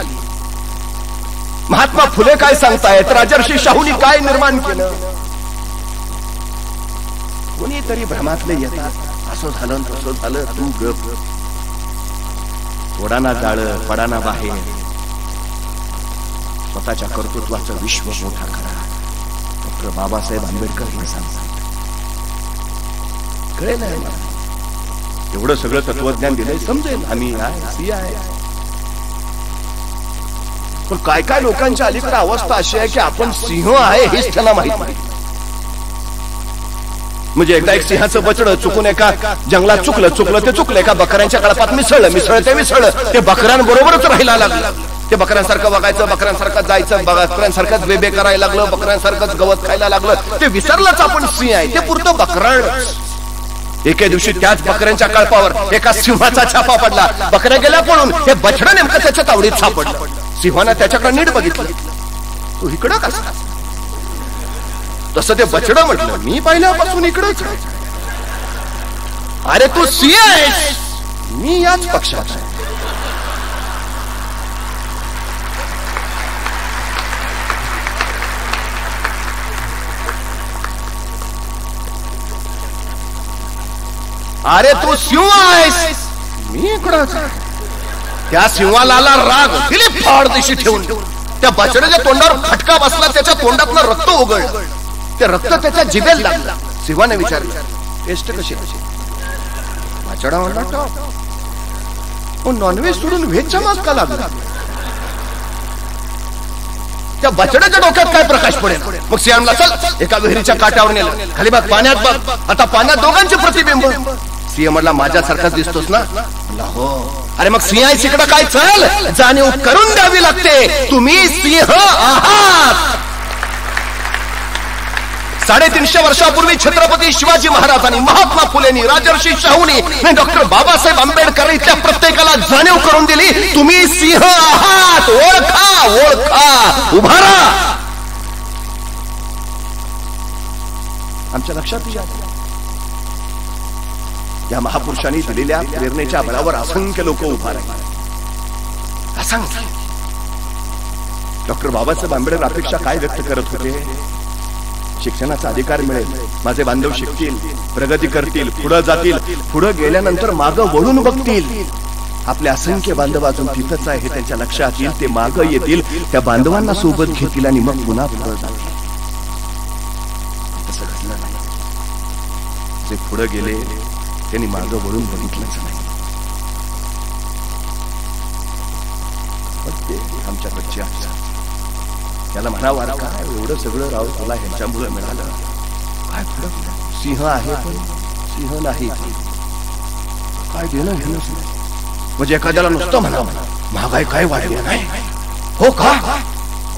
महात्मा फुले काय सांगतायत, राजर्षी शाहूंनी काय निर्माण केलं. कोणीतरी भ्रमातले येतात, असं झालं तसं झालं, तू गप, ओढाना जाळ, पडाना बाहेर, स्वतःच्या कर्तृत्वाचं विश्व मोठा करा. डॉक्टर बाबासाहेब आंबेडकर हे सांगतात. कळेल एवढं सगळं तत्वज्ञान दिलंय, समजेल आम्ही आहे. पण काय काय लोकांच्या अलीकडे अवस्था अशी आहे की आपण सिंह आहे हेच त्यांना माहित नाही. म्हणजे एकदा एक सिंहाचं बछडं चुकून एका जंगलात चुकलं ते चुकलं, एका बकऱ्यांच्या कळपात मिसळलं ते बकऱ्यांबरोबरच राहायला लागलं. ते बकऱ्यांसारखं बघायचं, बकऱ्यांसारखं जायचं, बकऱ्यांसारखंच बेबे करायला लागलं, बकऱ्यांसारखंच गवत खायला लागलं. ते विसरलंच आपण सिंह आहे, ते पुरतं बकराच. एके दिवशी त्याच बकऱ्यांच्या कळपावर एका सिंहाचा छापा पडला. बकऱ्या गेल्या पळून, हे बछडं नेमकं त्याच्या तावडीत सापडलं. सिंहानं त्याच्याकडे नीट बघितलं, तू इकडं कसा. तसं ते बछडं म्हटलं, मी पहिल्यापासून इकडंच. अरे तू सिंह आहेस, मी याच पक्षात आहे. अरे तू सिंह आहेस, मी इकडंच. त्या सिंहाला राग दिली फाड दिशी ठेवून. त्या बछड्याच्या तोंडावर फटका बसला, त्याच्या तोंडातलं रक्त उघडलं. ते रक्त त्याच्या जिभेला लागलं. सिंहाने विचारलं, टेस्ट कशी. बछडा म्हणला टॉप. नॉनव्हेज सोडून व्हेजच्या माग का लागला. त्या बछड्याच्या डोक्यात काय प्रकाश पडेल. मग सिंहाला चल एका विहिरीच्या काठावर नेलं. खाली बघ, पाण्यात बघ. आता पाण्यात दोघांचे प्रतिबिंब. सिंह म्हटला माझ्यासारखाच दिसतोस ना. हो. अरे मग सिंह इकडं काय, चल जाणीव करून द्यावी लागते, तुम्ही सिंह आहात. 350 वर्षापूर्वी छत्रपती शिवाजी महाराजांनी, महात्मा फुलेंनी, राजर्षी शाहूंनी आणि डॉक्टर बाबासाहेब आंबेडकर इथल्या प्रत्येकाला जाणीव करून दिली, तुम्ही सिंह आहात. ओळखा, उभा राहा. आमच्या लक्षात या महापुरुषांनी दिलेल्या प्रेरणेच्या बळावर असंख्य लोक उभा राहिले. असंख्य. डॉक्टर बाबासाहेब आंबेडकर अपेक्षा काय व्यक्त करत होते. शिक्षणाचा अधिकार मिळेल, माझे बांधव शिकतील, प्रगती करतील, पुढे जातील, पुढे गेल्यानंतर मागं वळून बघतील. आपले असंख्य बांधव अजून तिथंच आहे हे त्यांच्या लक्षात येईल. ते मागं येतील, त्या बांधवांना सोबत घेतील आणि मग पुन्हा पुढे जातील. तसं घडलं नाही. जे पुढे गेले त्यांनी मागं वळून बघितलंच नाही. ते आमच्याकडचे त्याला म्हणावं काय एवढं सगळं राव तुला ह्यांच्यामुळे मिळालं, काय फरक? सिंह आहे पण सिंह नाही, काय देणं घेणं. म्हणजे एखाद्याला नुसतं म्हणावं महागाई काय वाढली नाही, हो का,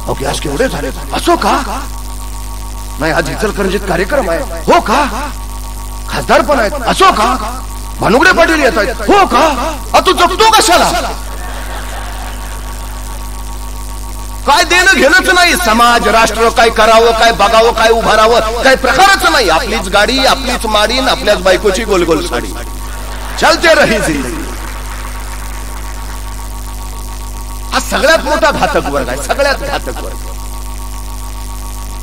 हो गॅस केवढे झाले, असो का, नाही आज इचलकरंजीत कार्यक्रम आहे, हो का, खासदार पण आहेत, असो का, भानुगडे पाटील येत आहेत, हो का, तू जगतो कशाला? काय देणं घेणंच नाही. समाज राष्ट्र काय करावं, काय बघावं, काय उभारावं, काय प्रकारच नाही. आपलीच गाडी, आपलीच माडीन, आपल्याच बायकोची गोलगोल साडी, चलते रही जिंदगी. हा सगळ्यात मोठा घातक वर्ग आहे, सगळ्यात घातक वर्ग.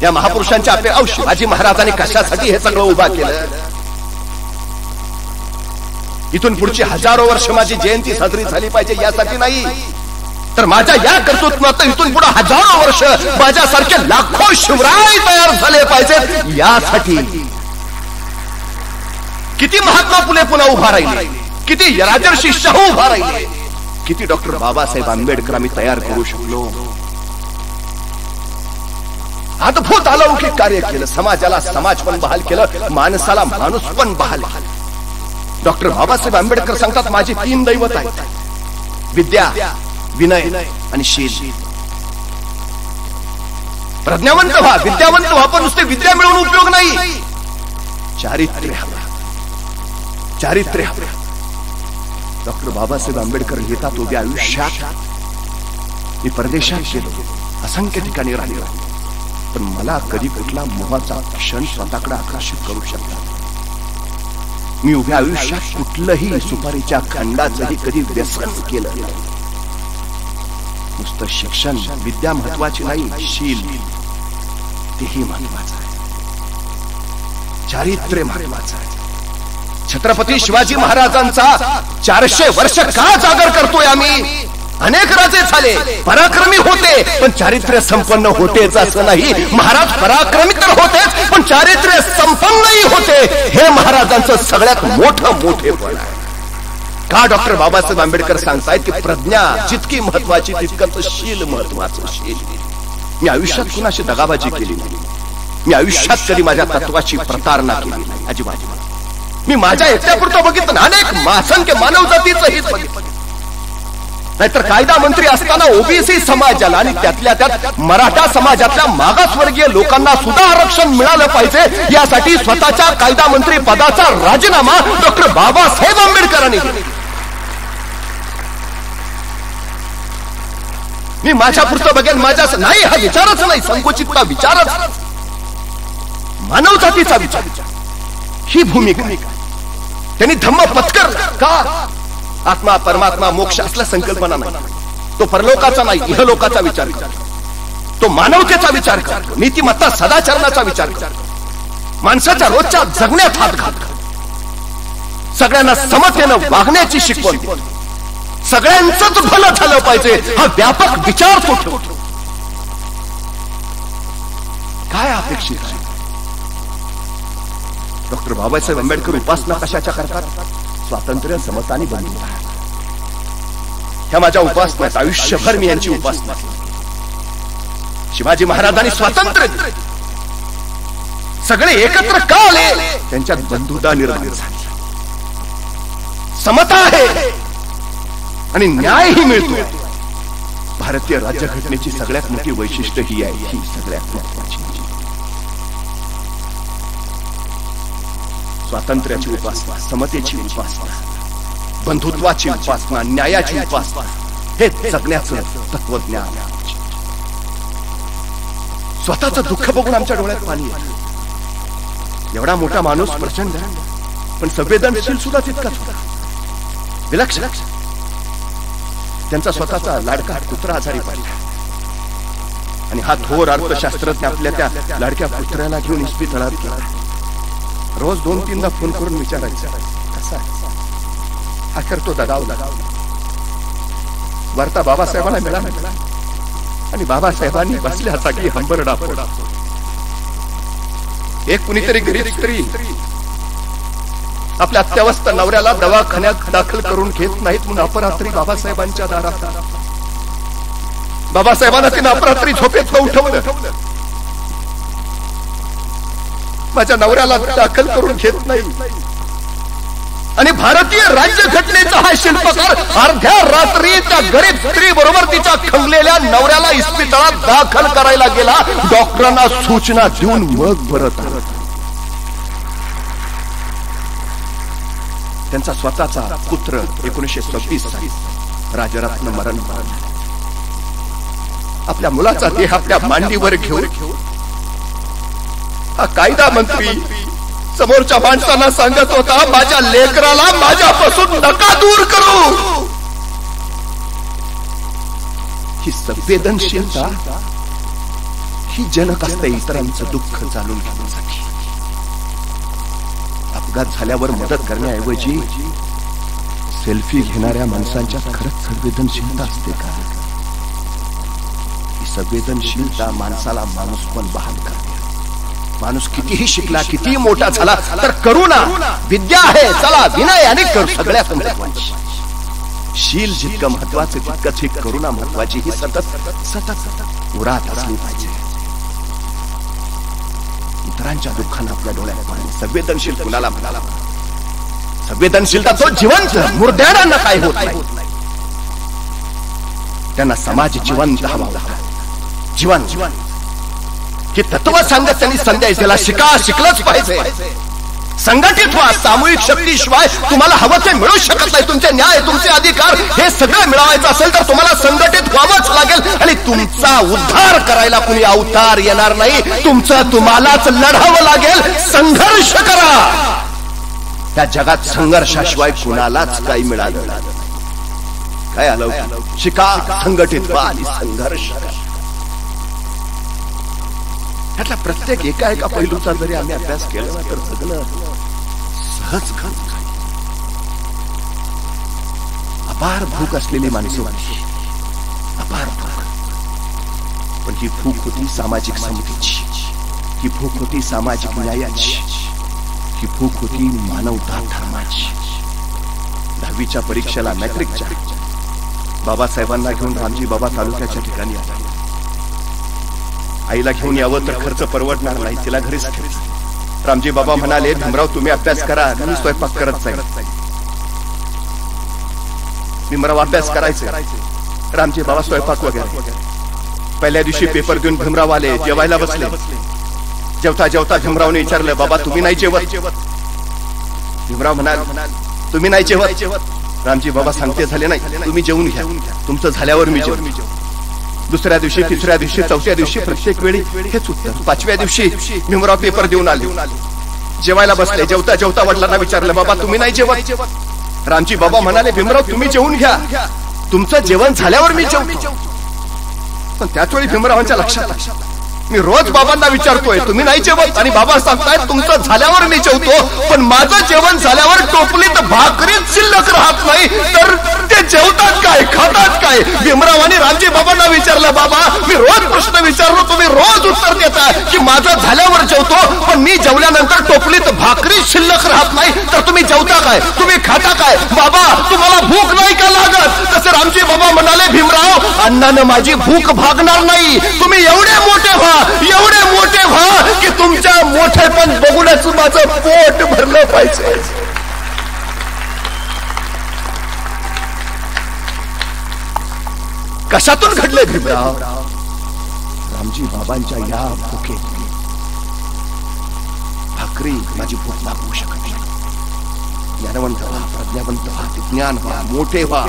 या महापुरुषांच्या आपले शिवाजी महाराजांनी कशासाठी हे सगळं उभा केलं? इथून पुढची हजारो वर्ष माझी जयंती साजरी झाली पाहिजे यासाठी नाही, तर माझ्या या कर्तृत्वात इथून पुढे हजारो वर्ष माझ्यासारखे लाखो शिवराय तयार झाले पाहिजेत यासाठी. किती महात्मा फुले पुन्हा उभा राहिले, किती राजर्षी शाहू उभा राहिले, किती डॉक्टर बाबासाहेब आंबेडकर आम्ही तयार करू शकलो. अद्भुत अलौकिक कार्य केलं. समाजाला समाज पण बहाल केलं, माणसाला माणूस पण बहाल केलं. डॉक्टर बाबासाहेब आंबेडकर सांगतात माझी 3 दैवत आहेत, विद्या, विनय आणि शील. प्रज्ञावंत व्हा, विद्यावंत व्हा, पण नुसते विद्या मिळवून उपयोग नाही. चारित्र्य हवं, चारित्र्य हवं. डॉक्टर बाबासाहेब आंबेडकर लिहितात उभ्या आयुष्यात मी परदेशात गेलो, असंख्य ठिकाणी राहिलो, पण मला कधी कुठला मोहाचा क्षण स्वतःकडे आकर्षित करू शकला. मी उभ्या आयुष्यात कुठलंही सुपारीच्या खंडाचंही कधी व्यसन केलं नाही. नुसतं शिक्षण, विद्या महत्वाची नाही, शील तेही महत्वाचं आहे, चारित्र्य महत्वाचं आहे. छत्रपती शिवाजी महाराजांचा 400 वर्ष का जागर करतोय आम्ही? अनेक राजे झाले, पराक्रमी होते, पण चारित्र्य संपन्न होतेच असं नाही. महाराज पराक्रमी तर होतेच, पण चारित्र्य संपन्नही होते. हे महाराजांचं सगळ्यात मोठं मोठेपण आहे. का डॉक्टर बाबासाहेब आंबेडकर सांगतायत की प्रज्ञा जितकी महत्वाची तितकंच शील महत्वाचं. शील. मी आयुष्यात कुणाशी दगाबाजी केली नाही, मी आयुष्यात कधी माझ्या तत्वाची प्रतारणा केली नाही, अजिबात. मी माझ्या एकट्यापुरतं बघितलं, अनेक असंख्य मानव जातीचं हित बघितलं. नाहीतर कायदा मंत्री असताना ओबीसी समाजाला आणि त्यातल्या त्यात मराठा समाजातल्या मागासवर्गीय लोकांना सुद्धा आरक्षण मिळालं पाहिजे यासाठी स्वतःच्या कायदा मंत्री पदाचा राजीनामा डॉक्टर बाबासाहेब आंबेडकरांनी दिला. मी माझ्या पुरतं बघेन, माझ्या नाही हा विचारच नाही, संकुचितचा विचारच, मानव जातीचा विचार, ही भूमिका. त्यांनी धम्म पत्कर का आत्मा परमात्मा मोक्ष असल्या संकल्पना नाही, तो परलोकाचा नाही, इहलोकाचा विचार करतो, तो मानवतेचा विचार करतो, नीतिमत्ता सदाचरणाचा विचार करतो, माणसाच्या रोजच्या जगण्यात हात घालतो, सगळ्यांना समतेनं वागण्याची शिकवण देतो, सगळ्यांचंच भलं झालं पाहिजे हा व्यापक विचार तो ठेवतो. काय अपेक्षित आहे? डॉक्टर बाबासाहेब आंबेडकर उपासना कशाच्या करतात? स्वातंत्र्य, समता आणि बंधुता. ह्या माझ्या उपासना, आयुष्यभर मी यांची उपासना. शिवाजी महाराजांनी स्वातंत्र्य दिले, सगळे एकत्र का आले? त्यांच्यात बंधुता निर्माण झाली, समता आहे आणि न्यायही मिळतो. भारतीय राज्यघटनेची सगळ्यात मोठी वैशिष्ट्य ही आहे, ही सगळ्यात महत्वाची. स्वातंत्र्याची उपासना, समतेची उपासना, बंधुत्वाची उपासना, न्यायाची उपासना, हे जगण्याचं तत्वज्ञान. स्वतःचं दुःख बघून आमच्या डोळ्यात पाणी येतं. एवढा मोठा माणूस प्रचंड, पण संवेदनशील सुद्धा तितकाच होता, विलक्षण. त्यांचा स्वतःचा लाडका पुत्र आजारी पडला आणि हा थोर अर्थशास्त्रज्ञ आपल्या त्या लाडक्या पुत्राला घेऊन इस्पितळात गेला. रोज 2-3दा फोन करून विचारायचा, कसा हा करतो दगावला. वार्ता बाबासाहेबांना मिळाला आणि बाबासाहेबांनी बसल्या जागी हंबरडा फोडला. एक कुणीतरी गरीब स्त्री आपल्या अत्यवस्थ नवऱ्याला दवाखान्यात दाखल करून घेत नाहीत म्हणून अपरात्री बाबासाहेबांच्या दारात. बाबासाहेबांना तिने अपरात्री झोपेत उठवलं. माझ्या नवऱ्याला दाखल करून घेत नाही आणि भारतीय राज्यघटनेचा हा शिल्पकार अर्ध्या रात्री त्या गरीब स्त्री बरोबर तिच्या खंगलेल्या नवऱ्याला इस्पितळात दाखल करायला गेला. डॉक्टरांना सूचना देऊन मग परत आला. त्यांचा स्वतःचा पुत्र 1926 साली राजरत्न मरण पावला. आपल्या मुलाचा देह आपल्या मांडीवर घेऊन हा कायदा मंत्री समोरच्या माणसांना सांगत होता, माझ्या लेकराला माझ्यापासून नका दूर करू. ही संवेदनशीलता ही जनक असते इतरांचं दुःख जाणून घेण्यासाठी. अपघात झाल्यावर मदत करण्याऐवजी सेल्फी घेणाऱ्या माणसांच्या खरंच संवेदनशीलता असते का? ही संवेदनशीलता माणसाला माणूस पण बहाल करते. माणूस कितीही शिकला, कितीही मोठा झाला तर करुणा विद्या आहे. चला विनय आणि सगळ्यात महत्वाची. शील जितकं महत्वाचं तितकंच ही करुणा महत्वाची. ही सतत उरात असली पाहिजे. इतरांच्या दुःखानं आपल्या डोळ्यात पाणी. संवेदनशील कुणाला म्हणाला? संवेदनशीलता तो जिवंत. मुर्द्यांना काय होत नाही. त्यांना समाज जिवंत हवा होता. जिवंत हे तत्व सांगत त्यांनी संदेश दिला. शिकलंच पाहिजे. संघटित व्हा. सामूहिक शक्तीशिवाय तुम्हाला हवं ते मिळू शकत नाही. तुमचे न्याय, तुमचे अधिकार हे सगळं मिळवायचं असेल तर तुम्हाला संघटित व्हावंच लागेल. आणि तुमचा उद्धार करायला कुणी अवतार येणार नाही. तुमचं तुम्हालाच लढावं लागेल. संघर्ष करा. त्या जगात संघर्षाशिवाय कुणालाच काही मिळालं काय आलं? शिका, संघटित व्हा आणि संघर्ष करा. ह्यातला प्रत्येक एका पैलूचा जरी आम्ही अभ्यास केला तर सगळं सहज घडत. अपार भूक असलेली माणसं होती. अपार भूक. पण ही भूक होती सामाजिक समतेची. ही भूक होती सामाजिक न्यायाची. ही भूक होती मानवता धर्माची. 10वीच्या परीक्षेला मॅट्रिकच्या बाबासाहेबांना घेऊन रामजी बाबा तालुक्याच्या ठिकाणी आला. आईला घेऊन यावं तर खर्च परवडणार नाही. तिला घरीच ठेवलं. रामजी बाबा म्हणाले, भीमराव तुम्ही अभ्यास करा, मी स्वयंपाक करत जाईल. भीमराव अभ्यास करायचे. रामजी बाबा स्वयंपाक वगैरे. पहिल्या दिवशी पेपर देऊन भीमराव आले. जेवायला बसले. जेवता जेवता भीमरावने विचारलं, बाबा तुम्ही नाही जेवत? भीमराव म्हणाल, तुम्ही नाही जेवत? रामजी बाबा सांगते झाले नाही, तुम्ही जेवून घ्या. तुमचं झाल्यावर मी जेवण. दुसऱ्या दिवशी, तिसऱ्या दिवशी, चौथ्या दिवशी प्रत्येक वेळी हेच उत्तर. 5व्या दिवशी भीमराव पेपर देऊन आले. जेवायला बसले. जेवता जेवता वडिलांना विचारलं, बाबा तुम्ही नाही जेवत? रामजी बाबा म्हणाले, भीमराव तुम्ही जेवून घ्या. तुमचं जेवण झाल्यावर मी जेवतो. पण त्याच वेळी भीमरावांच्या लक्षात मी रोज बाबांना विचारतोय तुम्ही नाही जेवत आणि बाबा सांगतायत तुमचं झाल्यावर मी जेवतो. पण माझं जेवण झाल्यावर टोपलीत भाकरीच शिल्लक राहत नाही तर ते जेवतात काय, खातात काय? भीमरावांनी रामजी बाबांना विचारलं, बाबा मी रोज प्रश्न विचारलो, तुम्ही रोज उत्तर देता की माझं झाल्यावर जेवतो, पण मी जेवल्यानंतर टोपलीत भाकरी शिल्लक राहत नाही तर तुम्ही जेवता काय, तुम्ही खाता काय? बाबा तुम्हाला भूक नाही का लागत? तसे रामजी बाबा म्हणाले, भीमराव अन्नानं माझी भूक भागणार नाही. तुम्ही एवढे मोठे व्हा, एवढे मोठे व्हा की तुमच्या मोठेपण बघूनच माझं पोट भरलं पाहिजे. कशातून घडले भीमराव? रामजी बाबांच्या या भुकेत भाकरी माझी भूक लागू शकत नाही. ज्ञानवंत व्हा, प्रज्ञावंत व्हा, विज्ञान व्हा, मोठे व्हा,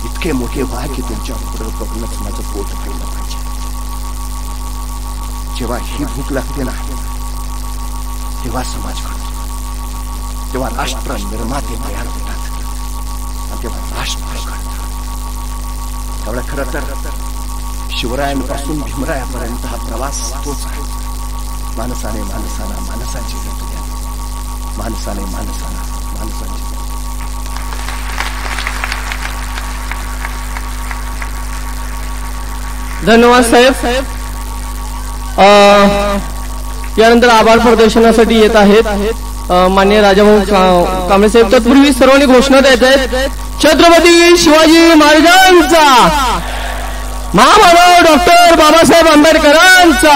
इतके मोठे व्हा की तुमच्या पुढे बघूनच माझं पोट भरलं पाहिजे. जेव्हा ही भूक लागते ना तेव्हा समाज घडतो, तेव्हा राष्ट्र निर्माते तयार होतात आणि तेव्हा राष्ट्र घडतं. त्यामुळे खरं तर शिवरायांपासून भीमरायापर्यंत हा प्रवास तोच आहे. माणसाने माणसाला माणसाची भेट द्यावी, माणसाने माणसाला माणसाची. धन्यवाद साहेब. यानंतर आभार प्रदर्शनासाठी येत आहेत माननीय राजाभाऊ कांबळे साहेब. तत्पूर्वी सर्वांनी घोषणा देत आहेत. छत्रपती शिवाजी महाराजांचा, महामानव डॉक्टर बाबासाहेब आंबेडकरांचा.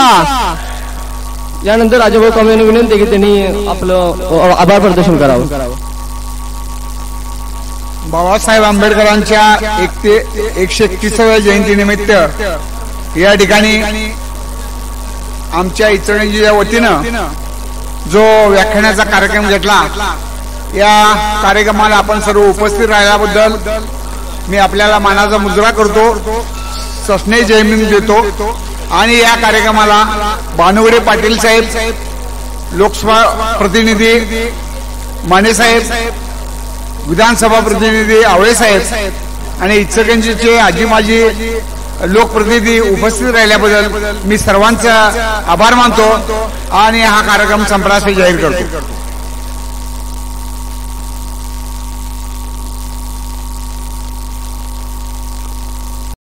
यानंतर राजाभाऊ कांबळे यांनी विनंती की त्यांनी आपलं आभार प्रदर्शन करावं. बाबासाहेब आंबेडकरांच्या 131व्या जयंतीनिमित्त या ठिकाणी आमच्या इचलकरंजीच्या वतीनं जो व्याख्यानाचा कार्यक्रम घेतला, या कार्यक्रमाला आपण सर्व उपस्थित राहिल्याबद्दल मी आपल्याला मानाचा मुजरा करतो, सस्ने जय भीम देतो. आणि या कार्यक्रमाला भानुगडे पाटील साहेब, लोकसभा प्रतिनिधी माने साहेब, विधानसभा प्रतिनिधी आवळे साहेब आणि इचलकरंजीचे आजी माजी लोकप्रतिनिधी उपस्थित राहिल्याबद्दल मी सर्वांचा आभार मानतो आणि हा कार्यक्रम संपला असे जाहीर करतो.